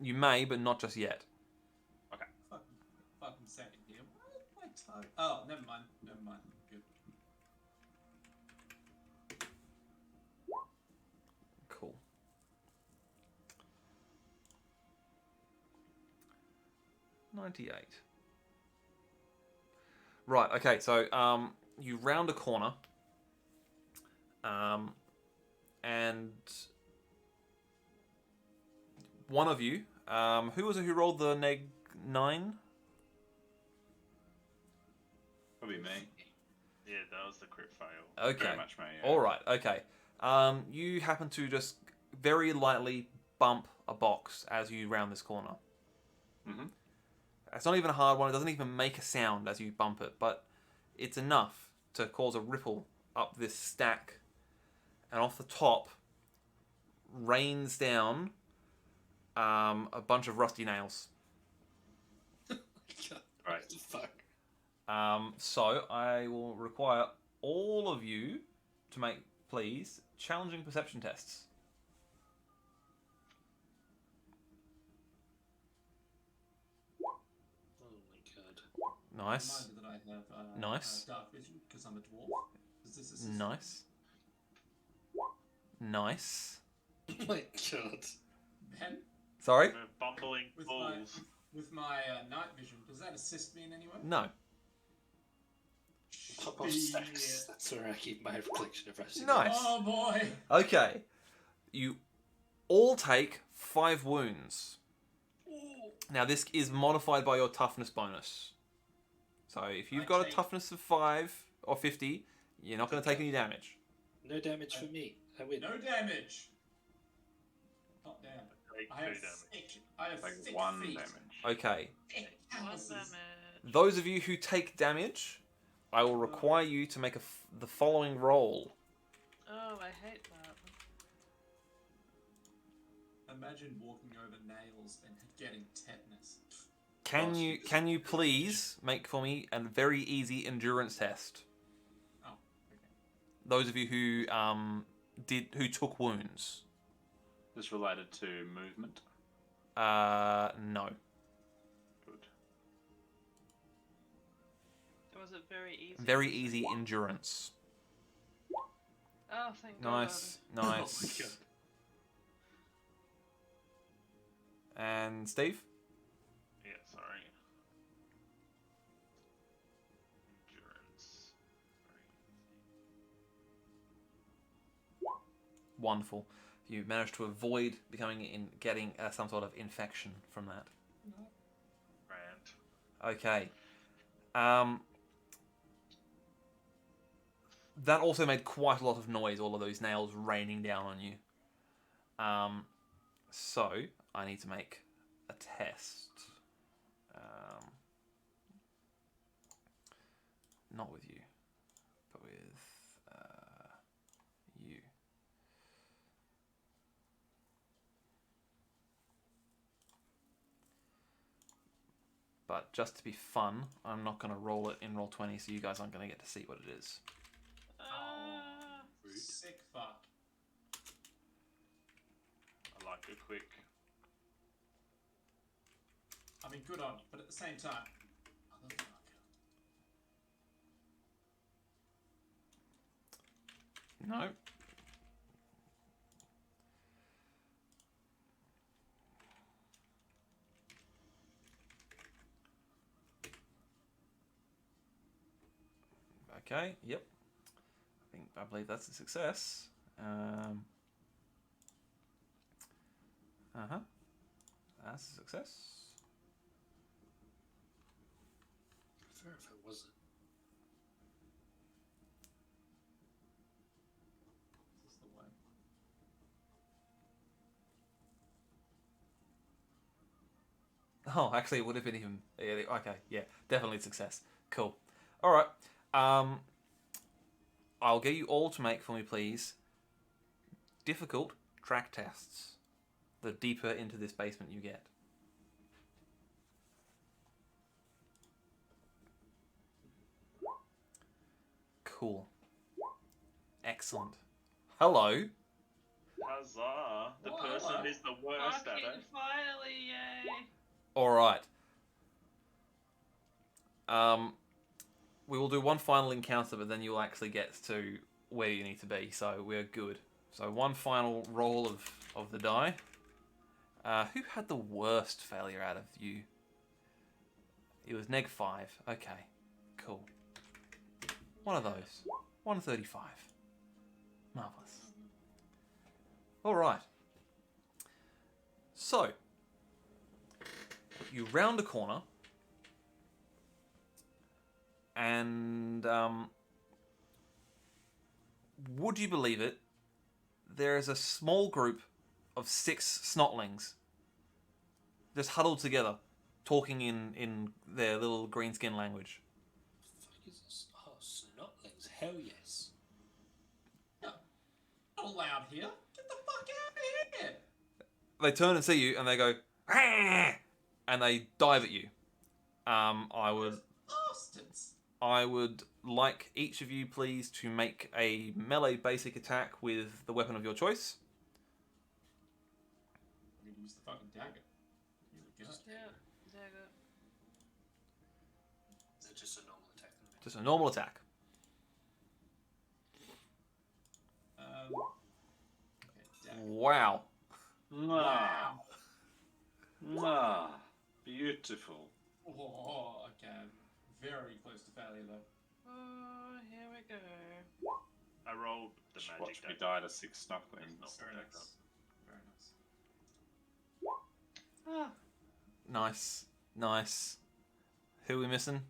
You may, but not just yet. Fucking second here. Why is my toe? Oh, never mind. Never mind. Good. Cool. $98. Right. Okay. So you round a corner. And one of you, who was it who rolled the neg 9? Probably me. Yeah, that was the crit fail. Okay. Very much me. Yeah. All right. Okay. You happen to just very lightly bump a box as you round this corner. Mm-hmm. It's not even a hard one. It doesn't even make a sound as you bump it, but it's enough to cause a ripple up this stack. And off the top rains down a bunch of rusty nails. Right. What the fuck? So I will require all of you to make, please, challenging perception tests. Oh my god. Nice. Reminder that I have Nice. dark vision because I'm a dwarf. Is this assistant? Nice. Nice. Oh my god. Ben, Sorry? We're bumbling with fools. my night vision, does that assist me in any way? No. Pop off stacks. That's where I keep my collection of rusty Nice. Oh boy. Okay. You all take 5 wounds. Now this is modified by your toughness bonus. So if you've I got a take- toughness of 5 or 50, you're not going to take any damage. No damage for me. I win. No damage. Not damage. Take I have 2 damage. thick. I have Like thick 1 feet. damage. Okay. Thick One calluses. damage. Those of you who take damage, I will require you to make the following roll. Oh, I hate that. Imagine walking over nails and getting tetanus. Can you please make for me a very easy endurance test? Oh, okay. Those of you who took wounds. This related to movement. No. Good. Was it very easy? Very easy endurance. Oh, thank Nice, Oh my nice. god. And Steve? Yeah, sorry. Endurance. Very easy. wonderful. You managed to avoid getting some sort of infection from that. Grand. Okay. That also made quite a lot of noise, all of those nails raining down on you. So, I need to make a test. Not with you, but with you. But just to be fun, I'm not going to roll it in Roll20, so you guys aren't going to get to see what it is. Rude. Sick fuck. I like a quick. I mean, good on you, but at the same time, motherfucker. No. Okay, yep. I believe that's a success. That's a success. I prefer if it wasn't. This is the one. Oh, actually, it would have been even. Yeah, okay, yeah, definitely a success. Cool. All right. I'll get you all to make for me, please. Difficult track tests. The deeper into this basement you get. Cool. Excellent. Hello. Huzzah! The Whoa, person hello. is the worst at Fucking it. finally, yay! All right. We will do one final encounter, but then you'll actually get to where you need to be. So we're good. So one final roll of the die. Who had the worst failure out of you? It was -5. Okay, cool. One of those. 135. Marvelous. All right. So you round a corner, and would you believe it? There is a small group of 6 snotlings just huddled together, talking in their little greenskin language. Fuck is this? Oh, snotlings. Hell yes. Not allowed here. Get the fuck out of here. They turn and see you, and they go, "Ah!" and they dive at you. Bastards. I would like each of you, please, to make a melee basic attack with the weapon of your choice. I'm gonna use the fucking dagger. Here we go. Yeah, dagger. Is that just a normal attack? Just a normal attack. Okay, dagger. Wow. Ah, ah, beautiful. Oh, okay. Very close to failure though. Oh, here we go. I rolled the Just magic watch me dagger. die to 6 snucklings. Very Dagger. nice. Very nice. Ah, Nice. Nice. Who are we missing?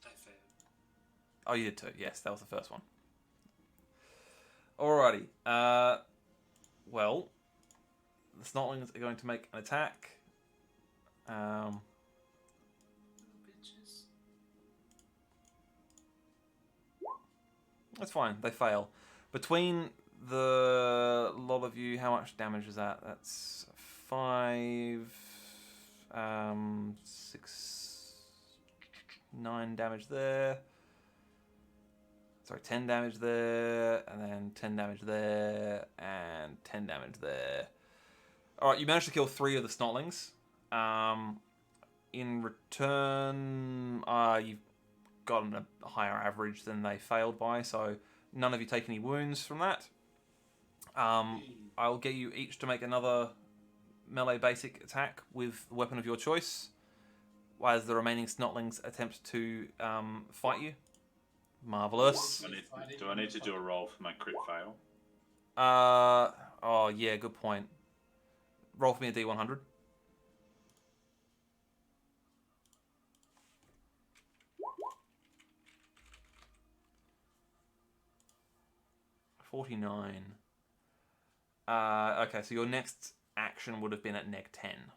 I failed. Oh, you did too. Yes, that was the first one. Alrighty. Well, the snotlings are going to make an attack. Little bitches. That's fine. They fail. Between the lot of you, how much damage is that? That's 5, 6, 9 damage there. Sorry, 10 damage there, and then 10 damage there, and 10 damage there. Alright, you managed to kill 3 of the snotlings. In return, you've gotten a higher average than they failed by, so none of you take any wounds from that. I'll get you each to make another melee basic attack with the weapon of your choice, as the remaining snotlings attempt to fight you. Marvelous. Do I need to do a roll for my crit fail? Oh yeah, good point. Roll for me a D100. $49. Okay, so your next action would have been at -10.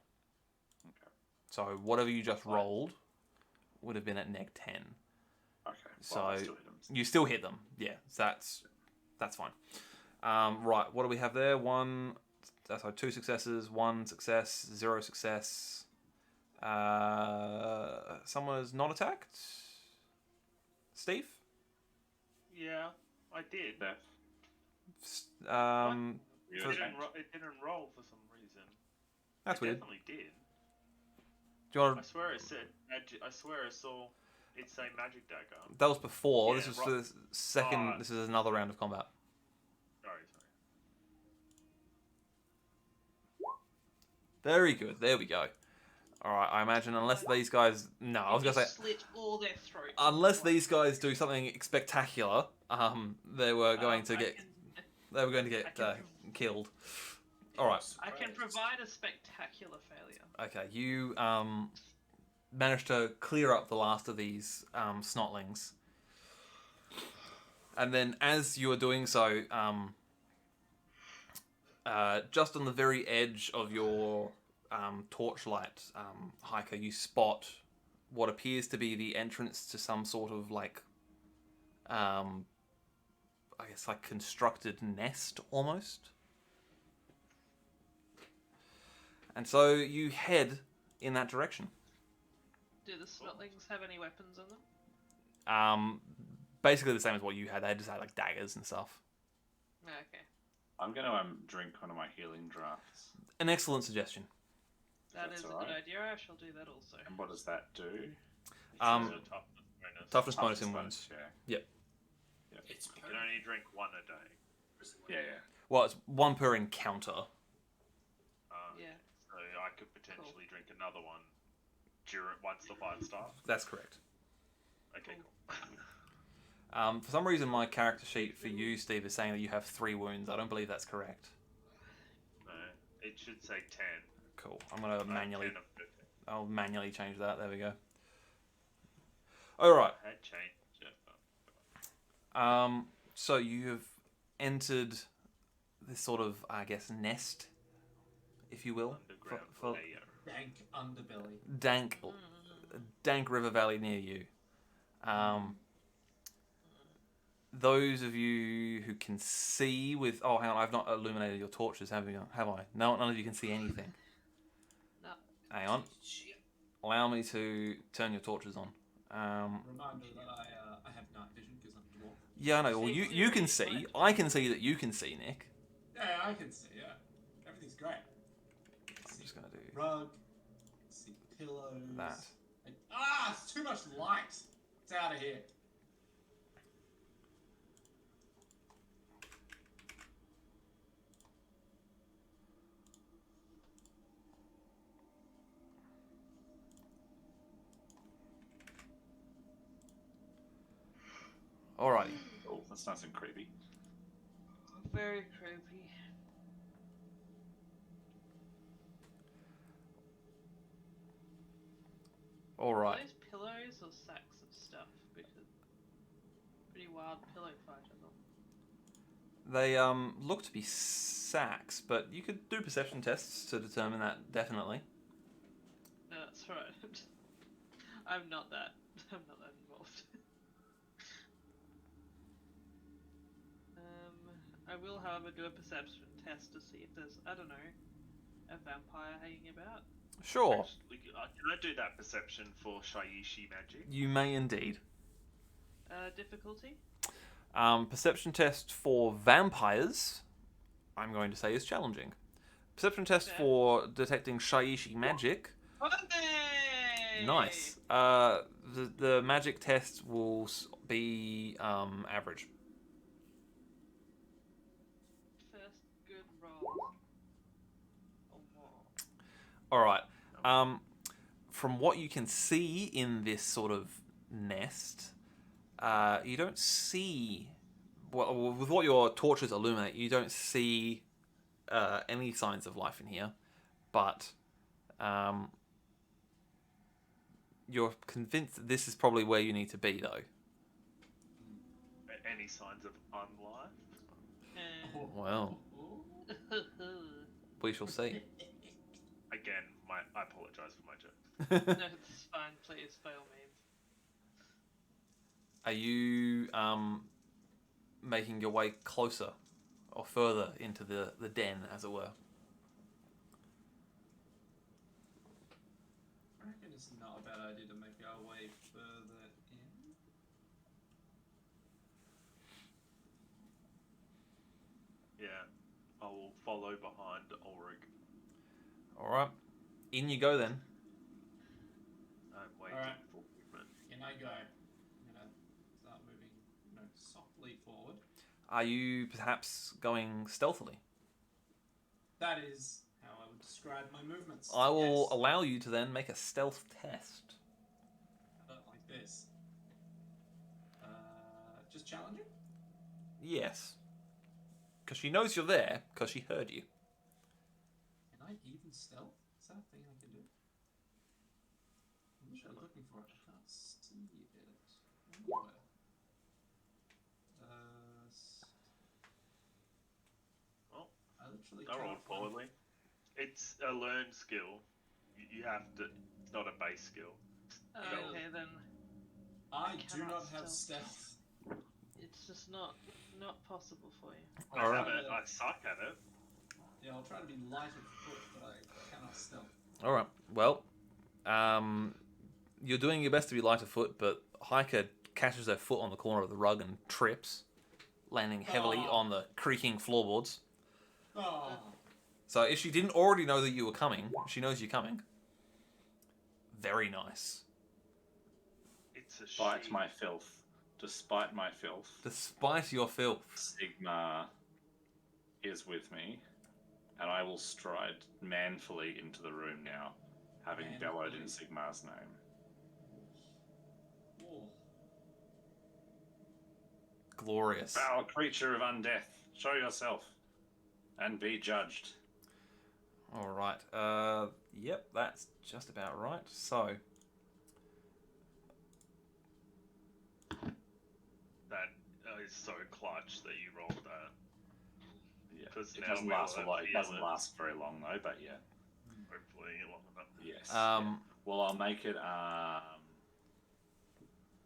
Okay. So whatever you just Fine. rolled would have been at -10. Okay. So Well, I still hit him. you still hit them. Yeah, so that's fine. Right, what do we have there? One, so 2 successes, 1 success, 0 success. Someone is not attacked. Steve. Yeah, I did. Death. It For- didn't roll for some reason. That's it weird. Definitely did. Do you want I swear it said. I swear I saw it say magic dagger. That was before. Yeah, This was right. for the second. Oh. This is another round of combat. Sorry. Very good. There we go. All right. I imagine unless these guys, no, I was gonna say slit all their throats. unless these guys do something spectacular, they were going to get killed. All right. I can provide a spectacular failure. Okay. You managed to clear up the last of these snotlings, and then as you are doing so, just on the very edge of your torchlight, hiker, you spot what appears to be the entrance to some sort of like, I guess like constructed nest almost. And so you head in that direction. Do the snotlings have any weapons on them? Basically the same as what you had. They just had like daggers and stuff. Okay. I'm going to drink one of my healing drafts. An excellent suggestion. That That's is a alright. good idea. I shall do that also. And what does that do? It's a Toughness bonus Toughness in bonus, wounds. yeah. It's You can only drink one a day. Yeah. Well, it's 1 per encounter. Yeah. So I could potentially drink another one once the fight starts. That's correct. Okay, cool. For some reason, my character sheet for you, Steve, is saying that you have 3 wounds. I don't believe that's correct. No, it should say 10. Cool. I'm gonna manually. 10 of 15. I'll manually change that. There we go. All right. I had changed it, but So you have entered this sort of, I guess, nest, if you will, underground for layer. dank underbelly. dank river valley near you. Those of you who can see with... Oh, hang on. I've not illuminated your torches, have I? No, none of you can see anything. No. Hang on. Shit. Allow me to turn your torches on. Reminder that I have night vision because I'm a dwarf. Yeah, I know. Well, you can see. I can see that you can see, Nick. Yeah, I can see. Yeah, everything's great. I'm just going to do Rug. See pillows. that. It's too much light. It's out of here. Alrighty. Oh, that's nice and creepy. Very creepy. Are Alright. those pillows or sacks of stuff? Because pretty wild pillow fight, I thought. They look to be sacks, but you could do perception tests to determine that definitely. No, that's right. I'm not that involved. I will, however, do a perception test to see if there's, I don't know, a vampire hanging about. Sure. Actually, can I do that perception for Shaiishi magic? You may indeed. Difficulty? Perception test for vampires, I'm going to say, is challenging. Perception test Okay. for detecting Shaiishi magic, Hey! nice. The magic test will be average. First good roll. Oh, Alright. From what you can see in this sort of nest, you don't see well, with what your torches illuminate, you don't see any signs of life in here, but you're convinced that this is probably where you need to be, though. Any signs of unlife? Well, we shall see. Again, I apologise for my joke. No, it's fine. Please, by all means. Are you making your way closer or further into the den, as it were? I reckon it's not a bad idea to make our way further in. Yeah, I will follow behind Ulrich. Alright. In you go then. I'm waiting Alright. for movement. In I go. I'm gonna start moving, softly forward. Are you perhaps going stealthily? That is how I would describe my movements. I will Yes. allow you to then make a stealth test. Like this. Just challenging? Yes. Because she knows you're there, because she heard you. Can I even stealth? Is that a thing I can do? I'm literally looking for it. I can't see it anywhere. Well, I literally I rolled can't find poorly. It's a learned skill. You have to. It's not a base skill. Okay, then I do cannot not have stealth. stealth. it's just not possible for you. I have it. I suck at it. Yeah, I'll try to be light of foot, but I cannot stealth. Alright. Well, you're doing your best to be light of foot, but Hiker catches her foot on the corner of the rug and trips, landing heavily Oh. on the creaking floorboards. Oh, So if she didn't already know that you were coming, she knows you're coming. Very nice. It's a Despite she. my filth. Despite my filth. Despite your filth. Sigma is with me, and I will stride manfully into the room now, having bellowed in Sigma's name. oh. Glorious. Foul creature of undeath, show yourself, and be judged. Alright. Yep, that's just about right. So, That is so clutch that you rolled that. Yeah, 'Cause it now doesn't we'll last a lot. It appeal doesn't it. last very long though, but yeah. Hopefully long enough. Yes. Um, Well, I'll make it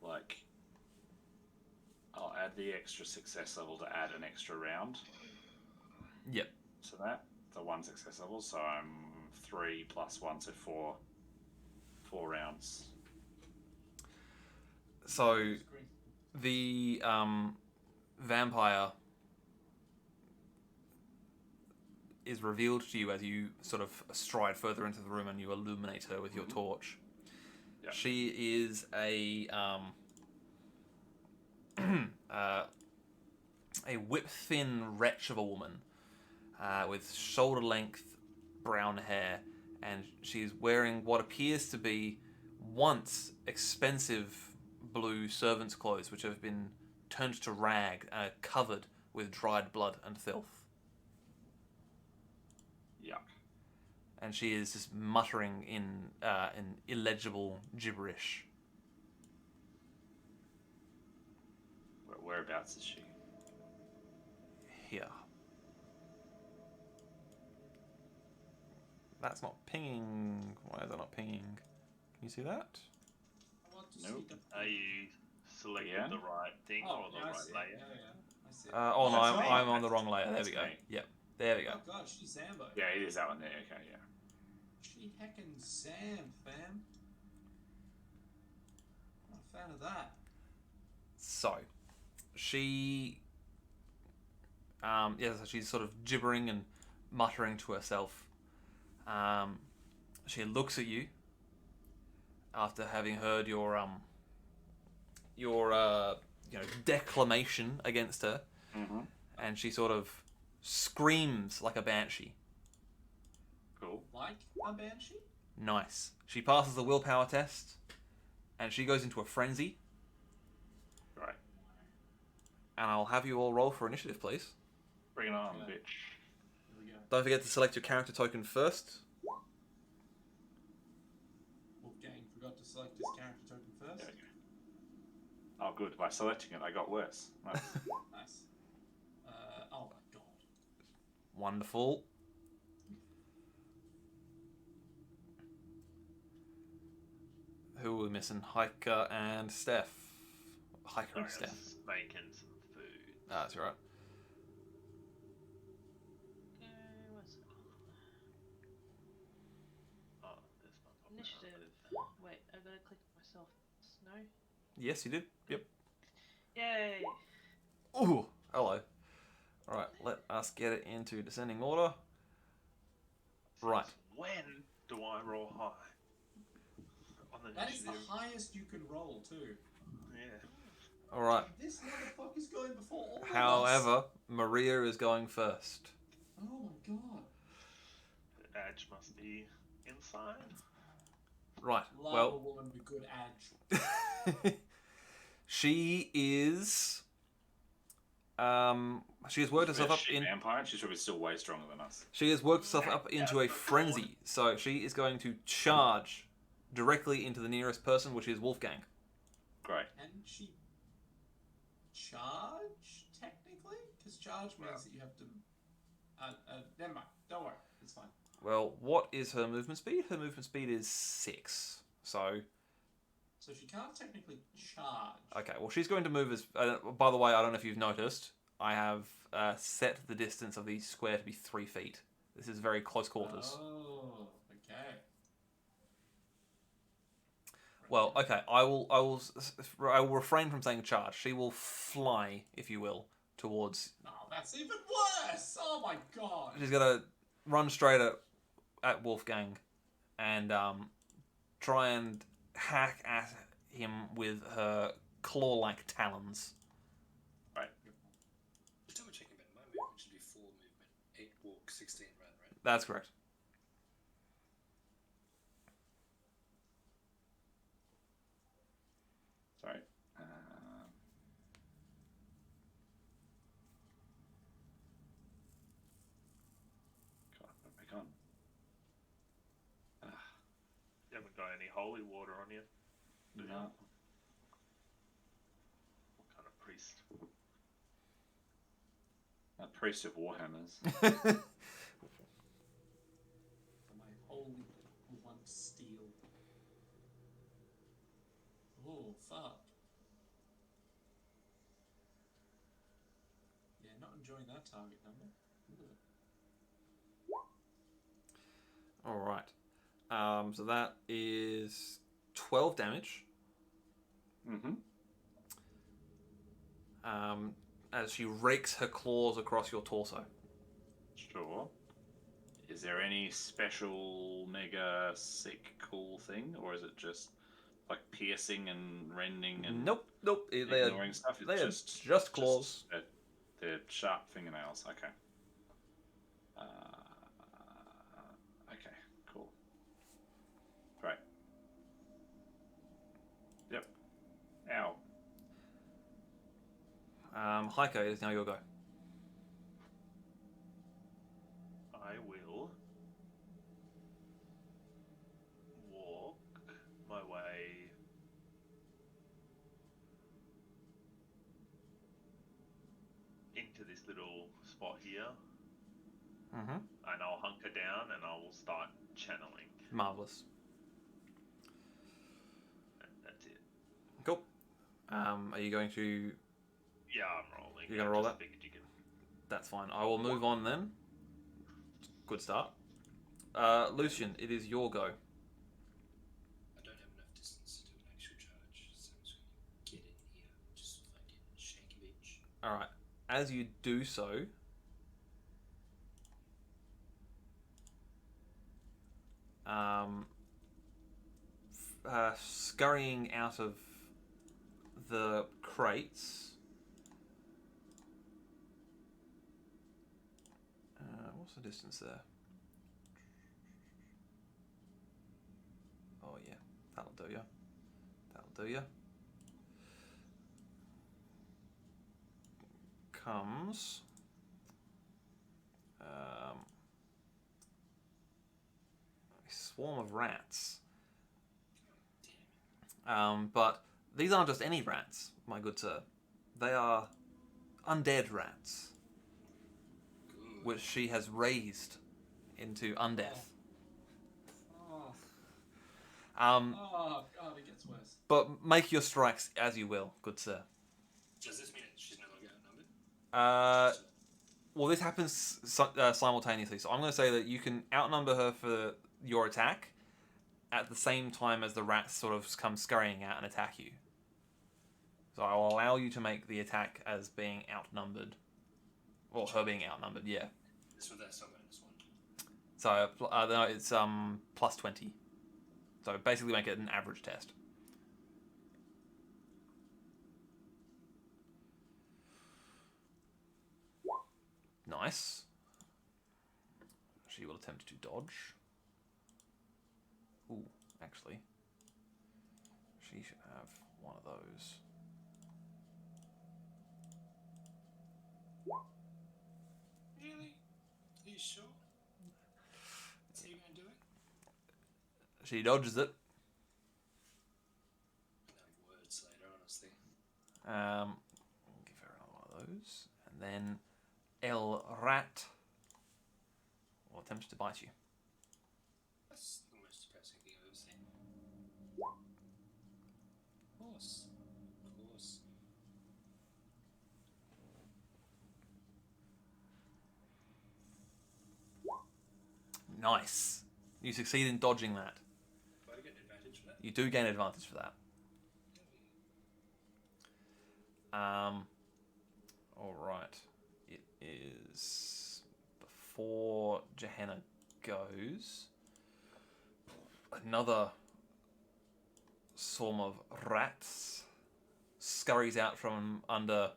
like I'll add the extra success level to add an extra round. yep. So that the one success level. So I'm 3 plus 1, so 4 rounds. So, the vampire is revealed to you as you sort of stride further into the room and you illuminate her with your torch. Yeah. She is a a whip-thin wretch of a woman with shoulder-length brown hair, and she's wearing what appears to be once expensive blue servant's clothes, which have been turned to rag, covered with dried blood and filth. Yuck. And she is just muttering in illegible gibberish. Whereabouts is she? Here. That's not pinging. Why is that not pinging? Can you see that? I want to Nope. see the Are you selected Yeah. the right thing or the I right see it. layer? Yeah, I see it. Oh no, That's me. I'm on the wrong layer. There That's we go. me. Yep. There we go. Oh god, she's Zambo. Yeah, it is that one there. Okay, yeah. She heckin' Sam, fam. Not a fan of that. So, she, so she's sort of gibbering and muttering to herself. She looks at you after having heard your declamation against her, Mm-hmm. and she sort of screams like a banshee. Cool. Like a banshee? Nice. She passes the willpower test, and she goes into a frenzy. Right. And I'll have you all roll for initiative, please. Bring it on, Okay. bitch. Here we go. Don't forget to select your character token first. Wolfgang forgot to select his character token first. There we go. Oh, good. By selecting it, I got worse. Nice. Nice. Oh my god. Wonderful. Who are we missing? Hiker and Steph. Hiker and Sorry, I Steph. was making some food. Ah, that's all right. Where's it? Oh, there's my pocket. Initiative. Wait, I gotta click myself. No? Yes, you did. Yep. Yay! Ooh, hello. All right, let us get it into descending order. Right. When do I roll high? On the That is the initiative. highest you can roll too. Yeah. All right. This motherfucker's going before all of us. However, Maria is going first. Oh my god. The edge must be inside. Right. Lava Well, woman with good edge. she is. She has worked herself up She's in. a vampire, and she's probably still way stronger than us. She has worked herself up into a frenzy, so she is going to charge directly into the nearest person, which is Wolfgang. Great. Can she charge, technically? Because charge means that you have to... never mind. Don't worry. It's fine. Well, what is her movement speed? Her movement speed is 6. So, So she can't technically charge. okay. Well, she's going to move as. By the way, I don't know if you've noticed, I have set the distance of the square to be 3 feet. This is very close quarters. Oh, okay. Well, okay. I will refrain from saying charge. She will fly, if you will, towards. Oh, that's even worse! Oh my god! She's gonna run straight at Wolfgang, and try and hack at him with her claw-like talons. Right. Just double checking about my movement. Should be 4 movement, 8 walk, 16 run, right? That's correct. Sorry. God, what have I gone? You haven't got any holy water on you? Do you? No. What kind of priest? A priest of Warhammers. For my holy one steel. Oh, fuck. Yeah, not enjoying that target number. Ugh. All right. So that is 12 damage. Mm-hmm. As she rakes her claws across your torso. Sure. Is there any special, mega, sick, cool thing? Or is it just like piercing and rending and Nope. They ignoring stuff? they are just claws. They're sharp fingernails. Okay. Okay, cool. Great. Yep. Ow. Heiko, it is now your go. I will walk my way into this little spot here, Mm-hmm. and I'll hunker down and I will start channeling. Marvelous. And that's it. Cool. Are you going to... Yeah, I'm rolling. You're gonna roll just that? figured you can- That's fine. I will move on then. Good start. Lucian, it is your go. I don't have enough distance to do an actual charge, so I'm just going to get in here, just fucking shake a bitch. Alright. As you do so... scurrying out of the crates... what's the distance there? Oh yeah, that'll do ya. That'll do ya. comes a swarm of rats. But these aren't just any rats, my good sir. They are undead rats, which she has raised into undeath. Oh, Um, oh God, it gets worse. but make your strikes as you will, good sir. Does this mean she's no longer outnumbered? Well, this happens simultaneously, so I'm going to say that you can outnumber her for your attack at the same time as the rats sort of come scurrying out and attack you. So I will allow you to make the attack as being outnumbered. Or her being outnumbered, yeah. This one, that's not bonus one. So no, it's plus 20. So basically make it an average test. Nice. She will attempt to dodge. Ooh, actually. She should have one of those. Really? Are you sure? That's how you're going to do it? She dodges it. No words later, honestly. Give her another one of those. And then El Rat will attempt to bite you. That's the most depressing thing I've ever seen. Of course. Of course. Nice. You succeed in dodging that. Do I get an advantage for that? You do gain advantage for that. Alright. It is before Gehenna goes. Another swarm of rats scurries out from under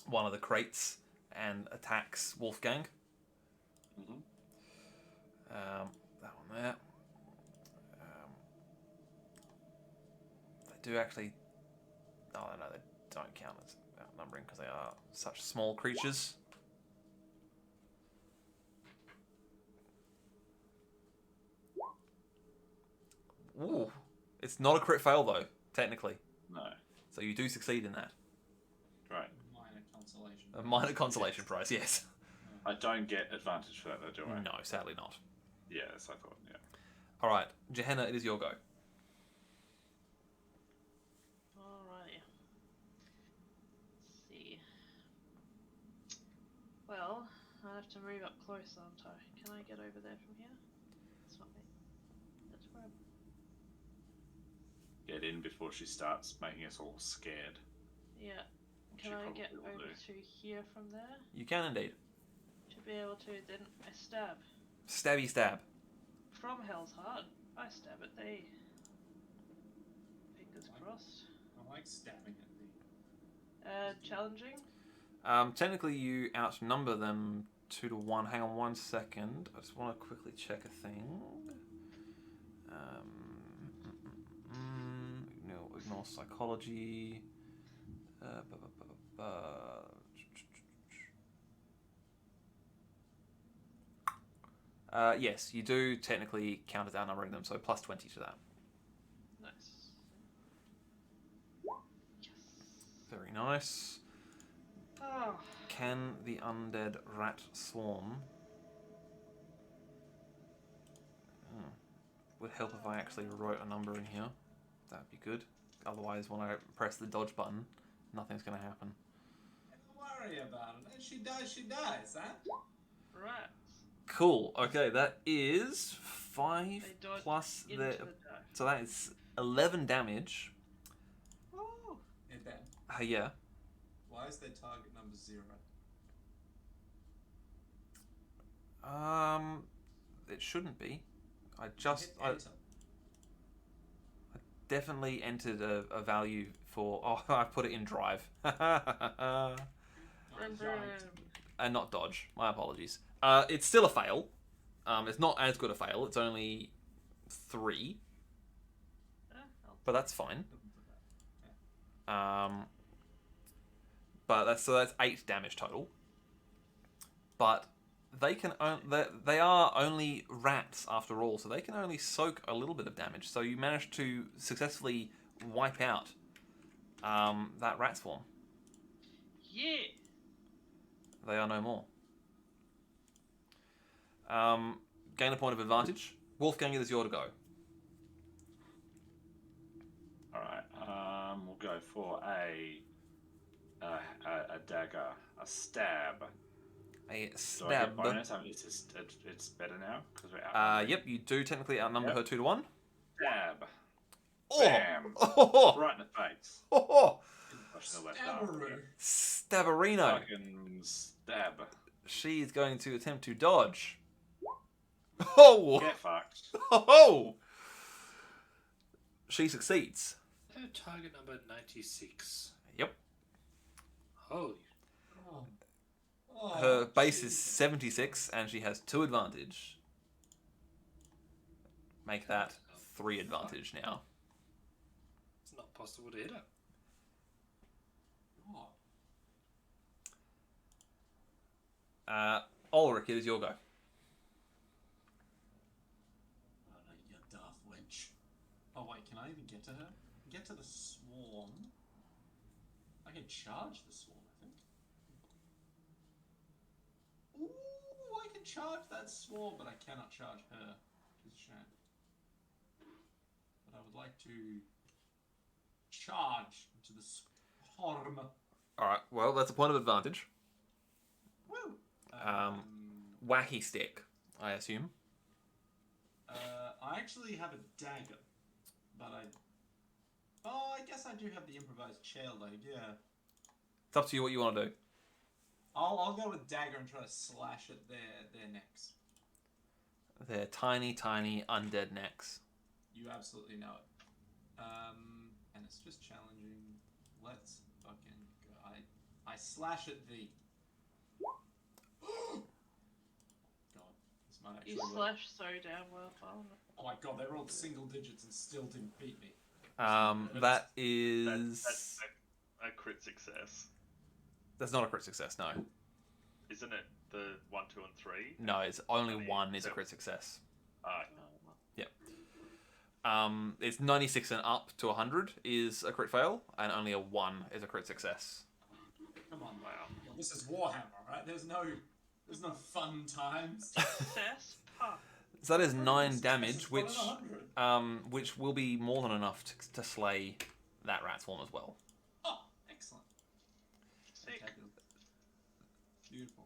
one of the crates and attacks Wolfgang. Mm-hmm. That one there. They do actually. Oh no, they don't count as outnumbering because they are such small creatures. Ooh, it's not a crit fail though, technically. No. So you do succeed in that. Right. Minor consolation. A minor consolation prize, yes. I don't get advantage for that, though, do I? No, sadly not. Yes, I thought, yeah. All right, Gehenna, it is your go. Alrighty. Let's see. Well, I have to move up close, aren't I? Can I get over there from here? It's not me. That's where I'm... Get in before she starts making us all scared. Yeah. Which Can she I probably get will over do. to here from there? You can indeed. To be able to, then I stab. Stabby stab. From Hell's Heart, I stab at thee. Fingers crossed. I like stabbing at the. Challenging? Technically, you outnumber them 2 to 1. Hang on 1 second. I just want to quickly check a thing. Ignore psychology. Yes, you do technically count as outnumbering them, so plus 20 to that. Nice. Yes. Very nice. Oh, Can the undead rat swarm? Would help if I actually wrote a number in here. That'd be good. Otherwise, when I press the dodge button, nothing's going to happen. Don't worry about it. If she dies, huh? rats. Cool. Okay, that is 5 They dodge plus into the... the dive. So that is 11 damage. Woo! Hey Ben, Yeah. why is their target number 0? It shouldn't be. I Hit I definitely entered a value for... Oh, I put it in drive. enter. And not dodge. My apologies. It's still a fail. It's not as good a fail. It's only 3, but that's fine. But that's 8 damage total. But they are only rats after all, so they can only soak a little bit of damage. So you managed to successfully wipe out that rat swarm. Yeah. They are no more. Gain a point of advantage. Wolfgang, it is your to go. Alright, we'll go for a dagger, a stab. A Do I get stab. bonus? I mean, it's better now because we're out. Yep, you do technically outnumber her 2 to 1. Stab. Oh! Bam. Oh! Right in the face. Oh! Push the left arm. Stabarino. Fucking stab. She's going to attempt to dodge. Oh! Get fucked. Oh! She succeeds. Target number 96. Yep. Holy. Her base is 76, and she has 2 advantage. Make that 3 advantage now. It's not possible to hit her. Ulrich, it is your go. Oh no, you daft wench. Oh wait, can I even get to her? Get to the swarm. I can charge the swarm, I think. Ooh, I can charge that swarm, but I cannot charge her. Which is a shame. But I would like to charge into the swarm. Alright, well, that's a point of advantage. Woo! Wacky stick, I assume. I actually have a dagger, but I guess I do have the improvised chair leg, yeah. It's up to you what you want to do. I'll go with dagger and try to slash at their necks. They're tiny, tiny, undead necks. You absolutely know it. And it's just challenging. Let's fucking go. I slash at thee. God, this might actually You work. slash so damn well. Oh my god, they rolled single digits and still didn't beat me. That is... That's a crit success. That's not a crit success, no. Isn't it the 1, 2, and 3? No, it's only 1 is a crit success. Yep. It's 96 and up to 100 is a crit fail, and only a 1 is a crit success. Come on, wow. Well, this is Warhammer, right? There's no fun times. Success. Huh. So that is 9 damage, It's 1 in which 100. which will be more than enough to slay that rat swarm as well. Oh, excellent. Sick. Okay. Beautiful.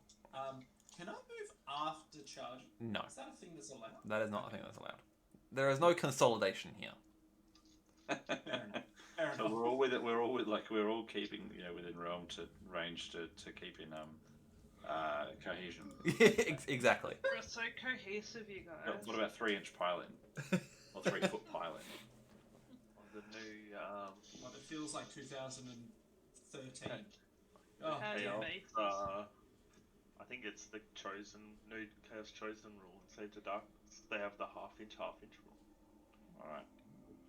Can I move after charging? No, Is that a thing that's allowed? that is not a thing that's allowed. There is no consolidation here. Fair So enough. we're all keeping within range to keep in cohesion. Exactly. We're so cohesive, you guys. What about 3-inch piling or 3-foot piling? The new Well, it feels like 2013. Oh, How do you chaos, make this? I think it's the new chaos chosen rule. Instead of dark, they have the half-inch rule, Alright.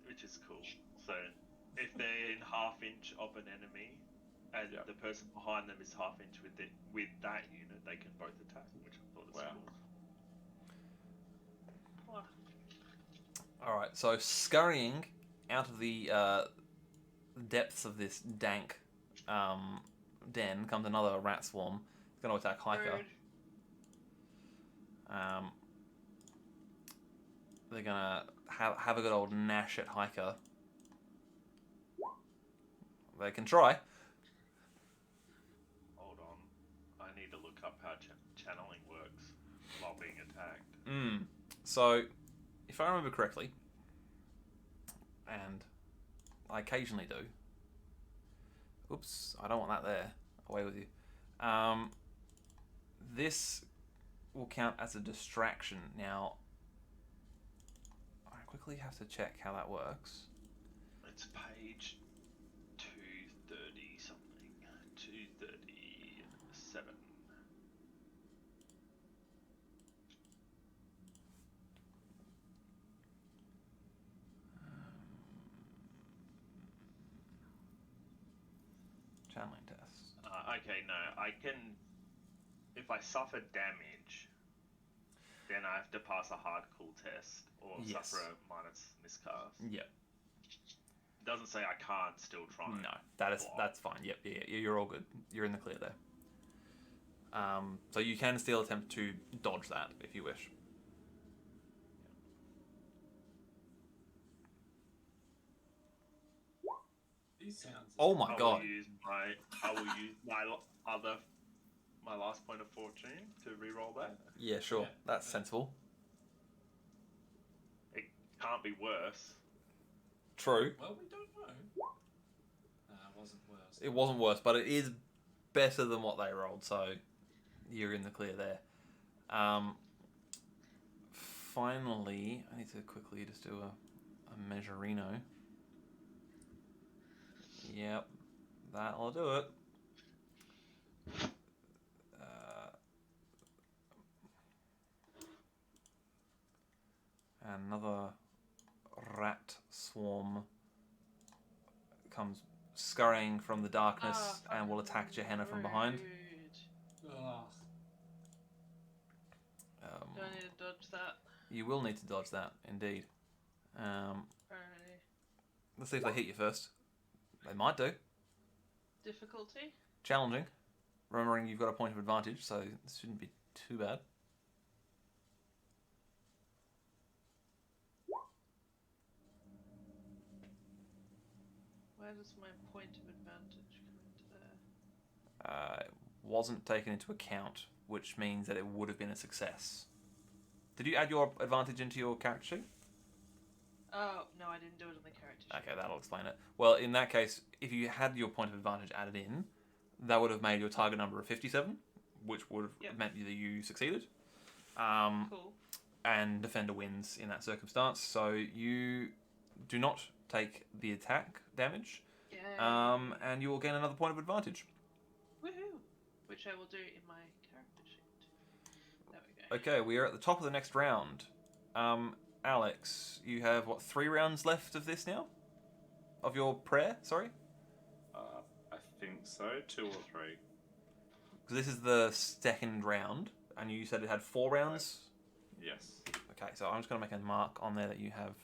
which is cool. So if they're in half-inch of an enemy, and the person behind them is half-inch with that unit, they can both attack, which I thought was cool. What? Alright, so scurrying out of the depths of this dank den comes another rat swarm. It's going to attack Hiker. Rude. They're going to have a good old gnash at Hiker. They can try. Hold on, I need to look up how channeling works while being attacked. So, if I remember correctly, and I occasionally do. Oops, I don't want that there. Away with you. This will count as a distraction. Now, I quickly have to check how that works. It's page 230 something, 237. Channeling test. Okay, no, I can. If I suffer damage, then I have to pass a hard cool test or Yes. suffer a minus miscast. Yep. It doesn't say I can't still try. No, block. that's fine. Yep, yeah, you're all good. You're in the clear there. So you can still attempt to dodge that if you wish. These sounds. Oh my god! I will use my last point of fortune to re-roll that. Yeah, sure. Yeah. That's sensible. It can't be worse. True. Well, we don't know. It wasn't worse. It wasn't worse, but it is better than what they rolled, so you're in the clear there. Finally, I need to quickly just do a measurino. Yep, that'll do it. Another rat swarm comes scurrying from the darkness and will attack Gehenna from behind. Ugh. Do I need to dodge that? You will need to dodge that, indeed. Alrighty. Let's see if they hit you first. They might do. Difficulty? Challenging. Remembering you've got a point of advantage, so this shouldn't be too bad. Where does my point of advantage come into there? It wasn't taken into account, which means that it would have been a success. Did you add your advantage into your character sheet? Oh, no, I didn't do it on the character sheet. Okay, that'll explain it. Well, in that case, if you had your point of advantage added in, that would have made your target number of 57, which would have meant that you succeeded. Cool. And Defender wins in that circumstance, so you do not take the attack damage, Yay. and you will gain another point of advantage. Woohoo! Which I will do in my character sheet. There we go. Okay, we are at the top of the next round. Alex, you have, 3 rounds left of this now? Of your prayer, sorry? I think so. 2 or 3. Because this is the second round, and you said it had 4 rounds? Yes. Okay, so I'm just going to make a mark on there that you have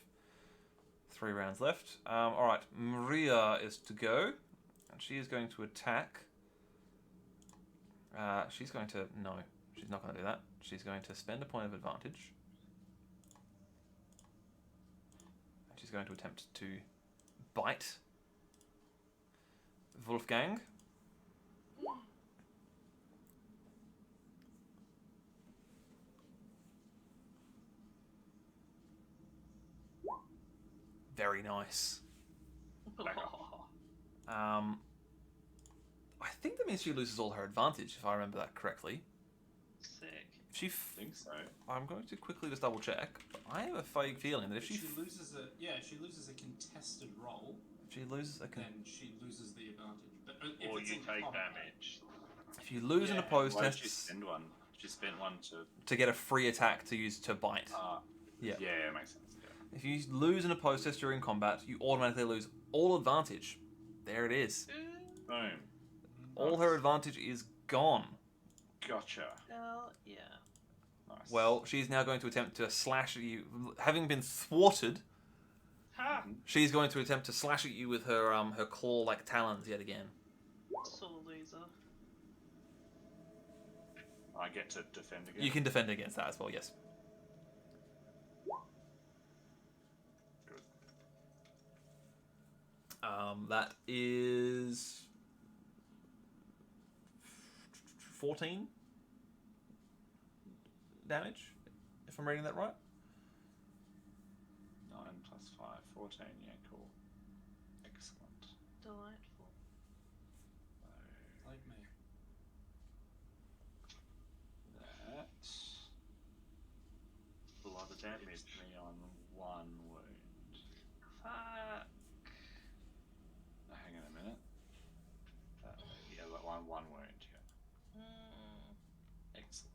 3 rounds left. Alright, Maria is to go, and she is going to attack. She's going to... No, she's not going to do that. She's going to spend a point of advantage. She's going to attempt to bite Wolfgang. Very nice. I think that means she loses all her advantage, if I remember that correctly. Sick. If she, I think so. I'm going to quickly just double check. But I have a vague feeling that if she loses she loses a contested roll, if she loses then she loses the advantage. But if Or it's you in take combat, damage. if you lose an Yeah. opposed Why did she test spend one? She spent one to get a free attack to use to bite. Yeah. Yeah, makes sense. Yeah. If you lose an opposed test during combat, you automatically lose all advantage. There it is. Boom. All her advantage is gone. Gotcha. Hell yeah. Nice. Well, she's now going to attempt to slash at you. Having been thwarted, Ha! she's going to attempt to slash at you with her her claw-like talons yet again. Sore loser. I get to defend again. You can defend against that as well, yes. Good. That is 14 damage, if I'm reading that right. 9 plus 5, 14. Yeah, cool. Excellent. Delightful. like me. That A lot of damage. hits me on 1 wound. Fuck. Hang on a minute. Yeah, that one wound. Yeah. Excellent.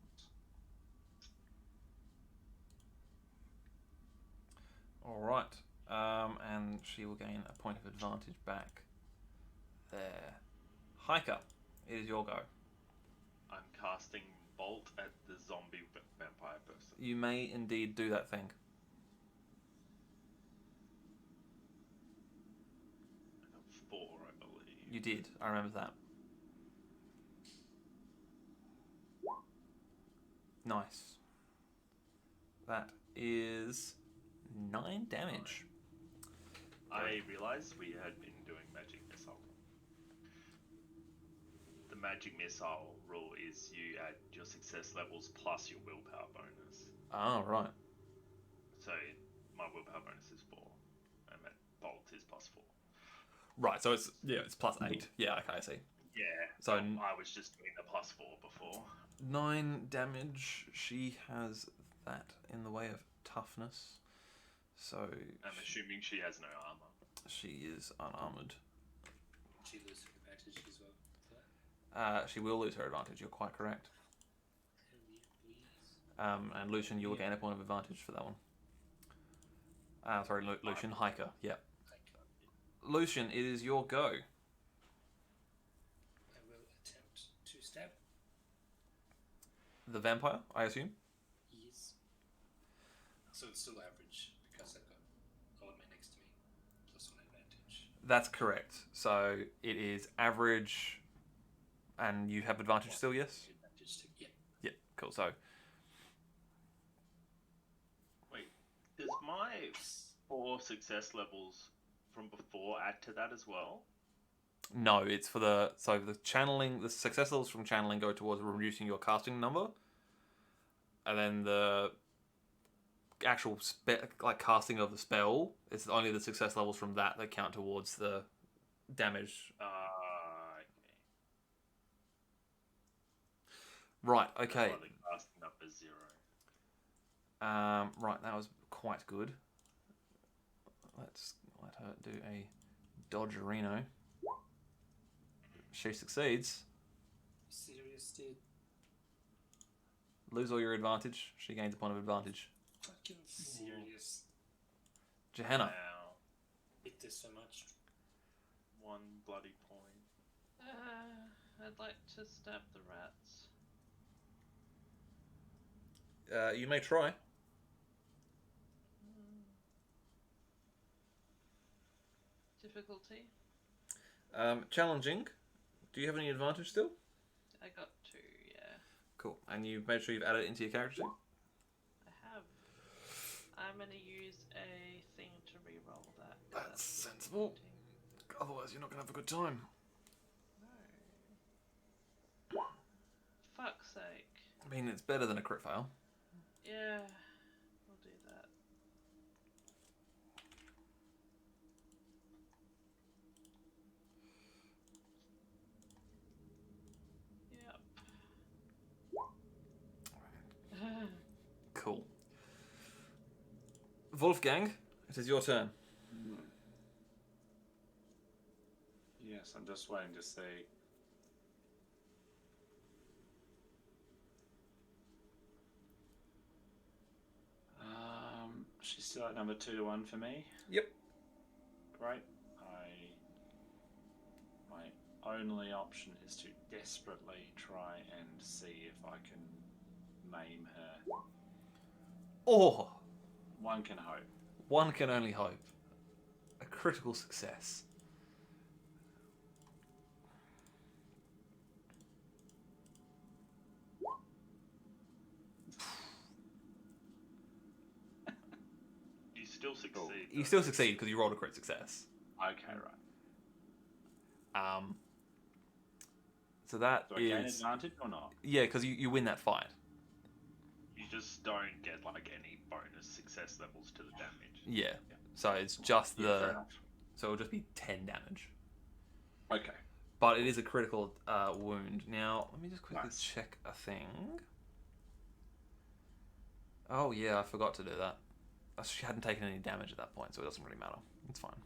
All right, and she will gain a point of advantage back there. Hiker, it is your go. I'm casting Bolt at the zombie vampire person. You may indeed do that thing. I got 4, I believe. You did. I remember that. Nice. That is 9 damage. I realised we had been doing magic missile. The magic missile rule is you add your success levels plus your willpower bonus. Oh, right. So my willpower bonus is 4, and that bolt is plus 4. Right, so it's plus 8. Yeah, okay, I see. Yeah. So I was just doing the plus 4 before. 9 damage. She has that in the way of toughness. So I'm assuming she has no armor. she is unarmored. She loses her advantage as well. For that. She will lose her advantage. You're quite correct. Hell yeah, please. And Lucian, you will gain a point of advantage for that one. Sorry, Lucian, Hiker. Yeah. Lucian, it is your go. I will attempt to stab. The vampire, I assume. Yes. So it's still average because I've got Old Man next to me. Plus 1 advantage. That's correct. So it is average, and you have advantage still. Yes. Advantage too. Yeah. Yeah. Cool. So Wait, does my 4 success levels from before add to that as well? no, it's for the channeling. The success levels from channeling go towards reducing your casting number, and then the actual casting of the spell. It's only the success levels from that count towards the damage. Okay. Right. Okay. Well, the casting number is 0. Right. That was quite good. Let's let her do a dodgerino. She succeeds. Serious, dude. Lose all your advantage. She gains a point of advantage. Fucking serious. Johanna. Wow. Hate this so much. 1 bloody point. I'd like to stab the rats. You may try. Difficulty? Challenging. Do you have any advantage still? I got 2, yeah. Cool. And you've made sure you've added it into your character sheet? I have. I'm gonna use a thing to re-roll that. 'cause That's sensible. disappointing. Otherwise, you're not going to have a good time. No. Fuck's sake. I mean, it's better than a crit fail. Yeah, we'll do that. Yep. Cool. Wolfgang, it is your turn. Yes, I'm just waiting to see. She's still at number 2 to 1 for me. Yep. Great. My only option is to desperately try and see if I can maim her. Oh, One can hope. one can only hope. A critical success. You still succeed. You still succeed because you rolled a crit success. Okay, right. So that Do I gain is advantage or not? yeah, because you win that fight. You just don't get like any bonus success levels to the damage. Yeah. So it's just Yeah, fair the enough. so it'll just be 10 damage. Okay. But it is a critical wound. Now, let me just quickly Nice. check a thing. Oh, yeah, I forgot to do that. She hadn't taken any damage at that point, so it doesn't really matter. It's fine.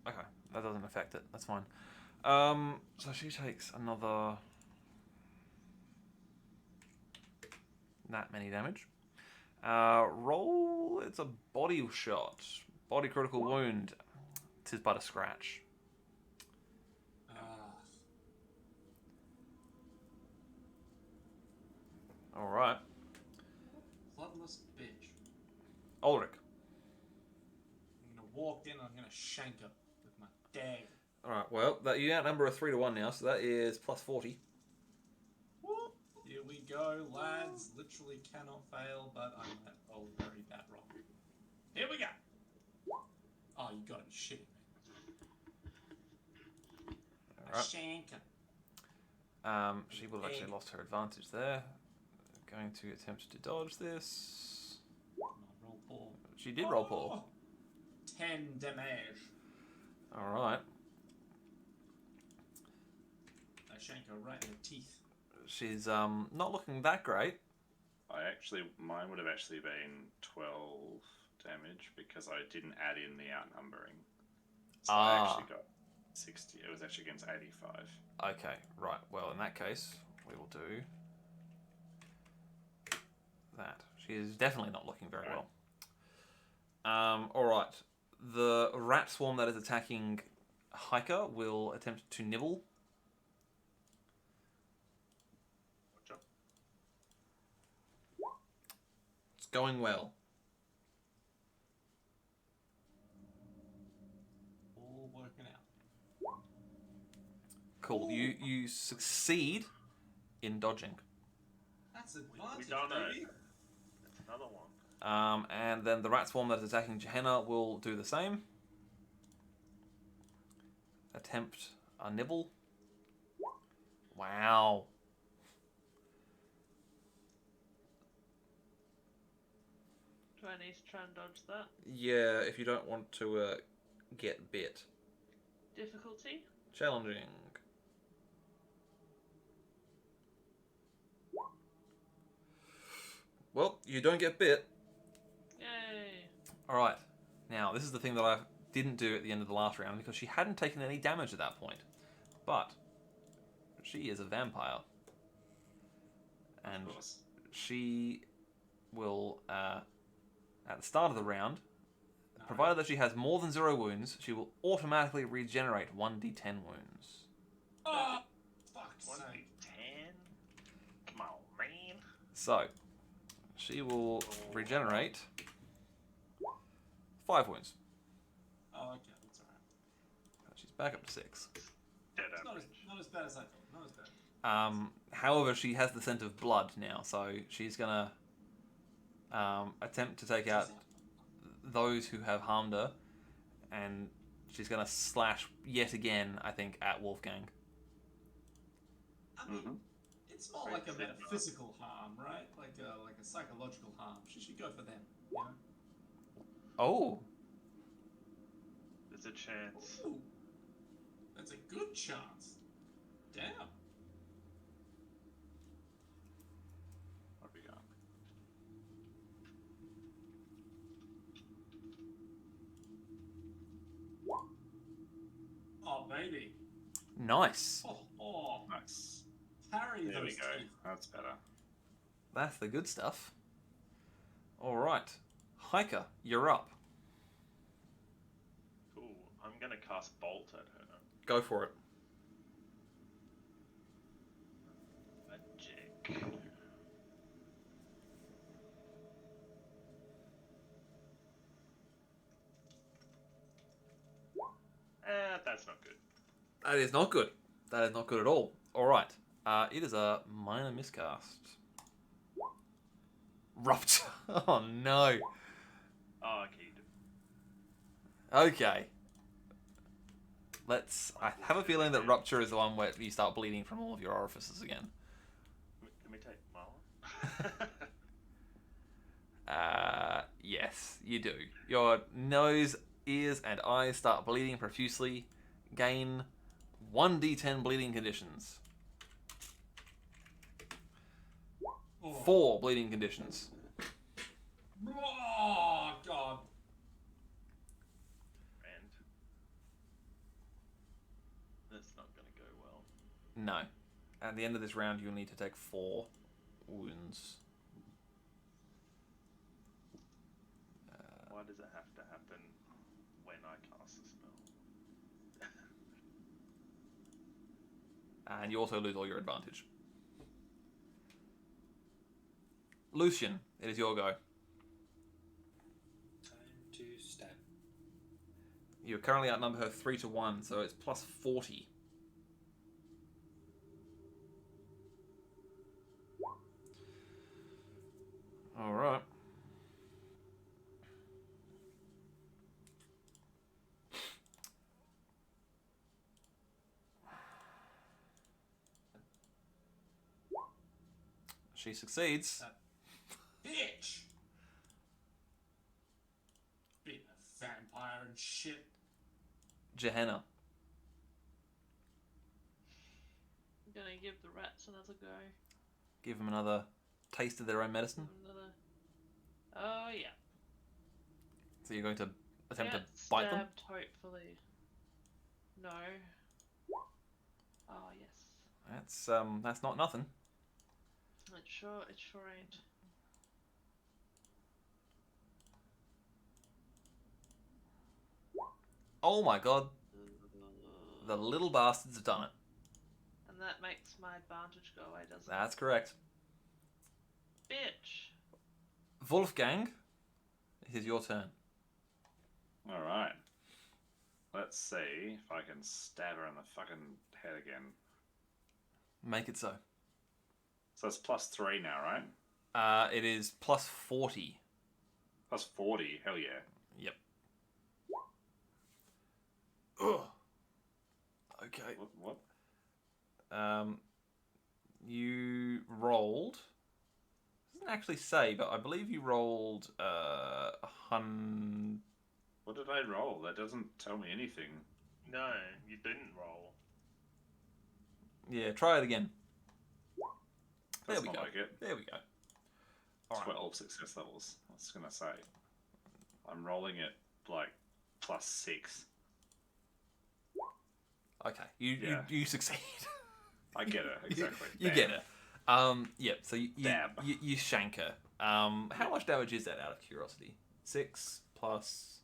Okay, that doesn't affect it. That's fine. So she takes another that many damage. Roll. It's a body shot, body critical wound. 'Tis but a scratch. All right, Bloodless bitch. Ulrich. I'm gonna walk in. I'm gonna shank her with my dagger. All right. Well, that you outnumber a 3-1 now, so that is plus 40. Whoop. Here we go, lads. Literally cannot fail, but I'm gonna roll very bad roll. Here we go. Oh, you gotta be shitting me. All right. Shank her. She would have actually lost her advantage there. Going to attempt to dodge this. Roll poor. She did roll poor. 10 damage. All right. I shank her right in the teeth. She's not looking that great. Mine would have actually been 12 damage because I didn't add in the outnumbering. So I actually got 60. It was actually against 85. Okay, right. Well, in that case, we will do that. She is definitely not looking very well. All right. The rat swarm that is attacking Hiker will attempt to nibble. Watch out. It's going well. All working out. Cool. You succeed in dodging. That's We advantage, don't know. baby. That's another one. And then the rat swarm that is attacking Gehenna will do the same. Attempt a nibble. Wow. Do I need to try and dodge that? Yeah, if you don't want to get bit. Difficulty? Challenging. Well, you don't get bit. Yay! Alright. Now, this is the thing that I didn't do at the end of the last round because she hadn't taken any damage at that point. But she is a vampire. And Of course. she will, at the start of the round, provided that she has more than 0 wounds, she will automatically regenerate 1d10 wounds. Oh, fuck's One sake. 10. Come on, man. So, she will regenerate 5 wounds. Oh, okay, that's alright. She's back up to 6. Dead It's average. not as bad as I thought. Not as bad. However, she has the scent of blood now, so she's gonna attempt to take out those who have harmed her, and she's gonna slash yet again, I think, at Wolfgang. I mean, Mm-hmm. it's more like a metaphysical harm, right? Like a psychological harm. She should go for them. You know? Oh, There's a chance. Ooh, that's a good chance. Damn. What have we got? Oh, baby. nice. Oh, Nice. parry There we those go. teeth. That's better. That's the good stuff. All right, Hiker, you're up. Cool. I'm gonna cast Bolt at her. Go for it. Magic. That's not good. That is not good. That is not good at all. All right, it is a minor miscast. Rupture. Oh no. Oh, okay. You do. Okay. I have a feeling that rupture is the one where you start bleeding from all of your orifices again. Let me take my one. Yes, you do. Your nose, ears, and eyes start bleeding profusely. Gain 1d10 bleeding conditions. Oh. 4 bleeding conditions. Oh, God. And that's not gonna No. At the end of this round, you'll need to take 4 wounds. Why does it have to happen when I cast a spell? And you also lose all your advantage. Lucian, it is your go. Time to stab. You currently outnumber her 3-1, so it's plus 40. Alright. She succeeds. Bitch! Being a vampire and shit. Gehenna. I'm gonna give the rats another go. Give them another taste of their own medicine. Another. Oh yeah. So you're going to attempt Get to bite them? stabbed, hopefully. No. Oh yes. That's not nothing. It sure ain't. Oh my god, the little bastards have done it. And that makes my advantage go away, doesn't That's correct. it? Bitch. Wolfgang, it is your turn. Alright. Let's see if I can stab her in the fucking head again. Make it so. So it's plus 3 now, right? It is plus 40. Plus 40, hell yeah. Yep. Ugh. Okay. What? You rolled. Doesn't actually say, but I believe you rolled What did I roll? That doesn't tell me anything. No, you didn't roll. Yeah, try it again. That's There we not go. like it. There we go. All right. 12 success levels. I was gonna say. I'm rolling it like plus 6. Okay. Yeah. You succeed. I get it, exactly. You Bam. get it. Yep. So Dab. you shank her. How much damage is that, out of curiosity? 6 plus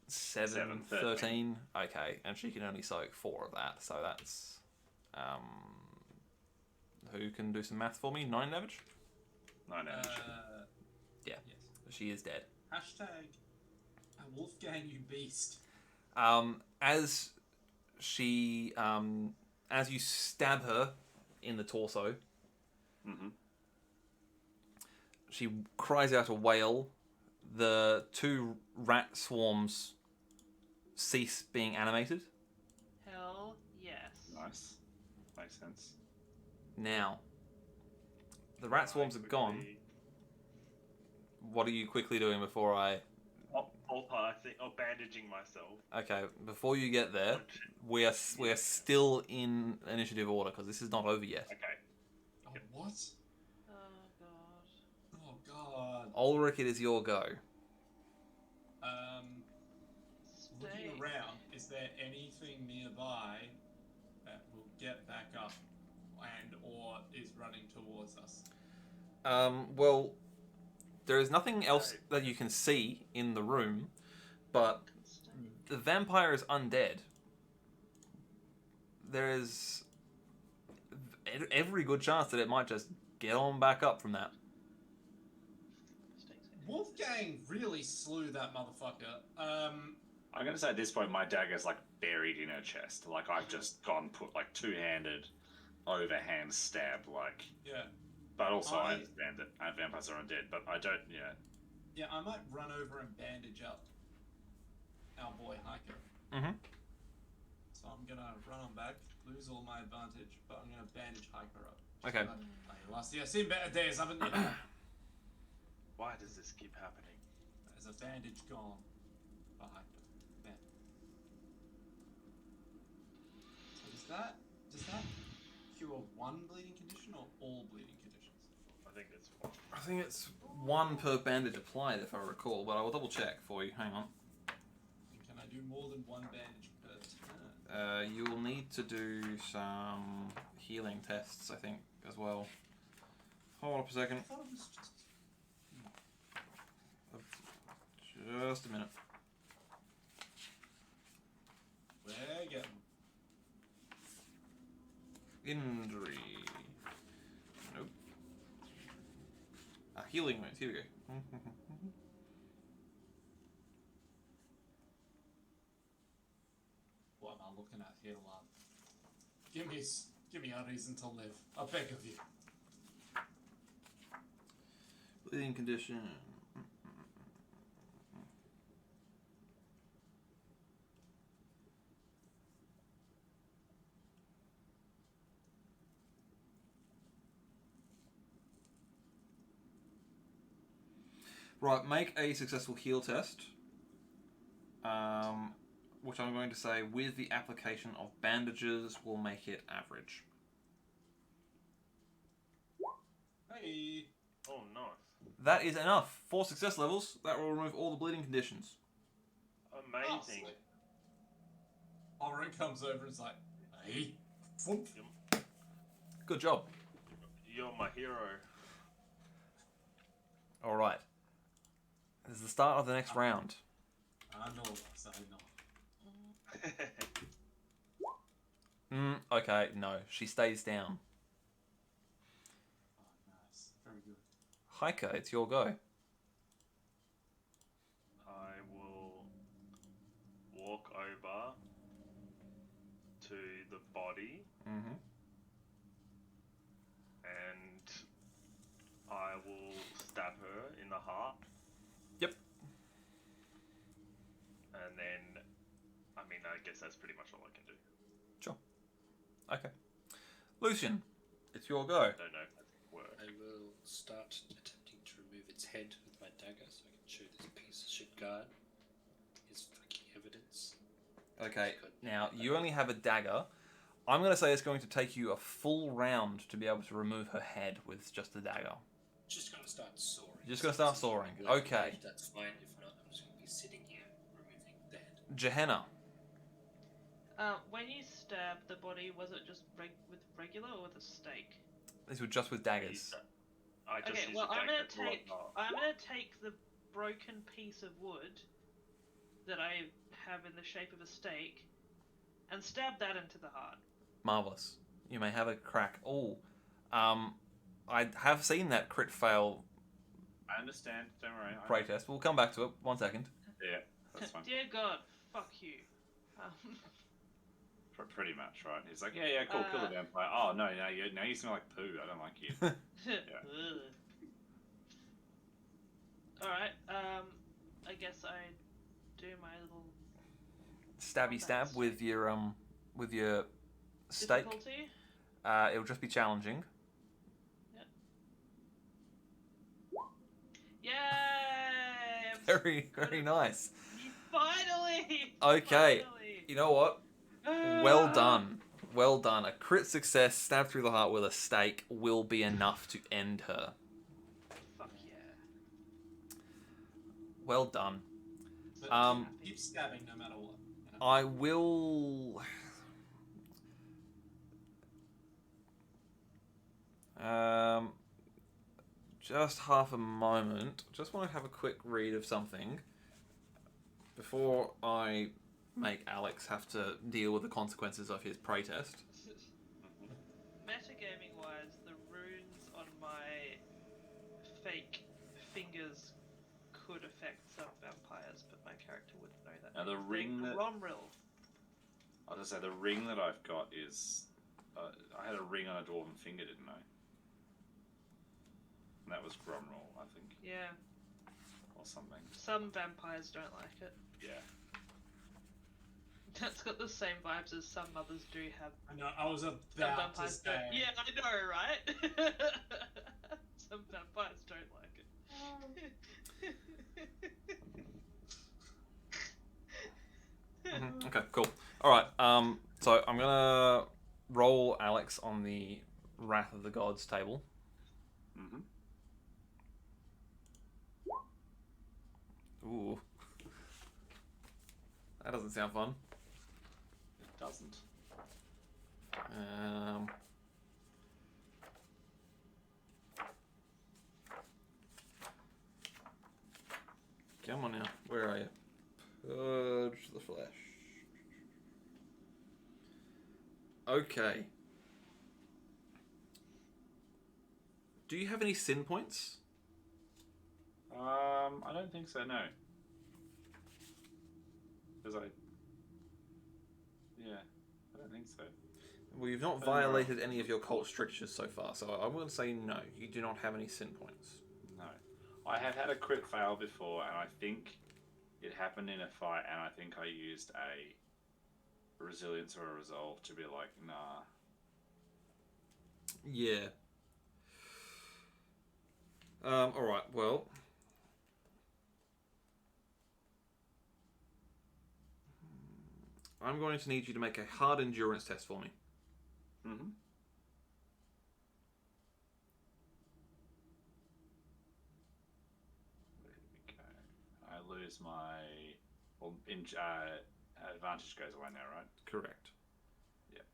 7, 13. Okay, and she can only soak 4 of that, so that's who can do some math for me? 9 damage. 9 damage. Yeah. Yes. She is dead. Hashtag Wolfgang, you beast. As she as you stab her in the torso, Mm-hmm. she cries out a wail. The 2 rat swarms cease being animated. Hell yes. Nice. Makes sense. Now, the rat swarms are gone. What are you quickly doing before I... I think, bandaging myself. Okay, before you get there, we are still in initiative order, because this is not over yet. Okay. Oh, what? Oh god. Oh, God. Ulrich, it is your go. Looking Stay. around, is there anything nearby that will get back up and or is running towards us? Well, there is nothing else that you can see in the room, but Stay. the vampire is undead. There is every good chance that it might just get on back up from that. Stay. Wolfgang really slew that motherfucker. I'm gonna say at this point my dagger's like buried in her chest. Like I've just gone put like 2-handed overhand stab like. Yeah. But also I I- understand that vampires are undead, but I don't. Yeah. Yeah, I might run over and bandage up our boy Hiker. Mm-hmm. So I'm gonna run on back, lose all my advantage, but I'm gonna bandage Hiker up. Okay. Last year, seen better days, haven't you? Why does this keep happening? There's a bandage gone for Hiker. There. So does that cure one bleeding condition or all bleeding conditions? I think it's fine. I think it's 1 per bandage applied, if I recall, but I will double check for you. Hang on. And can I do more than one bandage per turn? You will need to do some healing tests, I think, as well. Hold up a second. I thought it was just. Just a minute. We're getting. Injury. Nope. Healing wounds. Here we go. What am I looking at here, lad? Give me a reason to live. I beg of you. Bleeding condition. Right, make a successful heal test. Which I'm going to say, with the application of bandages, will make it average. Hey. Oh, nice. That is enough. 4 success levels. That will remove all the bleeding conditions. Amazing. Oren comes over and is like, hey, thump. Good job. You're my hero. All right. This is the start of the next round. I know this, I know. Okay, no. She stays down. Oh, nice. Very good. Hiker, it's your go. I will walk over to the body Mm-hmm. and I will stab her in the heart. Yep. And then, I mean, I guess that's pretty much all I can do. Sure. Okay. Lucian, it's your go. I don't know if that's going to work. I will start attempting to remove its head with my dagger so I can show this piece of shit guard his fucking evidence. Okay, now you only have a dagger. I'm going to say it's going to take you a full round to be able to remove her head with just the dagger. Just gonna start soaring. You're just gonna start soaring. Like, Okay. That's fine. If not, I'm just gonna be sitting here removing the head. Gehenna. When you stabbed the body, was it just with regular or with a stake? These were just with daggers. I just Okay, used well a I'm dagger gonna to take lock the broken piece of wood that I have in the shape of a stake and stab that into the heart. Marvelous. You may have a crack. Oh, I have seen that crit fail I understand. Don't worry. spray test. We'll come back to it. 1 second. Yeah, that's fine. Dear God, fuck you. Pretty much, right? He's like, yeah, cool, kill the vampire. Oh no, now you smell like poo. I don't like you. Alright, I guess I do my little Stabby stab with your stake. difficulty. It'll just be challenging. Yay! I'm Very nice. Finally! Okay. Finally! You know what? Well done. Well done. A crit success, stab through the heart with a stake will be enough to end her. Fuck yeah. Well done. So keep stabbing no matter what. You know? I will. Just half a moment. Just want to have a quick read of something before I make Alex have to deal with the consequences of his prey test. Metagaming wise, the runes on my fake fingers could affect some vampires, but my character wouldn't know that. Now the ring that Gromril. I'll just say the ring that I've got is I had a ring on a dwarven finger, didn't I? And that was Gromroll, I think, Yeah. or something. Some vampires don't like it. Yeah. That's got the same vibes as some mothers do have. I know, I was Some about to vampires say. don't. Yeah, I know, right? Some vampires don't like it. Okay, cool. All right. So I'm gonna roll Alex on the Wrath of the Gods table. Mm-hmm. Ooh, that doesn't sound fun. doesn't. Come on now. Where are you? Purge the flesh. Okay. Do you have any sin points? I don't think so. No. Because yeah, I don't think so. Well, you've not violated any of your cult strictures so far, so I'm going to say no. You do not have any sin points. No. I have had a crit fail before, and I think it happened in a fight, and I think I used a resilience or a resolve to be like, nah. Yeah. Alright, well. I'm going to need you to make a hard endurance test for me. Mm-hmm. There we go. I lose my... Well, advantage goes away now, right? Correct. Yep.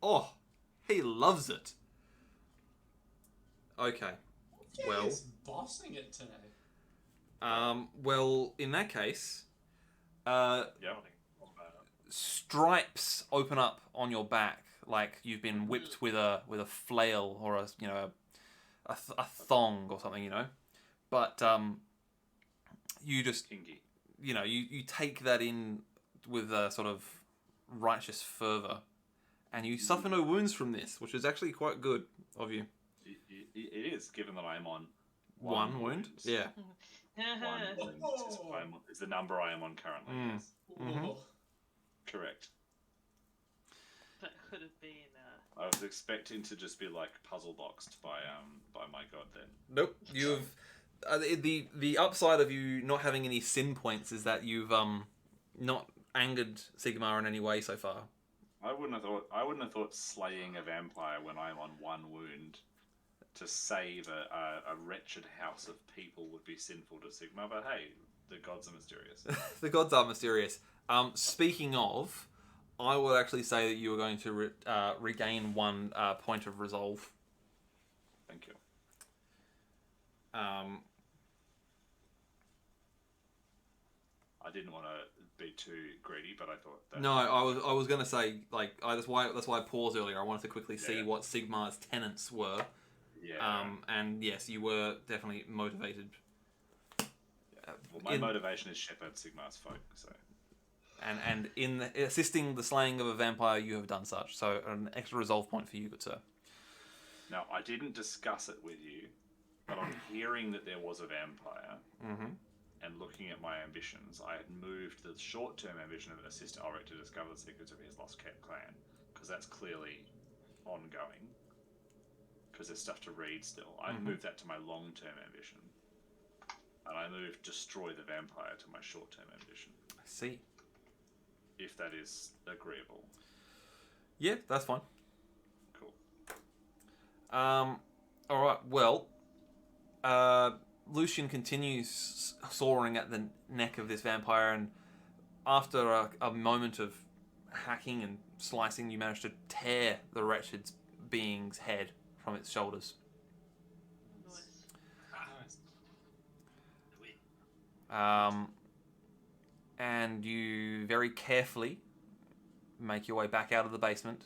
Oh, he loves it. Okay. Well, He's bossing it today. well, in that case, Yep. stripes open up on your back like you've been whipped with a flail or a thong or something, But you just Kingy. you take that in with a sort of righteous fervor, and you suffer no wounds from this, which is actually quite good of you. It is, given that I'm on One wound, yeah. One wound is the number I am on currently. Yes. Mhm. Correct. That could have been. I was expecting to just be like puzzle boxed by my god then. Nope. You've the upside of you not having any sin points is that you've not angered Sigmar in any way so far. I wouldn't have thought slaying a vampire when I'm on one wound to save a wretched house of people would be sinful to Sigmar, but hey, the gods are mysterious. The gods are mysterious. Speaking of, I would actually say that you are going to regain one point of resolve. Thank you. I didn't want to be too greedy, but I thought that... No, I was going to say that's why I paused earlier. I wanted to quickly see what Sigmar's tenets were. Yeah. And yes, you were definitely motivated. Well, my motivation is shepherd Sigmar's folk, so... And in assisting the slaying of a vampire, you have done such. So an extra resolve point for you, good sir. Now, I didn't discuss it with you, but on hearing that there was a vampire and looking at my ambitions, I had moved the short-term ambition of assist Ulrich to discover the secrets of his lost-kept clan, because that's clearly ongoing, because there's stuff to read still. I moved that to my long-term ambition, and I moved destroy the vampire to my short-term ambition. I see. If that is agreeable. Yeah, that's fine. Cool. Alright, well, Lucian continues soaring at the neck of this vampire, and after a moment of hacking and slicing, you manage to tear the wretched being's head from its shoulders. Nice. And you very carefully make your way back out of the basement.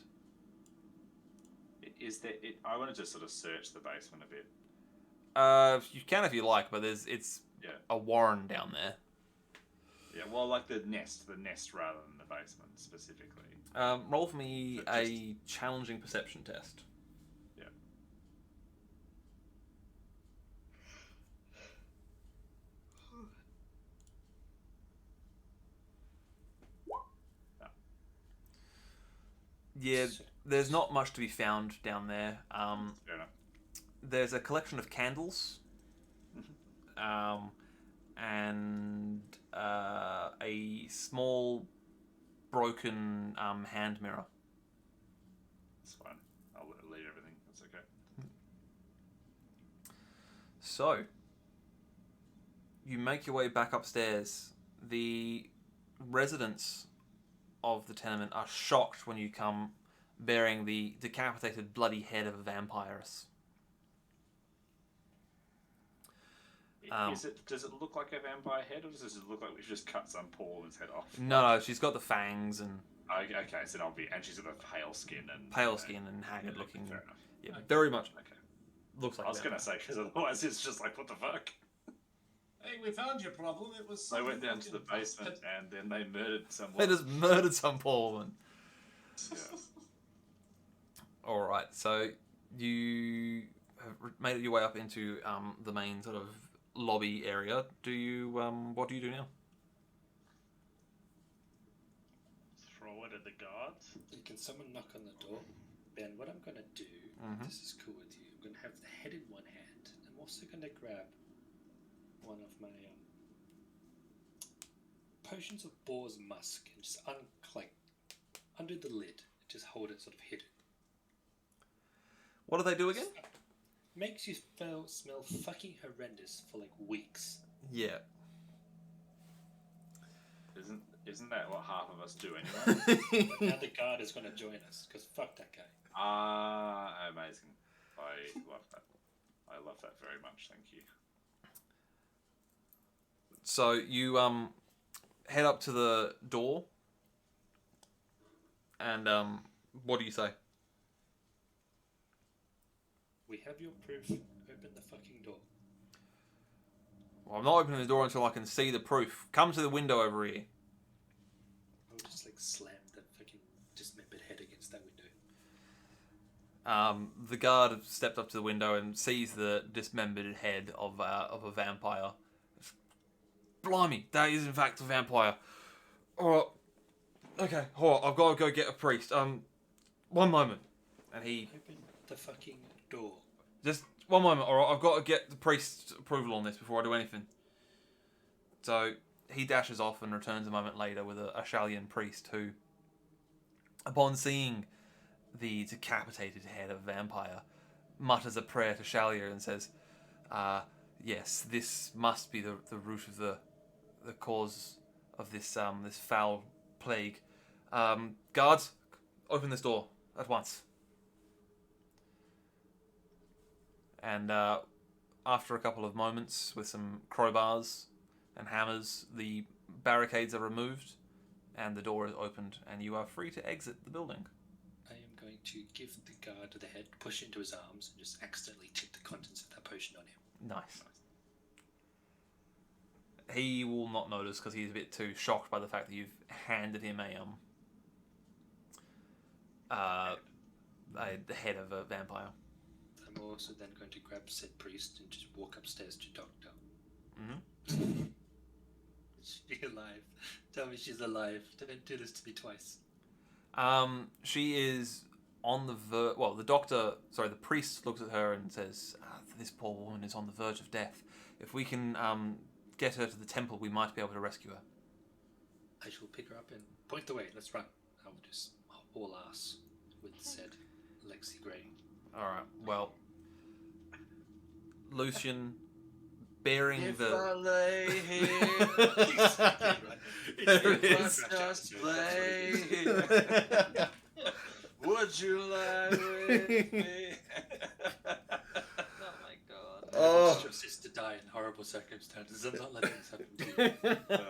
Is there? I wanted to sort of search the basement a bit. You can if you like, but it's a warren down there. Yeah, well, like the nest rather than the basement specifically. Roll for me a challenging perception test. Yeah. Yeah, there's not much to be found down there. Fair enough. There's a collection of candles, and a small broken hand mirror. It's fine. I'll leave everything. That's okay. So, you make your way back upstairs. The residents of the tenement are shocked when you come bearing the decapitated bloody head of a vampiress. Does it look like a vampire head, or does it look like we've just cut some poor woman's head off? No, she's got the fangs and Okay, so and she's got the pale skin and haggard looking. Fair enough. Yeah, Okay. very much Okay. looks like I was that. gonna say, because otherwise it's just like, what the fuck? Hey, we found your problem. It was. They some went down to the fucking basement and then they murdered someone. They just murdered some poor woman. Yeah. All right, so you have made your way up into the main sort of lobby area. Do you what do you do now? Throw it at the guards. Can someone knock on the door? Ben, what I'm gonna do, Mhm. this is cool with you, I'm gonna have the head in one hand. I'm also gonna grab one of my potions of boar's musk and just under the lid, just hold it sort of hidden. What do they do again? Makes you smell fucking horrendous for like weeks. Yeah. Isn't that what half of us do anyway? But now the guard is gonna join us, because fuck that guy. Amazing. I love that. I love that very much, thank you. So you head up to the door, and what do you say? We have your proof. Open the fucking door. Well, I'm not opening the door until I can see the proof. Come to the window over here. I would just slam the fucking dismembered head against that window. The guard stepped up to the window and sees the dismembered head of a vampire. Blimey, that is in fact a vampire. Alright. Okay, alright, I've got to go get a priest. One moment. And he... Open the fucking door. Just one moment, alright, I've got to get the priest's approval on this before I do anything. So, he dashes off and returns a moment later with a Shalian priest who, upon seeing the decapitated head of a vampire, mutters a prayer to Shalia and says, yes, this must be the root of the cause of this this foul plague. Guards, open this door at once. And after a couple of moments, with some crowbars and hammers, the barricades are removed, and the door is opened, and you are free to exit the building. I am going to give the guard the head, push into his arms, and just accidentally tip the contents of that potion on him. Nice. He will not notice because he's a bit too shocked by the fact that you've handed him the head of a vampire. I'm also then going to grab said priest and just walk upstairs to Doctor. Mm-hmm. Is she alive? Tell me she's alive. Don't do this to me twice. She is on the the priest looks at her and says, this poor woman is on the verge of death. If we can get her to the temple, we might be able to rescue her. I shall pick her up and point the way. Let's run. I will just haul ass with said Lexi Gray. Alright, well, Lucian, bearing If the... I lay here, There it if I is. just lay here, would you lie with me? Oh my god. Oh. Your sister die in horrible circumstances. I'm not letting this happen to you.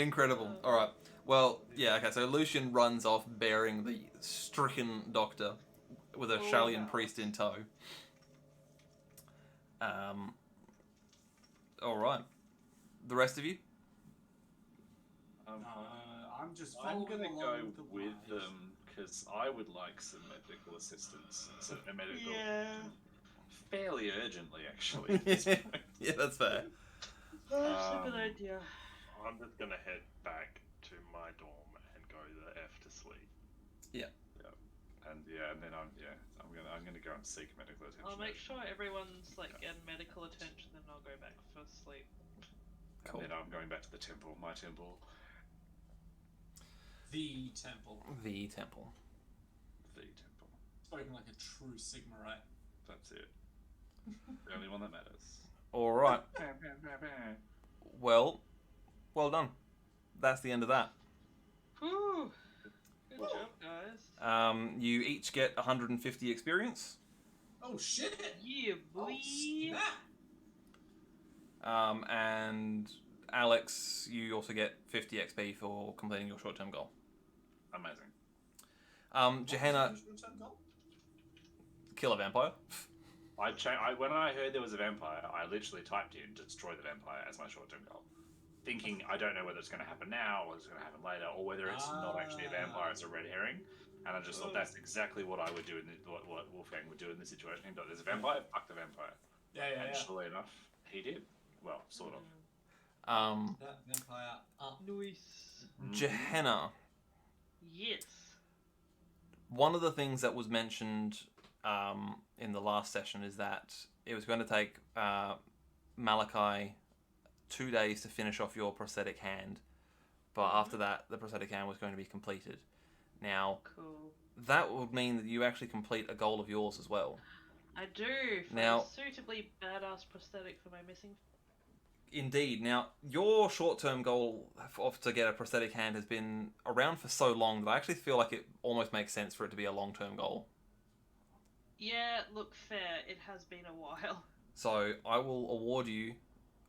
Incredible. Alright, well, yeah, okay, so Lucian runs off bearing the stricken doctor with a Shalian priest in tow. Alright. The rest of you? I'm just. I'm following gonna along go the with lines. them because I would like some medical assistance. A medical, fairly urgently, actually. At this point. Yeah, that's fair. That's a good idea. I'm just gonna head back to my dorm and go the F to sleep. And then I'm gonna go and seek medical attention. I'll make sure everyone's getting medical attention, then I'll go back for sleep. Cool. And then I'm going back to the temple, my temple. The temple. The temple. The temple. Spoken like a true Sigmarite. That's it. The only one that matters. All right. Well done. That's the end of that. Whew. Good job, guys. You each get 150 experience. Oh shit! Yeah, boy. Oh, snap. And Alex, you also get 50 XP for completing your short-term goal. Amazing. Gehenna, What was your short-term goal? kill a vampire. When I heard there was a vampire, I literally typed in destroy the vampire as my short-term goal, thinking I don't know whether it's going to happen now or it's going to happen later, or whether it's not actually a vampire, it's a red herring. And I just thought that's exactly what I would do what Wolfgang would do in this situation. He'd be like, there's a vampire, fuck the vampire. And surely enough, he did. Well, sort of. That vampire up. Nice. Gehenna. Yes. One of the things that was mentioned in the last session is that it was going to take Malachi 2 days to finish off your prosthetic hand, but after that, the prosthetic hand was going to be completed. Now, Cool. that would mean that you actually complete a goal of yours as well. I do. For Now- a suitably badass prosthetic for my missing. Indeed. Now, your short-term goal to get a prosthetic hand has been around for so long that I actually feel like it almost makes sense for it to be a long-term goal. Yeah, look, fair. It has been a while. So I will award you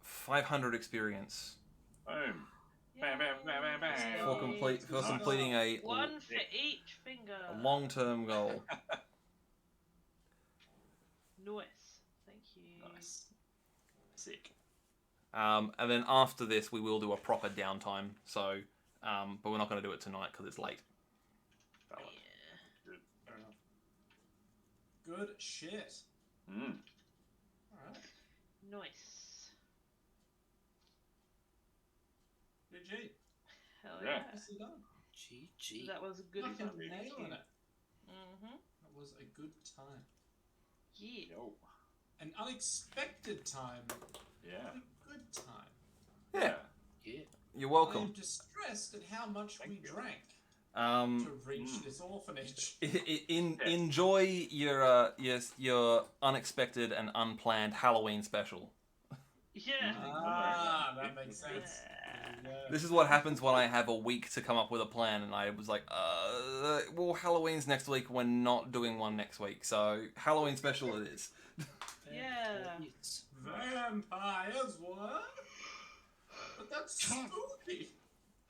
500 experience Boom. Bam, bam, bam, bam, bam. for completing a One for each finger. long-term goal. Nice. Thank you. Nice. Sick. And then after this, we will do a proper downtime. So, but we're not going to do it tonight because it's late. Valid. Yeah. Fair enough. Good shit. Alright. Nice. GG. Hell Yeah. yeah. Nicely done. GG. That was a good Fucking fun. Thank you. nailing it. Mm-hmm. That was a good time. Yeah. Yo. An unexpected time. Yeah. A good time. Yeah, Yeah. you're I welcome. am distressed at how much we Thank you. drank Um, to reach this orphanage. enjoy your unexpected and unplanned Halloween special. Yeah. Ah, that makes sense. Yeah. This is what happens when I have a week to come up with a plan, and I was like, well, Halloween's next week. We're not doing one next week, so Halloween special it is. Yeah. It's Vampires, what? But that's spooky.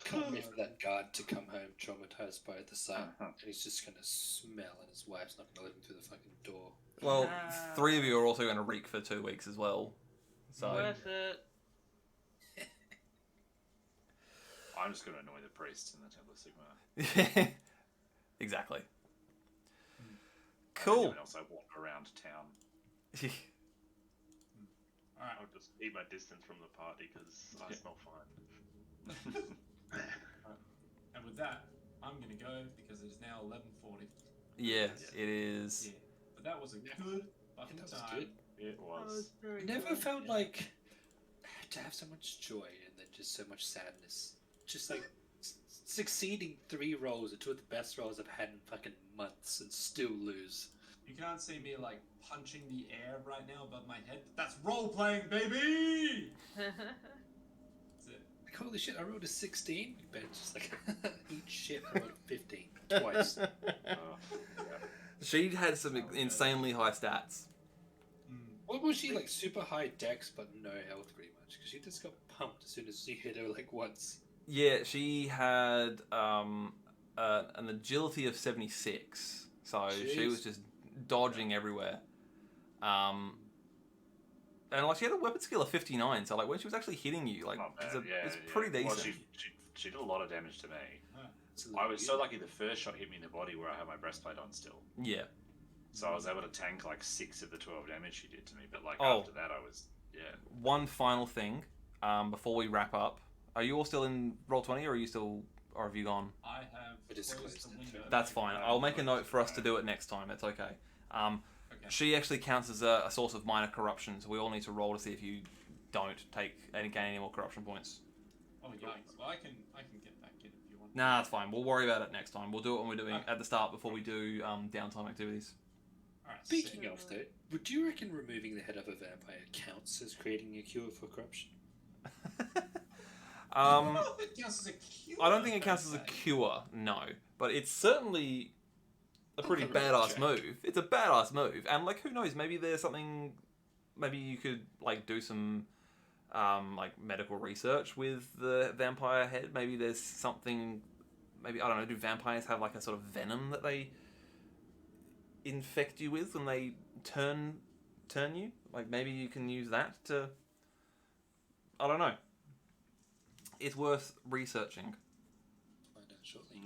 can't wait for that guard to come home traumatized by the sight, and he's just gonna smell, and his wife's not gonna let him through the fucking door. Well, 3 of you are also going to reek for 2 weeks as well. So Worth it. I'm just going to annoy the priests in the Temple of Sigma. exactly. Anyone Cool. else I walk around town. Alright. I'll just keep my distance from the party because I smell fine. And with that, I'm gonna go because it is now 11:40. Yes, it is. Yeah. But that was a good fucking That was time. good. It That was. was very I never good. felt like to have so much joy and then just so much sadness. Just like succeeding 3 rolls are 2 of the best rolls I've had in fucking months and still lose. You can't see me like punching the air right now above my head, but that's role playing, baby. That's it. Like, holy shit, I rolled a 16. But it's just like, eat shit, I rolled a 15 twice. Yeah. She had some insanely high stats. What was she, like, super high dex but no health pretty much? Because she just got pumped as soon as she hit her, like, once. Yeah, she had an agility of 76. So she was Jeez. just dodging everywhere. And like she had a weapon skill of 59, so like when she was actually hitting you, like Not bad. it's pretty decent. Well, she did a lot of damage to me. It's a I little was so weird. lucky the first shot hit me in the body where I had my breastplate on still. Yeah. So I was able to tank like 6 of the 12 damage she did to me. But like Oh. after that I was, yeah. One final thing, before we wrap up. Are you all still in Roll20 or have you gone? I have It is closed closed the now. window. That's fine. I'll make a note for us to do it next time. It's okay. Okay. She actually counts as a source of minor corruption, so we all need to roll to see if you don't gain any more corruption points. Oh yikes! Well, I can get back in if you want. Nah, that's fine. We'll worry about it next time. We'll do it when we're doing Okay. at the start before we do downtime activities. Alright, Speaking sick. of though, would you reckon removing the head of a vampire counts as creating a cure for corruption? I don't know if it counts as a cure. I don't think it per counts as a se. cure, no. But it's certainly a pretty Okay, badass check. move. It's a badass move. And, like, who knows? Maybe there's something... Maybe you could, like, do some, like, medical research with the vampire head. Maybe there's something... Maybe, I don't know, do vampires have, like, a sort of venom that they infect you with when they turn you? Like, maybe you can use that to... I don't know. It's worth researching. Find out shortly.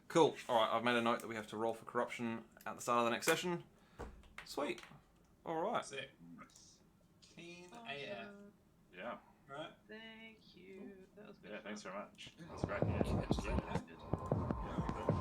Cool. Alright, I've made a note that we have to roll for corruption at the start of the next session. Sweet. Alright. Sick. Keen AF. Yeah. Right. Thank you. That was good. Yeah. fun. Thanks very much. That's great. Yeah. Catch that. Yeah.